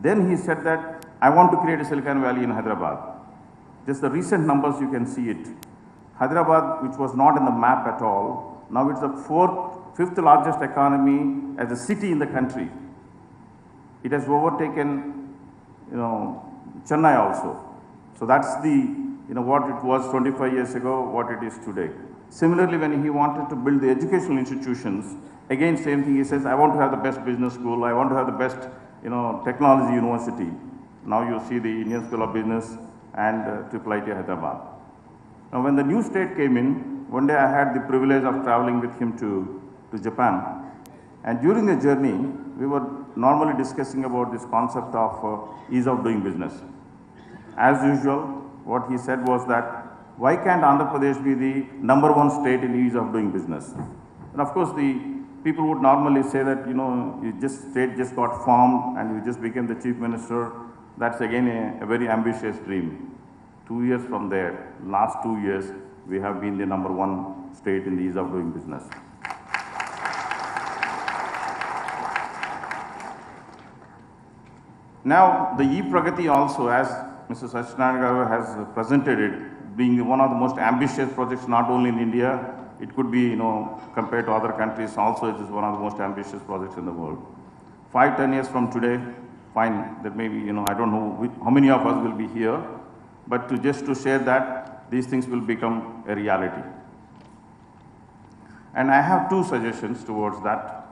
Then he said that, I want to create a Silicon Valley in Hyderabad. Just the recent numbers, you can see it. Hyderabad, which was not in the map at all, now it's the fifth largest economy as a city in the country. It has overtaken, Chennai also. So that's what it was 25 years ago, what it is today. Similarly, when he wanted to build the educational institutions, again, same thing, he says, I want to have the best business school, I want to have the best, technology university. Now you see the Indian School of Business and IIIT Hyderabad. Now when the new state came in, one day I had the privilege of traveling with him to to Japan. And during the journey, we were normally discussing about this concept of ease of doing business. As usual, what he said was that, why can't Andhra Pradesh be the #1 state in ease of doing business? And of course, the people would normally say that, state just got formed and you just became the chief minister. That's again a very ambitious dream. 2 years from there, last 2 years, we have been the #1 state in the ease of doing business. Now, the E-Pragathi also, as Mr. Satyanarayana has presented it, being one of the most ambitious projects, not only in India, it could be, compared to other countries, also it is one of the most ambitious projects in the world. 5-10 years from today, fine, that maybe, I don't know how many of us will be here, but just to share that, these things will become a reality. And I have 2 suggestions towards that.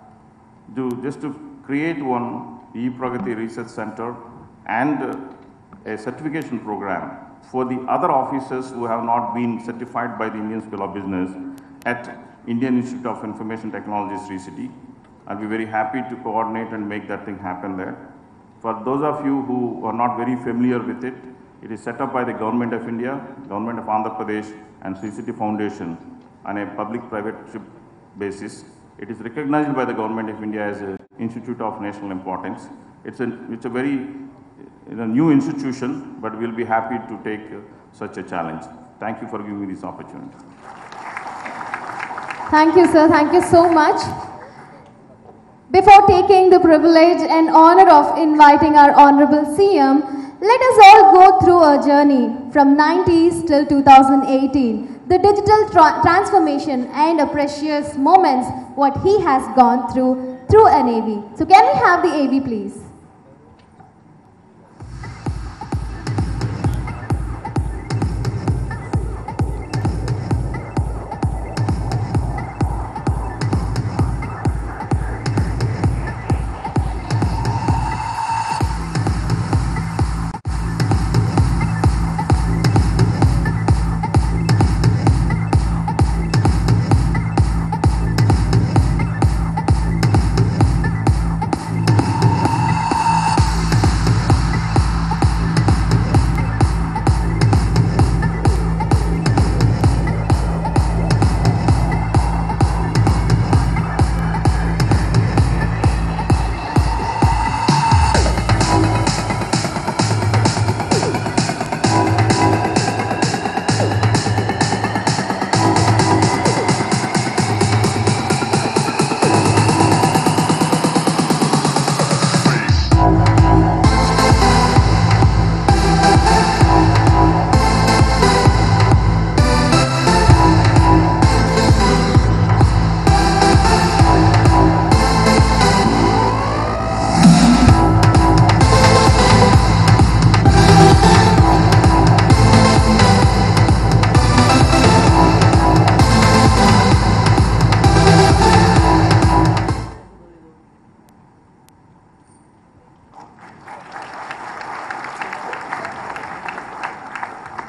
Just to create one E-Pragathi Research Center and a certification program for the other officers who have not been certified by the Indian School of Business at Indian Institute of Information Technology, Sri City. I'll be very happy to coordinate and make that thing happen there. For those of you who are not very familiar with it, it is set up by the Government of India, Government of Andhra Pradesh and Sri City Foundation on a public-private basis. It is recognized by the Government of India as an institute of national importance. It's a very new institution, but we'll be happy to take such a challenge. Thank you for giving me this opportunity. Thank you, sir. Thank you so much. Before taking the privilege and honor of inviting our Honorable CM, let us all go through a journey from 90s till 2018. The digital transformation and the precious moments what he has gone through an AV. So can we have the AV please?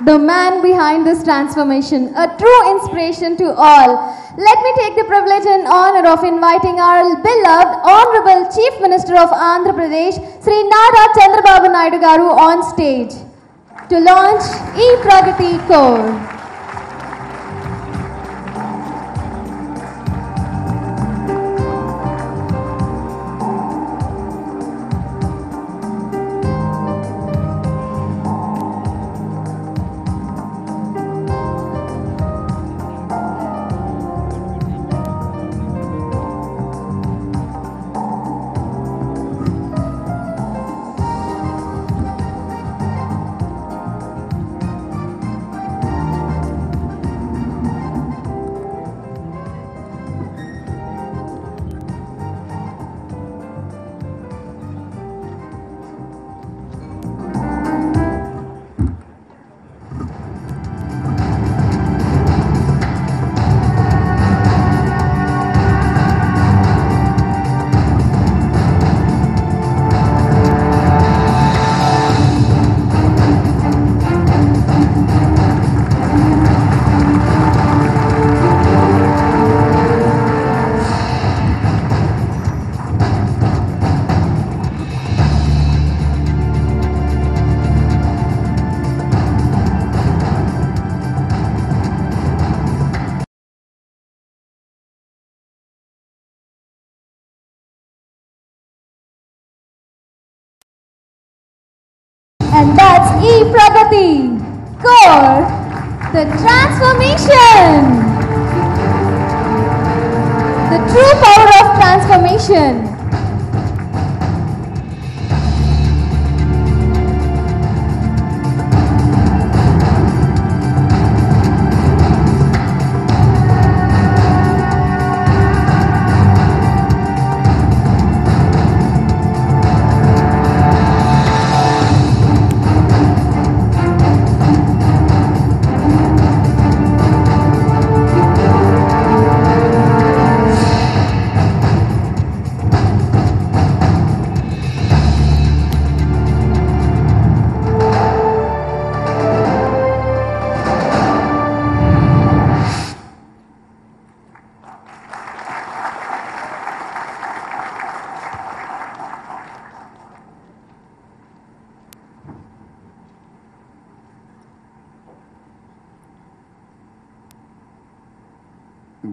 The man behind this transformation, a true inspiration to all. Let me take the privilege and honor of inviting our beloved Honorable Chief Minister of Andhra Pradesh, Sri Nara Chandrababu Naidu garu on stage to launch E-Pragati CORE. And that's E-Pragati CORE, the transformation, the true power of transformation.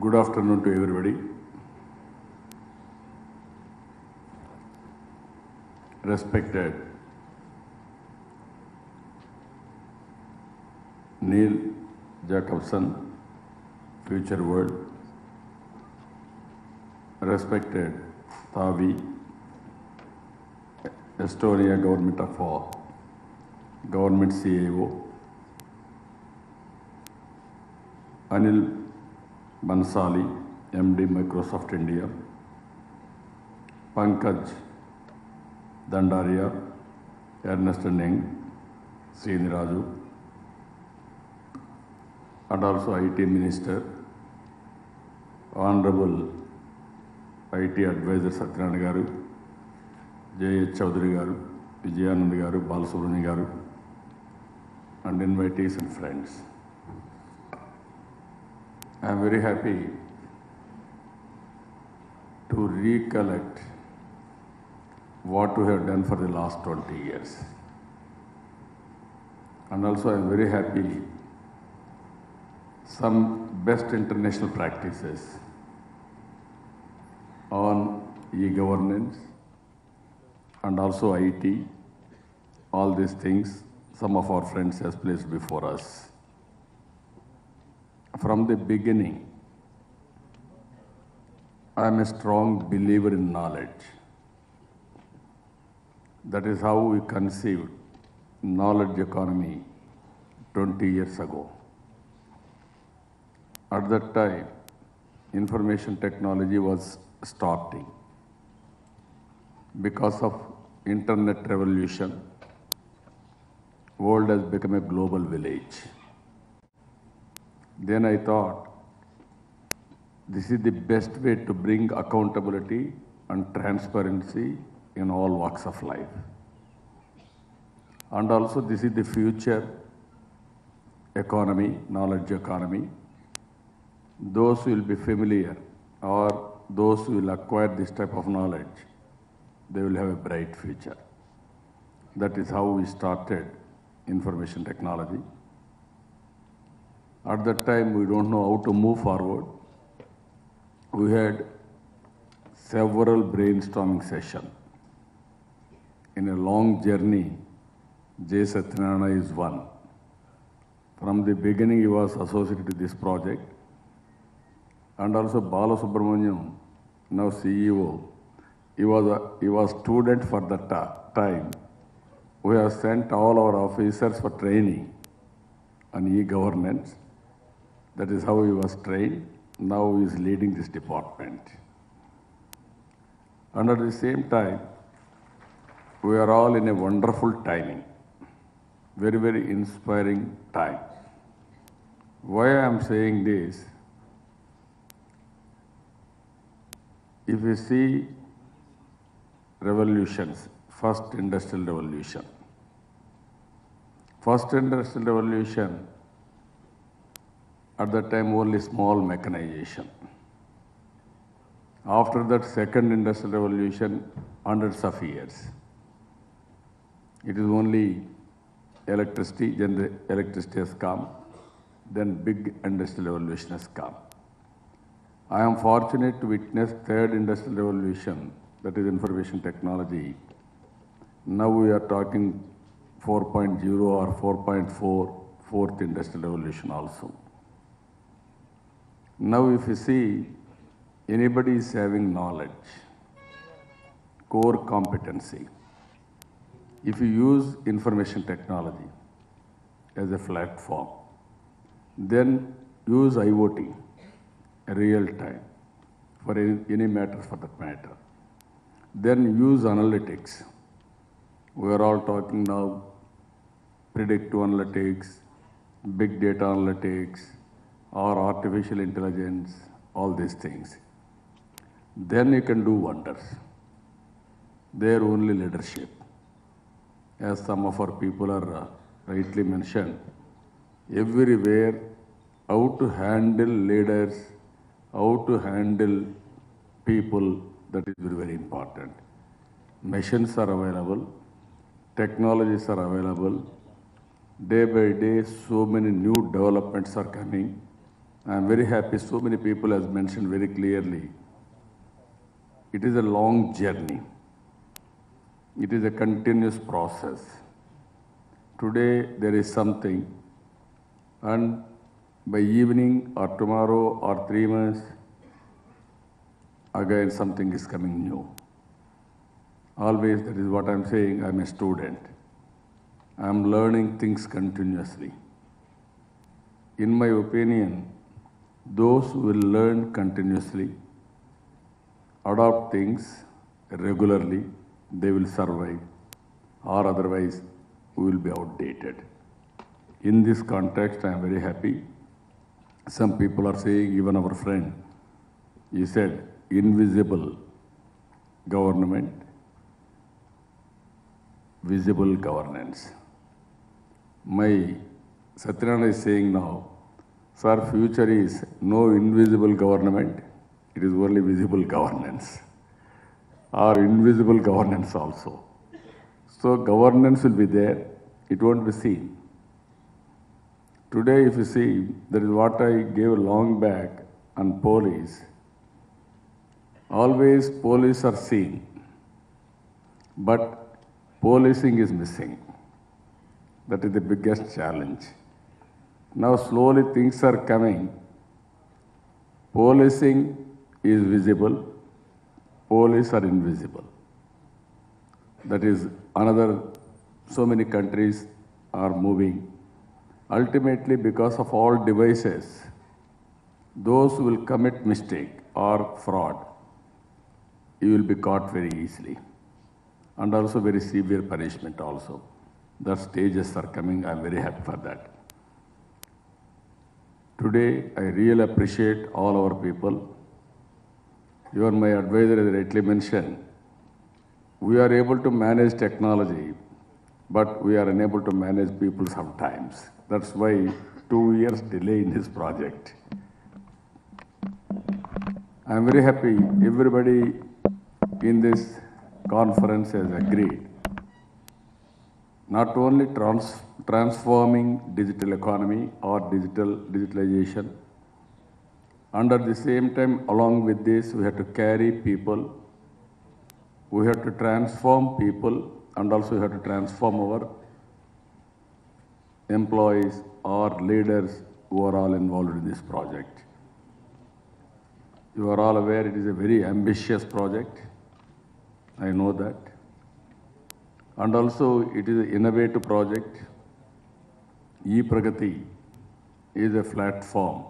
Good afternoon to everybody. Respected Neil Jacobson, Future World. Respected Tavi, Estonia Government of Government CAO. Anil Bansali, MD Microsoft India, Pankaj Dandaria, Ernest & Young, Sriniraju, and also IT Minister, Honorable IT Advisor Satyanarayana Garu, J.H. Chaudhary Garu, Vijayanand Garu, Balasubramanian Garu, and invitees and friends. I am very happy to recollect what we have done for the last 20 years. And also I am very happy some best international practices on e-governance and also IT, all these things some of our friends has placed before us. From the beginning, I am a strong believer in knowledge. That is how we conceived knowledge economy 20 years ago. At that time, information technology was starting. Because of internet revolution, world has become a global village. Then I thought, this is the best way to bring accountability and transparency in all walks of life. And also this is the future economy, knowledge economy. Those who will be familiar or those who will acquire this type of knowledge, they will have a bright future. That is how we started information technology. At that time, we don't know how to move forward. We had several brainstorming sessions. In a long journey, J. Satyanarayana is one. From the beginning, he was associated with this project. And also Balasubramanian, now CEO, he was student for that time. We have sent all our officers for training on e-governance. That is how he was trained. Now he is leading this department. And at the same time, we are all in a wonderful timing. Very, very inspiring time. Why I am saying this, if you see revolutions, first industrial revolution. First industrial revolution, at that time only small mechanization. After that second industrial revolution, hundreds of years. It is only electricity, electricity has come, then big industrial revolution has come. I am fortunate to witness third industrial revolution, that is information technology. Now we are talking 4.0 or 4.4, fourth industrial revolution also. Now if you see, anybody is having knowledge, core competency. If you use information technology as a platform, then use IoT, real time, for any matter for that matter. Then use analytics. We are all talking now, predictive analytics, big data analytics, or artificial intelligence, all these things. Then you can do wonders. Their only leadership. As some of our people are rightly mentioned, everywhere, how to handle leaders, how to handle people, that is very, very important. Machines are available, technologies are available. Day by day, so many new developments are coming. I am very happy, so many people have mentioned very clearly. It is a long journey. It is a continuous process. Today there is something, and by evening or tomorrow or 3 months, again something is coming new. Always, that is what I am saying, I am a student. I am learning things continuously. In my opinion, those who will learn continuously, adopt things regularly, they will survive, or otherwise we will be outdated. In this context, I am very happy. Some people are saying, even our friend, he said, invisible government, visible governance. My Satyanarayana is saying now, sir, future is no invisible government, it is only visible governance, or invisible governance also. So governance will be there, it won't be seen. Today, if you see, that is what I gave long back on police. Always police are seen, but policing is missing. That is the biggest challenge. Now slowly things are coming. Policing is visible, police are invisible. That is another, so many countries are moving. Ultimately, because of all devices, those who will commit mistake or fraud, you will be caught very easily. And also very severe punishment also. The stages are coming, I am very happy for that. Today, I really appreciate all our people. Even my advisor has rightly mentioned, we are able to manage technology, but we are unable to manage people sometimes. That's why 2 years delay in this project. I am very happy everybody in this conference has agreed. Not only transforming digital economy or digitalization, under the same time, along with this, we have to carry people, we have to transform people, and also we have to transform our employees or leaders who are all involved in this project. You are all aware it is a very ambitious project. I know that. And also it is an innovative project. E-Pragathi is a platform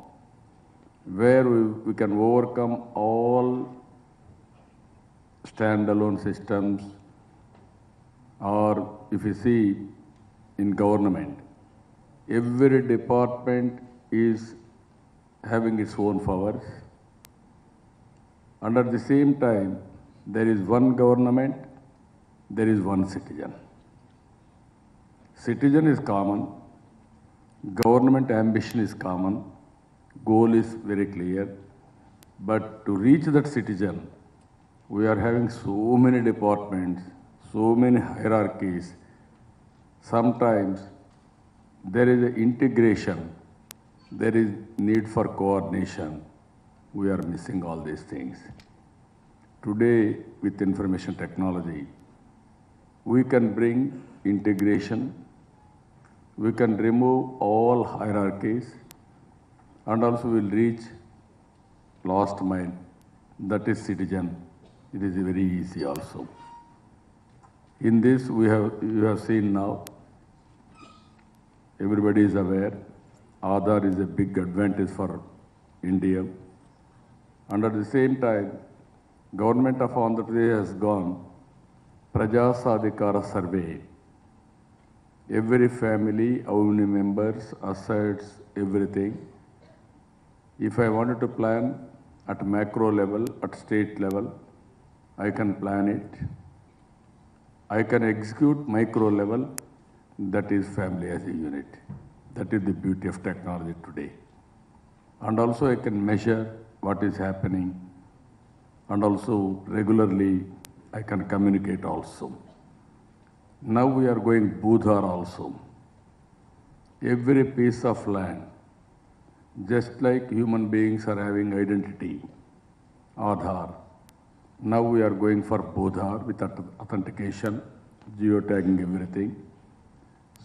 where we can overcome all standalone systems, or if you see in government, every department is having its own powers. And at the same time, there is one government, there is one citizen. Citizen is common, government ambition is common, goal is very clear, but to reach that citizen, we are having so many departments, so many hierarchies. Sometimes there is an integration, there is need for coordination. We are missing all these things. Today, with information technology, we can bring integration. We can remove all hierarchies and also will reach last mile, that is citizen. It is very easy also. In this you have seen now, everybody is aware, Aadhaar is a big advantage for India. And at the same time, Government of Andhra Pradesh has gone Prajasadhikara survey. Every family, how many members, assets, everything. If I wanted to plan at macro level, at state level, I can plan it. I can execute micro level, that is family as a unit. That is the beauty of technology today. And also I can measure what is happening, and also regularly I can communicate also. Now we are going Budhar also. Every piece of land, just like human beings are having identity, Aadhaar. Now we are going for Budhar with authentication, geotagging everything,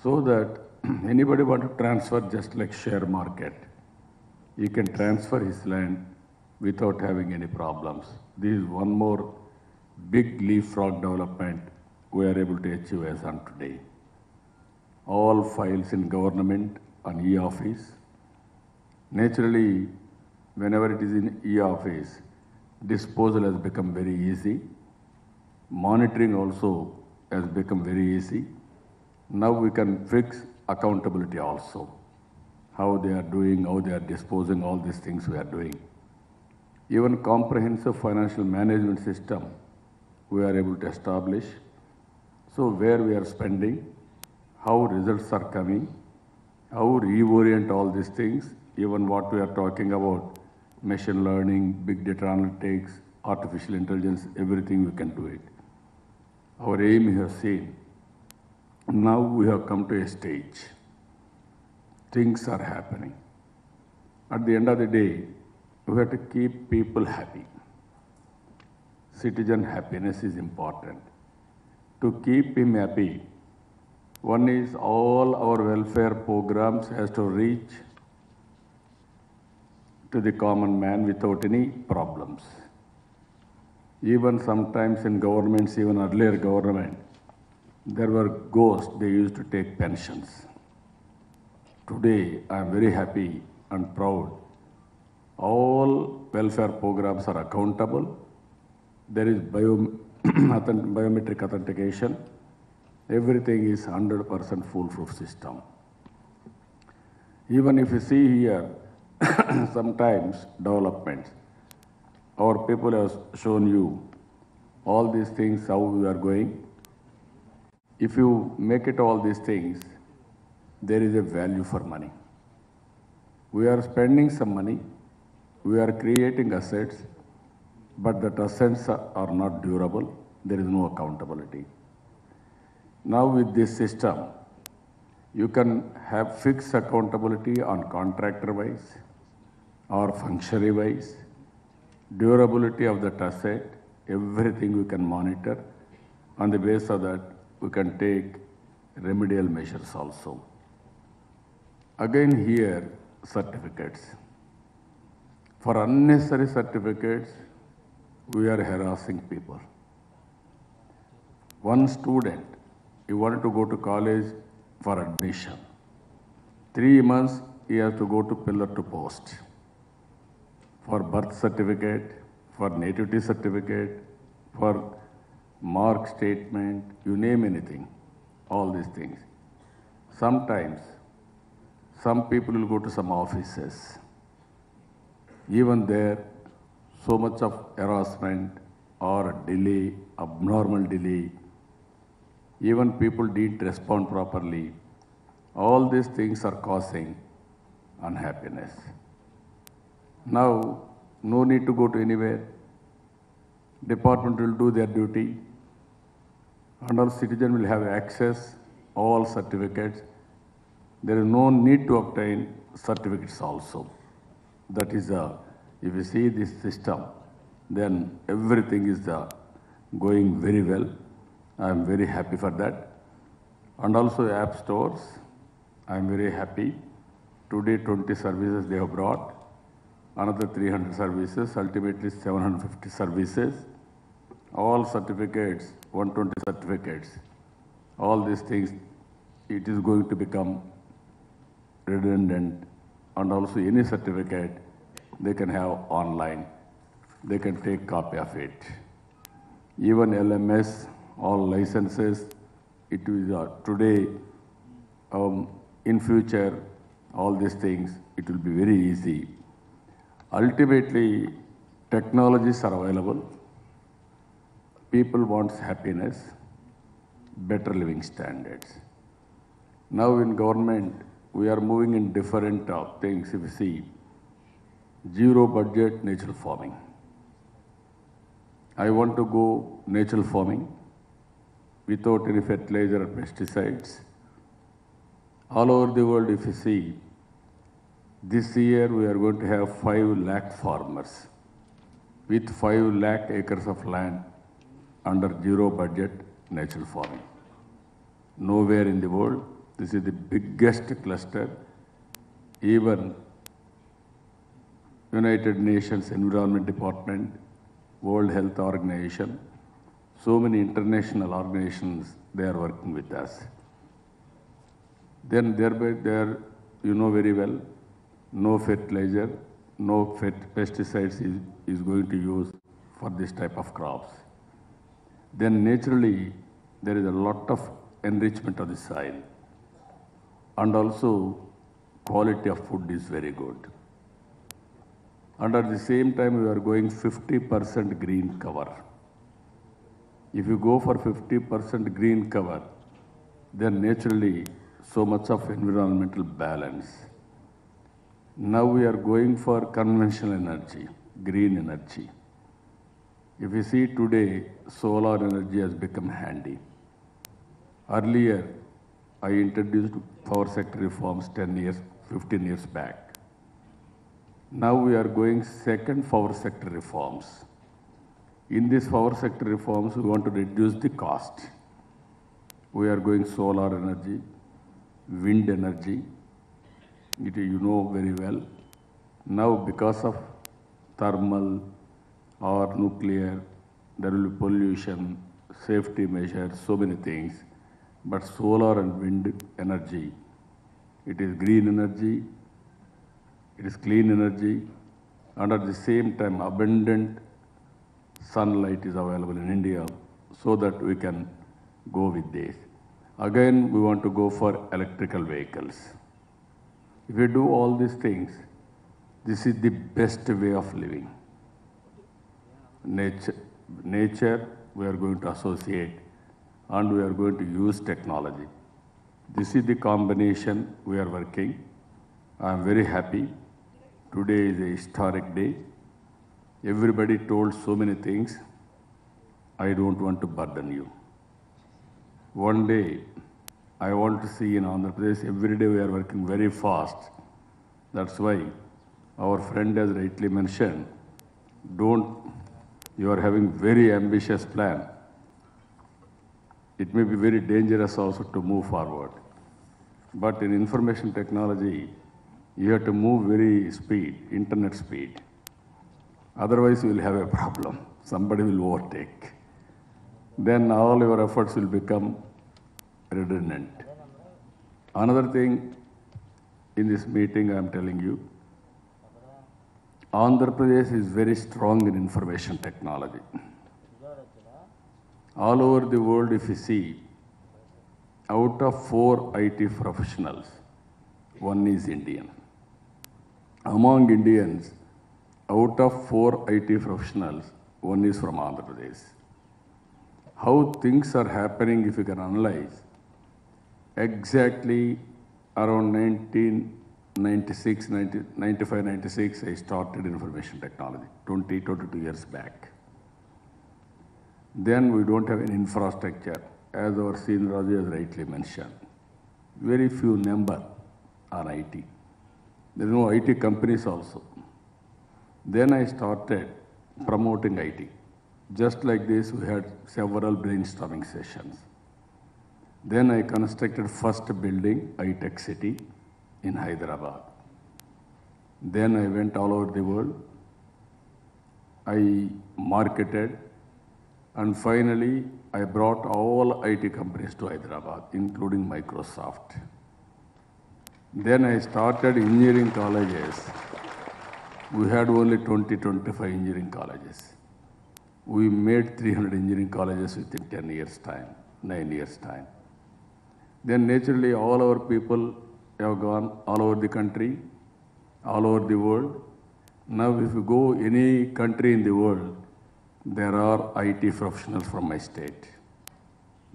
so that anybody want to transfer just like share market, he can transfer his land without having any problems. This is one more big leapfrog development we are able to achieve as on today. All files in government on e-office. Naturally, whenever it is in e-office, disposal has become very easy. Monitoring also has become very easy. Now we can fix accountability also. How they are doing, how they are disposing, all these things we are doing. Even comprehensive financial management system we are able to establish. So where we are spending, how results are coming, how reorient all these things, even what we are talking about, machine learning, big data analytics, artificial intelligence, everything we can do it. Our aim you have seen. Now we have come to a stage. Things are happening. At the end of the day, we have to keep people happy. Citizen happiness is important. To keep him happy, one is all our welfare programs has to reach to the common man without any problems. Even sometimes in governments, even earlier government, there were ghosts, they used to take pensions. Today, I am very happy and proud. All welfare programs are accountable. There is biometric authentication. Everything is 100% foolproof system. Even if you see here, sometimes developments, our people have shown you all these things, how we are going. If you make it all these things, there is a value for money. We are spending some money, we are creating assets, but the assets are not durable, there is no accountability. Now with this system, you can have fixed accountability on contractor wise or functionary wise, durability of that asset, everything we can monitor. On the basis of that, we can take remedial measures also. Again here, certificates. For unnecessary certificates, we are harassing people. One student, he wanted to go to college for admission. 3 months, he has to go to pillar to post. For birth certificate, for nativity certificate, for mark statement, you name anything, all these things. Sometimes, some people will go to some offices. Even there, so much of harassment or delay, abnormal delay, even people didn't respond properly. All these things are causing unhappiness. Now, no need to go to anywhere. Department will do their duty, and all citizen will have access, all certificates. There is no need to obtain certificates also. That is if you see this system, then everything is going very well. I am very happy for that. and also app stores. I am very happy. Today 20 services they have brought, another 300 services, ultimately 750 services, all certificates, 120 certificates. All these things, it is going to become redundant, and also any certificate they can have online. They can take copy of it. Even LMS, all licenses, it is today, in future, all these things, it will be very easy. Ultimately, technologies are available. People want happiness, better living standards. Now in government, we are moving in different things. If you see, zero budget natural farming. I want to go natural farming without any fertilizer or pesticides. All over the world, if you see, this year we are going to have 5 lakh farmers with 5 lakh acres of land under zero budget natural farming. Nowhere in the world, this is the biggest cluster. Even United Nations Environment Department, World Health Organization, so many international organizations, they are working with us. Then there, you know very well, no fertilizer, no pesticides is going to use for this type of crops. Then naturally, there is a lot of enrichment of the soil. And also, quality of food is very good. And at the same time, we are going 50% green cover. If you go for 50% green cover, then naturally, so much of environmental balance. Now we are going for conventional energy, green energy. If you see today, solar energy has become handy. Earlier, I introduced power sector reforms 10 years, 15 years back. Now we are going second power sector reforms. In this power sector reforms, we want to reduce the cost. We are going solar energy, wind energy. You know very well. Now because of thermal or nuclear, there will be pollution, safety measures, so many things. But solar and wind energy, it is green energy, it is clean energy, and at the same time abundant sunlight is available in India so that we can go with this. Again, we want to go for electrical vehicles. If we do all these things, this is the best way of living. Nature we are going to associate, and we are going to use technology. This is the combination we are working. I am very happy. Today is a historic day. Everybody told so many things. I don't want to burden you. One day, I want to see in Andhra Pradesh, every day we are working very fast. That's why our friend has rightly mentioned, you are having very ambitious plan. It may be very dangerous also to move forward. But in information technology, you have to move very speed, internet speed. Otherwise, you will have a problem. Somebody will overtake. Then all your efforts will become redundant. Another thing in this meeting I am telling you, Andhra Pradesh is very strong in information technology. All over the world, if you see, out of 4 IT professionals, 1 is Indian. Among Indians, out of 4 IT professionals, 1 is from Andhra Pradesh. How things are happening, if you can analyze, exactly around 1996, 95, 96, I started information technology, 22 years back. Then we don't have any infrastructure, as our senior Raji has rightly mentioned. Very few number are IT. There are no IT companies also. Then I started promoting IT. Just like this, we had several brainstorming sessions. Then I constructed first building, high-tech city in Hyderabad. Then I went all over the world. I marketed, and finally I brought all IT companies to Hyderabad, including Microsoft. Then I started engineering colleges. We had only 20-25 engineering colleges. We made 300 engineering colleges within 10 years' time, 9 years' time. Then naturally all our people have gone all over the country, all over the world. Now if you go any country in the world, there are IT professionals from my state.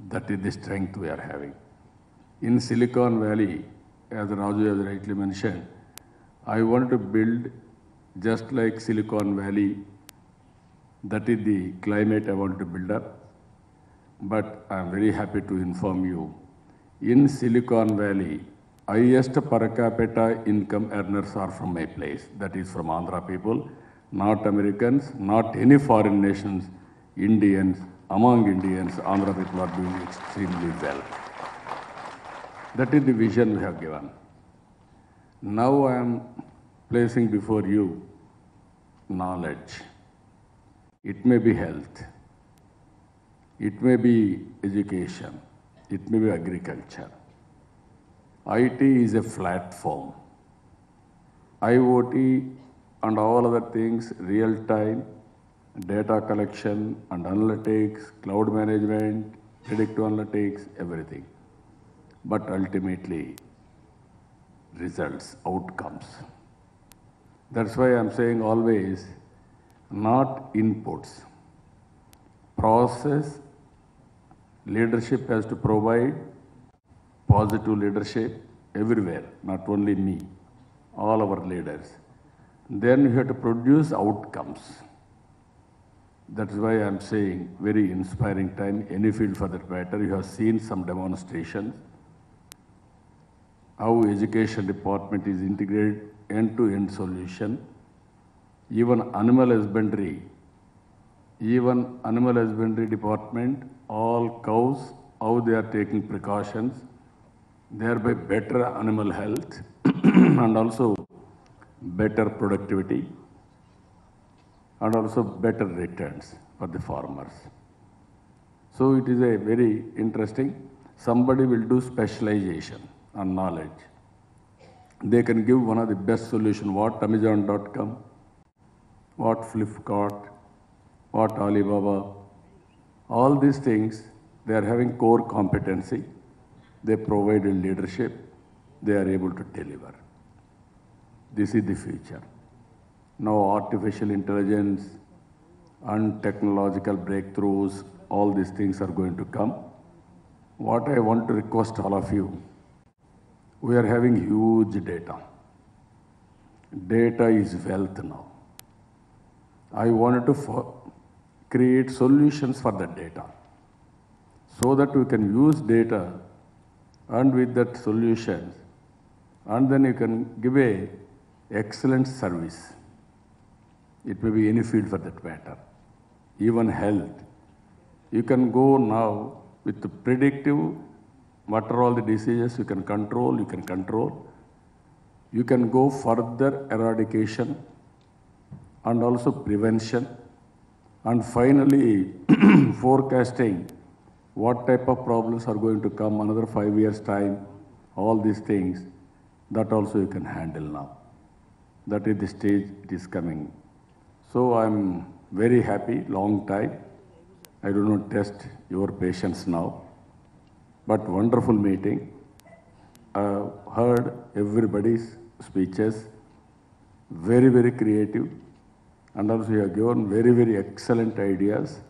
That is the strength we are having. In Silicon Valley, as Raju has rightly mentioned, I want to build just like Silicon Valley. That is the climate I want to build up. But I am very happy to inform you, in Silicon Valley, highest per capita income earners are from my place. That is from Andhra people, not Americans, not any foreign nations, Indians. Among Indians, Andhra people are doing extremely well. That is the vision we have given. Now I am placing before you knowledge. It may be health, it may be education, it may be agriculture. IT is a platform. IoT and all other things, real-time, data collection and analytics, cloud management, predictive analytics, everything. But ultimately, results, outcomes. That's why I'm saying always, not inputs. Process, leadership has to provide positive leadership everywhere, not only me, all our leaders. Then you have to produce outcomes. That's why I'm saying very inspiring time, any field for that matter. You have seen some demonstrations, how education department is integrated end-to-end solution. Even animal husbandry department, all cows, how they are taking precautions, thereby better animal health and also better productivity and also better returns for the farmers. So it is a very interesting, somebody will do specialization on knowledge. They can give one of the best solution, what Amazon.com, what Flipkart, what Alibaba, all these things, they are having core competency. They provide leadership, they are able to deliver. This is the future. Now artificial intelligence and technological breakthroughs, all these things are going to come. What I want to request all of you, we are having huge data. Data is wealth now. I wanted to create solutions for that data so that we can use data and with that solutions, and then you can give a excellent service. It may be any field for that matter. Even health. You can go now with the predictive, what are all the diseases you can control, you can control. You can go further eradication and also prevention, and finally forecasting what type of problems are going to come another 5 years' time, all these things, that also you can handle now. That is the stage it is coming. So I'm very happy, long time. I do not test your patience now, but wonderful meeting. I heard everybody's speeches, very, very creative, and also you have given very, very excellent ideas.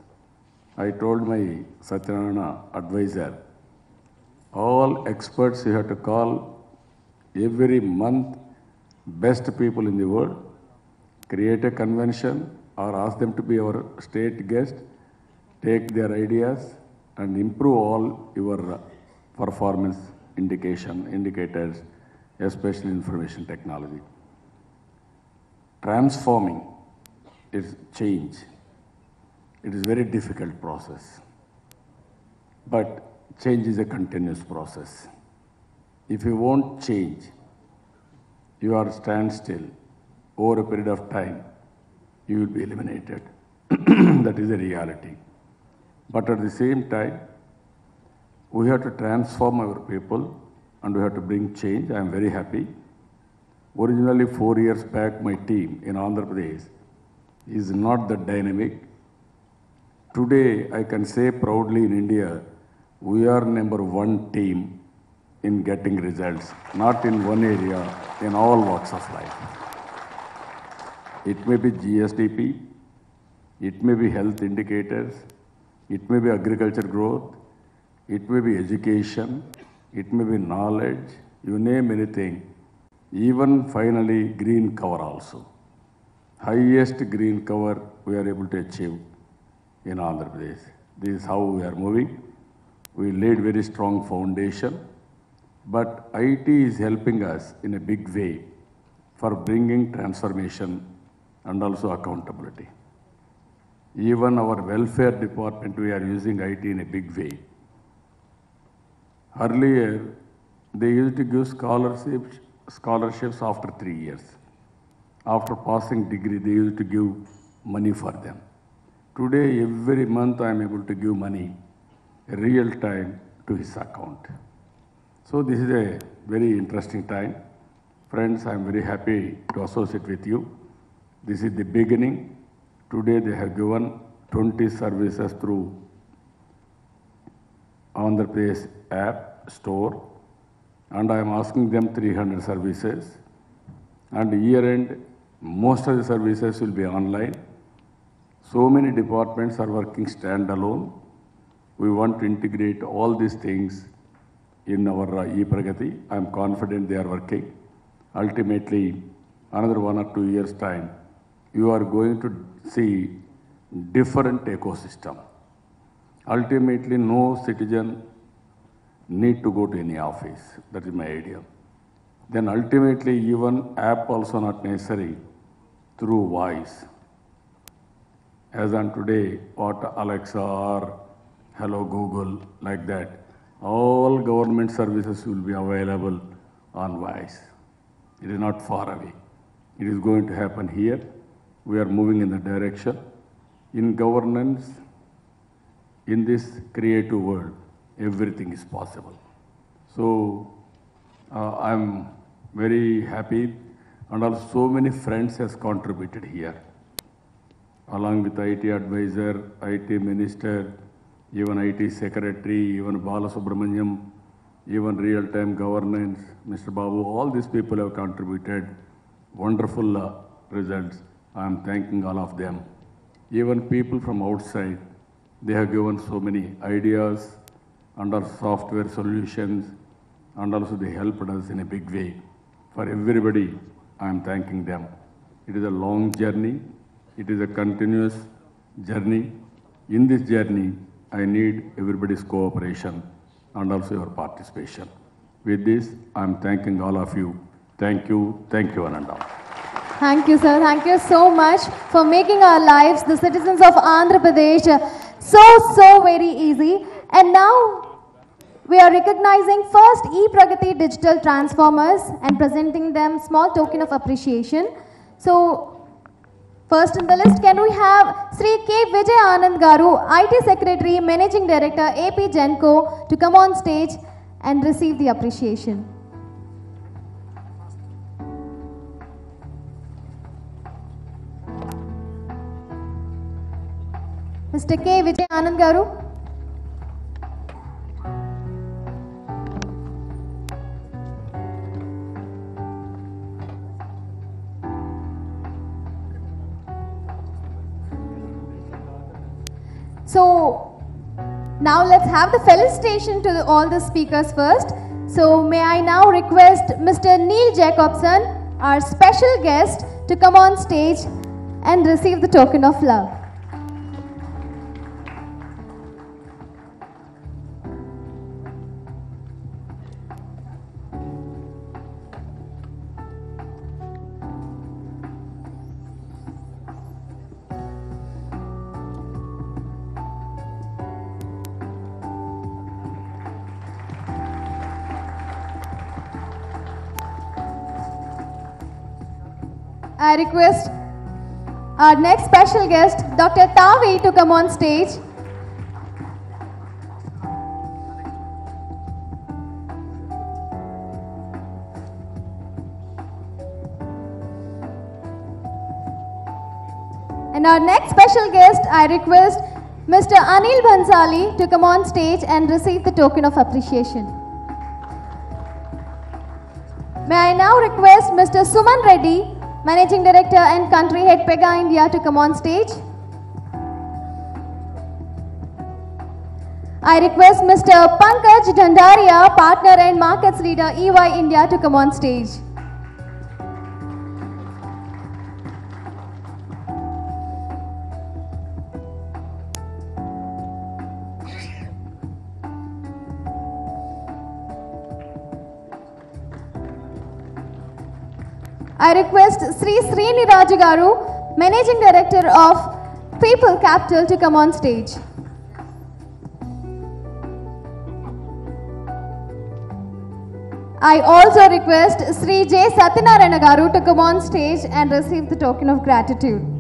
I told my Satyanarayana advisor, all experts you have to call every month, best people in the world, create a convention or ask them to be our state guest, take their ideas and improve all your performance indicators, especially information technology. Transforming is change. It is a very difficult process. But change is a continuous process. If you won't change, you are standstill over a period of time, you will be eliminated. That is the reality. But at the same time, we have to transform our people and we have to bring change. I am very happy. Originally, 4 years back, my team in Andhra Pradesh is not that dynamic. Today, I can say proudly in India, we are #1 team in getting results, not in one area, in all walks of life. It may be GSDP, it may be health indicators, it may be agriculture growth, it may be education, it may be knowledge, you name anything, even finally green cover also. Highest green cover we are able to achieve in Andhra Pradesh. This is how we are moving. We laid very strong foundation, but IT is helping us in a big way for bringing transformation and also accountability. Even our welfare department, we are using IT in a big way. Earlier, they used to give scholarships after 3 years. After passing degree, they used to give money for them. Today, every month, I am able to give money real time to his account. So this is a very interesting time. Friends, I am very happy to associate with you. This is the beginning. Today, they have given 20 services through Andhra Pradesh Appstore, and I am asking them 300 services. And year end, most of the services will be online. So many departments are working standalone. We want to integrate all these things in our E-Pragathi. I am confident they are working. Ultimately, another 1 or 2 years' time, you are going to see different ecosystem. Ultimately, no citizen need to go to any office. That is my idea. Then ultimately, even app also not necessary through voice. As on today, what Alexa or Hello Google, like that, all government services will be available on voice. It is not far away. It is going to happen here. We are moving in the direction. In governance, in this creative world, everything is possible. So, I'm very happy, and also so many friends has contributed here. Along with IT advisor, IT minister, even IT secretary, even Bala Subramaniam, even real-time governance, Mr. Babu, all these people have contributed wonderful results. I am thanking all of them. Even people from outside, they have given so many ideas under software solutions, and also they helped us in a big way. For everybody, I am thanking them. It is a long journey. It is a continuous journey. In this journey, I need everybody's cooperation and also your participation. With this, I am thanking all of you. Thank you, Ananda. Thank you, sir. Thank you so much for making our lives, the citizens of Andhra Pradesh, so very easy. And now we are recognizing first E-Pragathi digital transformers and presenting them small token of appreciation. So, first in the list, can we have Sri K. Vijay Anand Garu, IT Secretary, Managing Director, AP Genco, to come on stage and receive the appreciation. Mr. K. Vijay Anand Garu. So, now let's have the felicitation to all the speakers first. So, may I now request Mr. Neil Jacobson, our special guest, to come on stage and receive the token of love. I request our next special guest, Dr. Tavi, to come on stage. And our next special guest, I request Mr. Anil Bhansali to come on stage and receive the token of appreciation. May I now request Mr. Suman Reddy, Managing Director and Country Head Pega India, to come on stage. I request Mr. Pankaj Dhandaria, Partner and Markets Leader EY India, to come on stage. I request Sri Sriniraju Garu, Managing Director of People Capital, to come on stage. I also request Sri J. Satyanarayana Garu to come on stage and receive the token of gratitude.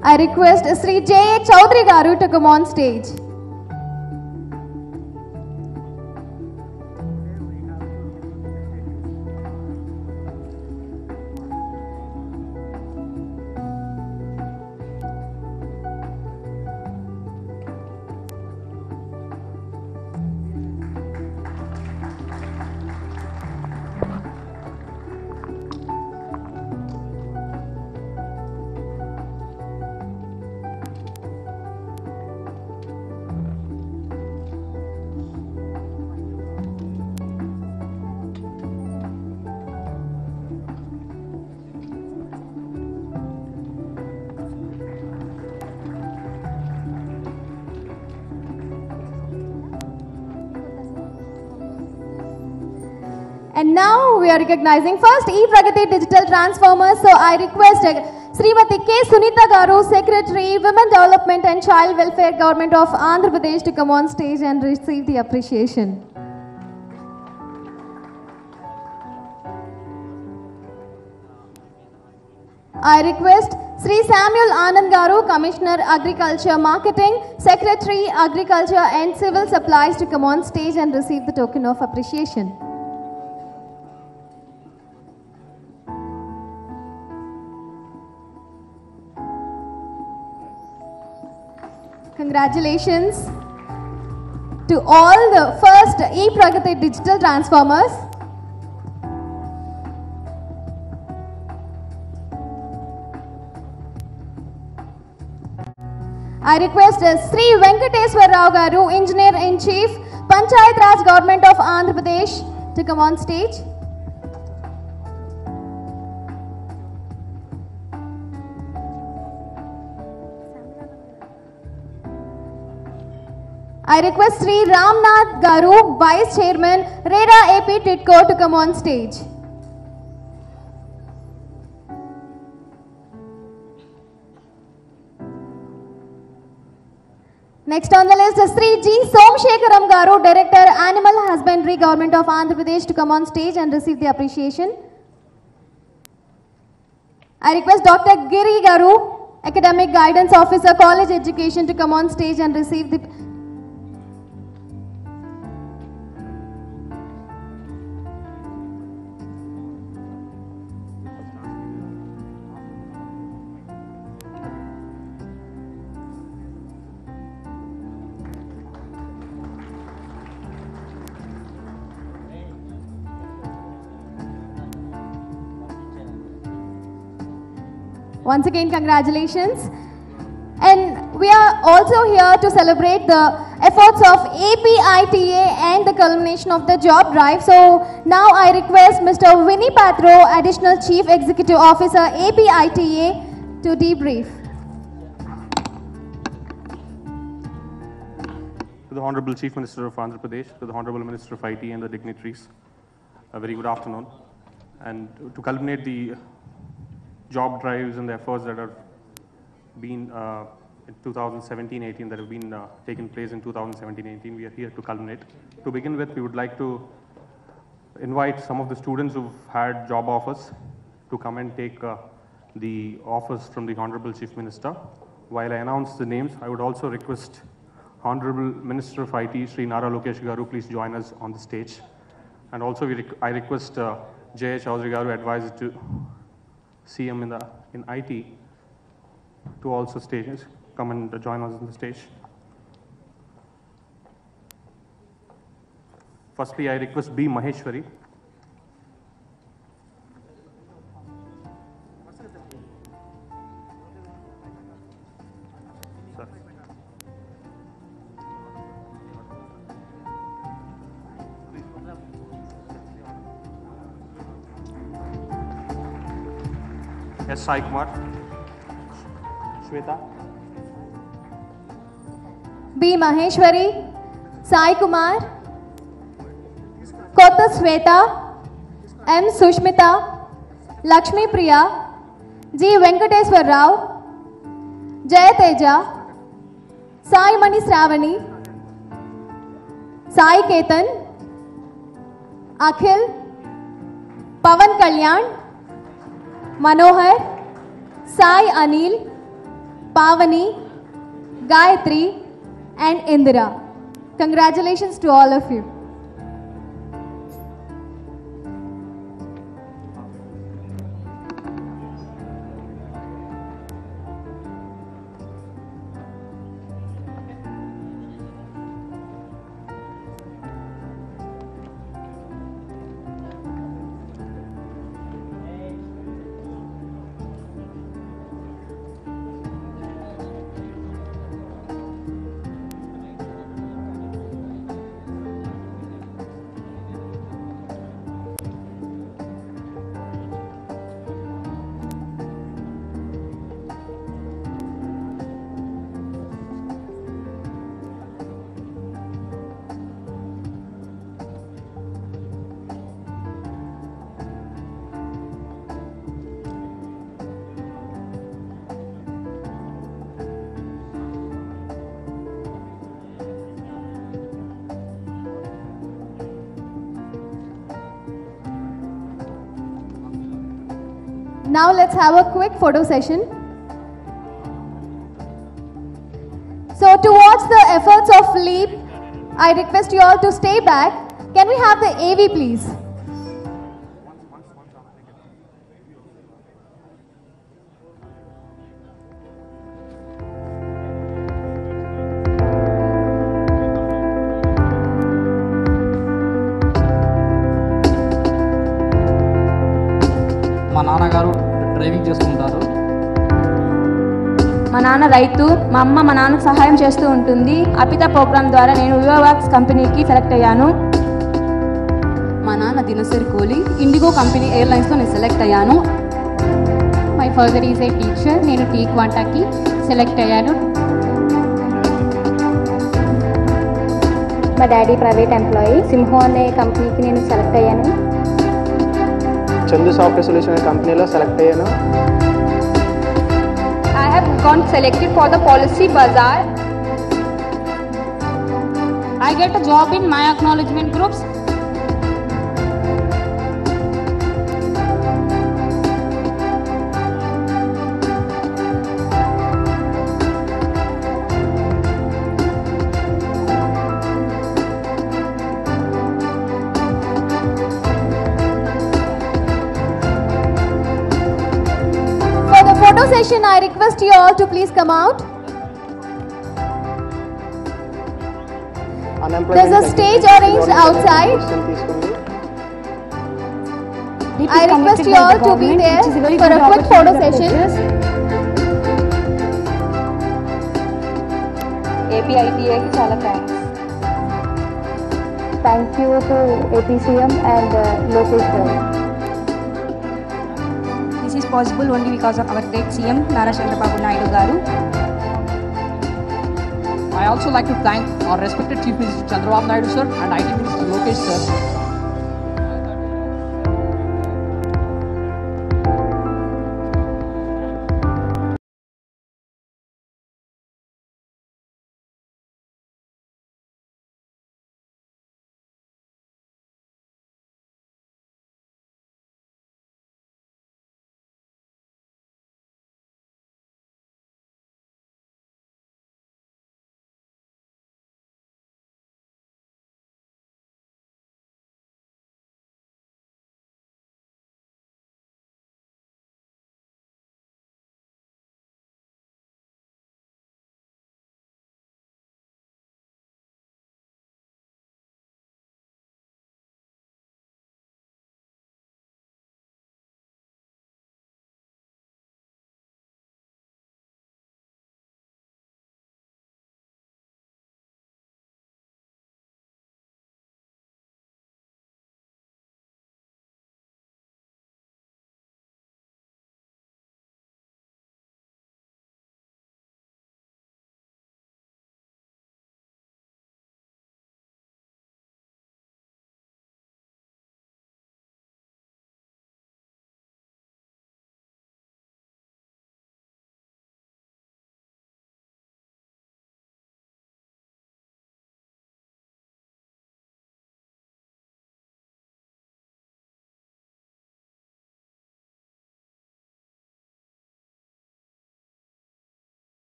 I request Sri J. A. Chaudhary Garu to come on stage. And now we are recognizing first E-Pragati Digital Transformers. So I request Srimati K. Sunita Garu, Secretary, Women Development and Child Welfare, Government of Andhra Pradesh, to come on stage and receive the appreciation. I request Sri Samuel Anand Garu, Commissioner, Agriculture Marketing, Secretary, Agriculture and Civil Supplies, to come on stage and receive the token of appreciation. Congratulations to all the first E-Pragati Digital Transformers. I request Sri Venkateswar Rao Garu, Engineer-in-Chief, Panchayat Raj Government of Andhra Pradesh, to come on stage. I request Sri Ramnath Garu, Vice Chairman, RERA AP TIDCO, to come on stage. Next on the list is Sri G. Somshekaram Garu, Director, Animal Husbandry, Government of Andhra Pradesh, to come on stage and receive the appreciation. I request Dr. Giri Garu, Academic Guidance Officer, College Education, to come on stage and receive the Once again, congratulations. And we are also here to celebrate the efforts of APITA and the culmination of the job drive. So now I request Mr. Vinny Patro, Additional Chief Executive Officer, APITA, to debrief. To the Honorable Chief Minister of Andhra Pradesh, to the Honorable Minister of IT and the dignitaries, a very good afternoon. And to culminate the job drives and the efforts that have been in 2017-18 that have been taken place in 2017-18, we are here to culminate. To begin with, we would like to invite some of the students who've had job offers to come and take the offers from the Honorable Chief Minister. While I announce the names, I would also request Honorable Minister of IT, Sri Nara Lokesh Garu, please join us on the stage. And also I request J.H. Chaudhary Garu, advisor to CM in IT, to also come and join us on the stage. Firstly, I request B. Maheshwari. S. Sai Kumar. Shweta. B. Maheshwari, Sai Kumar, Kota Shweta, M. Sushmita, Lakshmi Priya, G. Venkateswar Rao, Jaya Teja, Sai Mani Sravani, Sai Ketan, Akhil, Pavan Kalyan, Manohar, Sai Anil, Pavani, Gayatri, and Indira. Congratulations to all of you. Now let's have a quick photo session. So to watch the efforts of LEAP, I request you all to stay back. Can we have the AV please? మా నాన్నగారు driving చేస్తుంటారు. మా నాన్న రైతు, మా అమ్మ మా నాన్నకు సహాయం చేస్తూ ఉంటుంది. అపిత ప్రోగ్రామ్ ద్వారా నేను వివావాక్స్ కంపెనీకి సెలెక్ట్ అయ్యాను. మా నాన్న దినసరి కూలి, ఇండిగో కంపెనీ ఎయిర్లైన్స్లో నేను సెలెక్ట్ అయ్యాను. My father is a teacher, నేను టీ క్వాంటాకి సెలెక్ట్ అయ్యాను. మా డాడీ ప్రైవేట్ ఎంప్లాయీ, సింహో అనే కంపెనీకి నేను సెలెక్ట్ అయ్యాను. చందు సాఫ్ట్వేర్ సొల్యూషన్ అనే కంపెనీలో సెలెక్ట్ అయ్యాను. I have gone selected for the policy bazaar. I get a job in my acknowledgement groups. Photo session, I request you all to please come out. There's a stage arranged outside. I request you all to be there for a quick photo session. APITA ki chala thanks. Thank you to APCM and Lokesh Garu. This is possible only because of our great CM Nara Chandrababu Naidu Garu. I also like to thank our respected Chief Minister Chandrababu Naidu sir and IT Minister Lokesh sir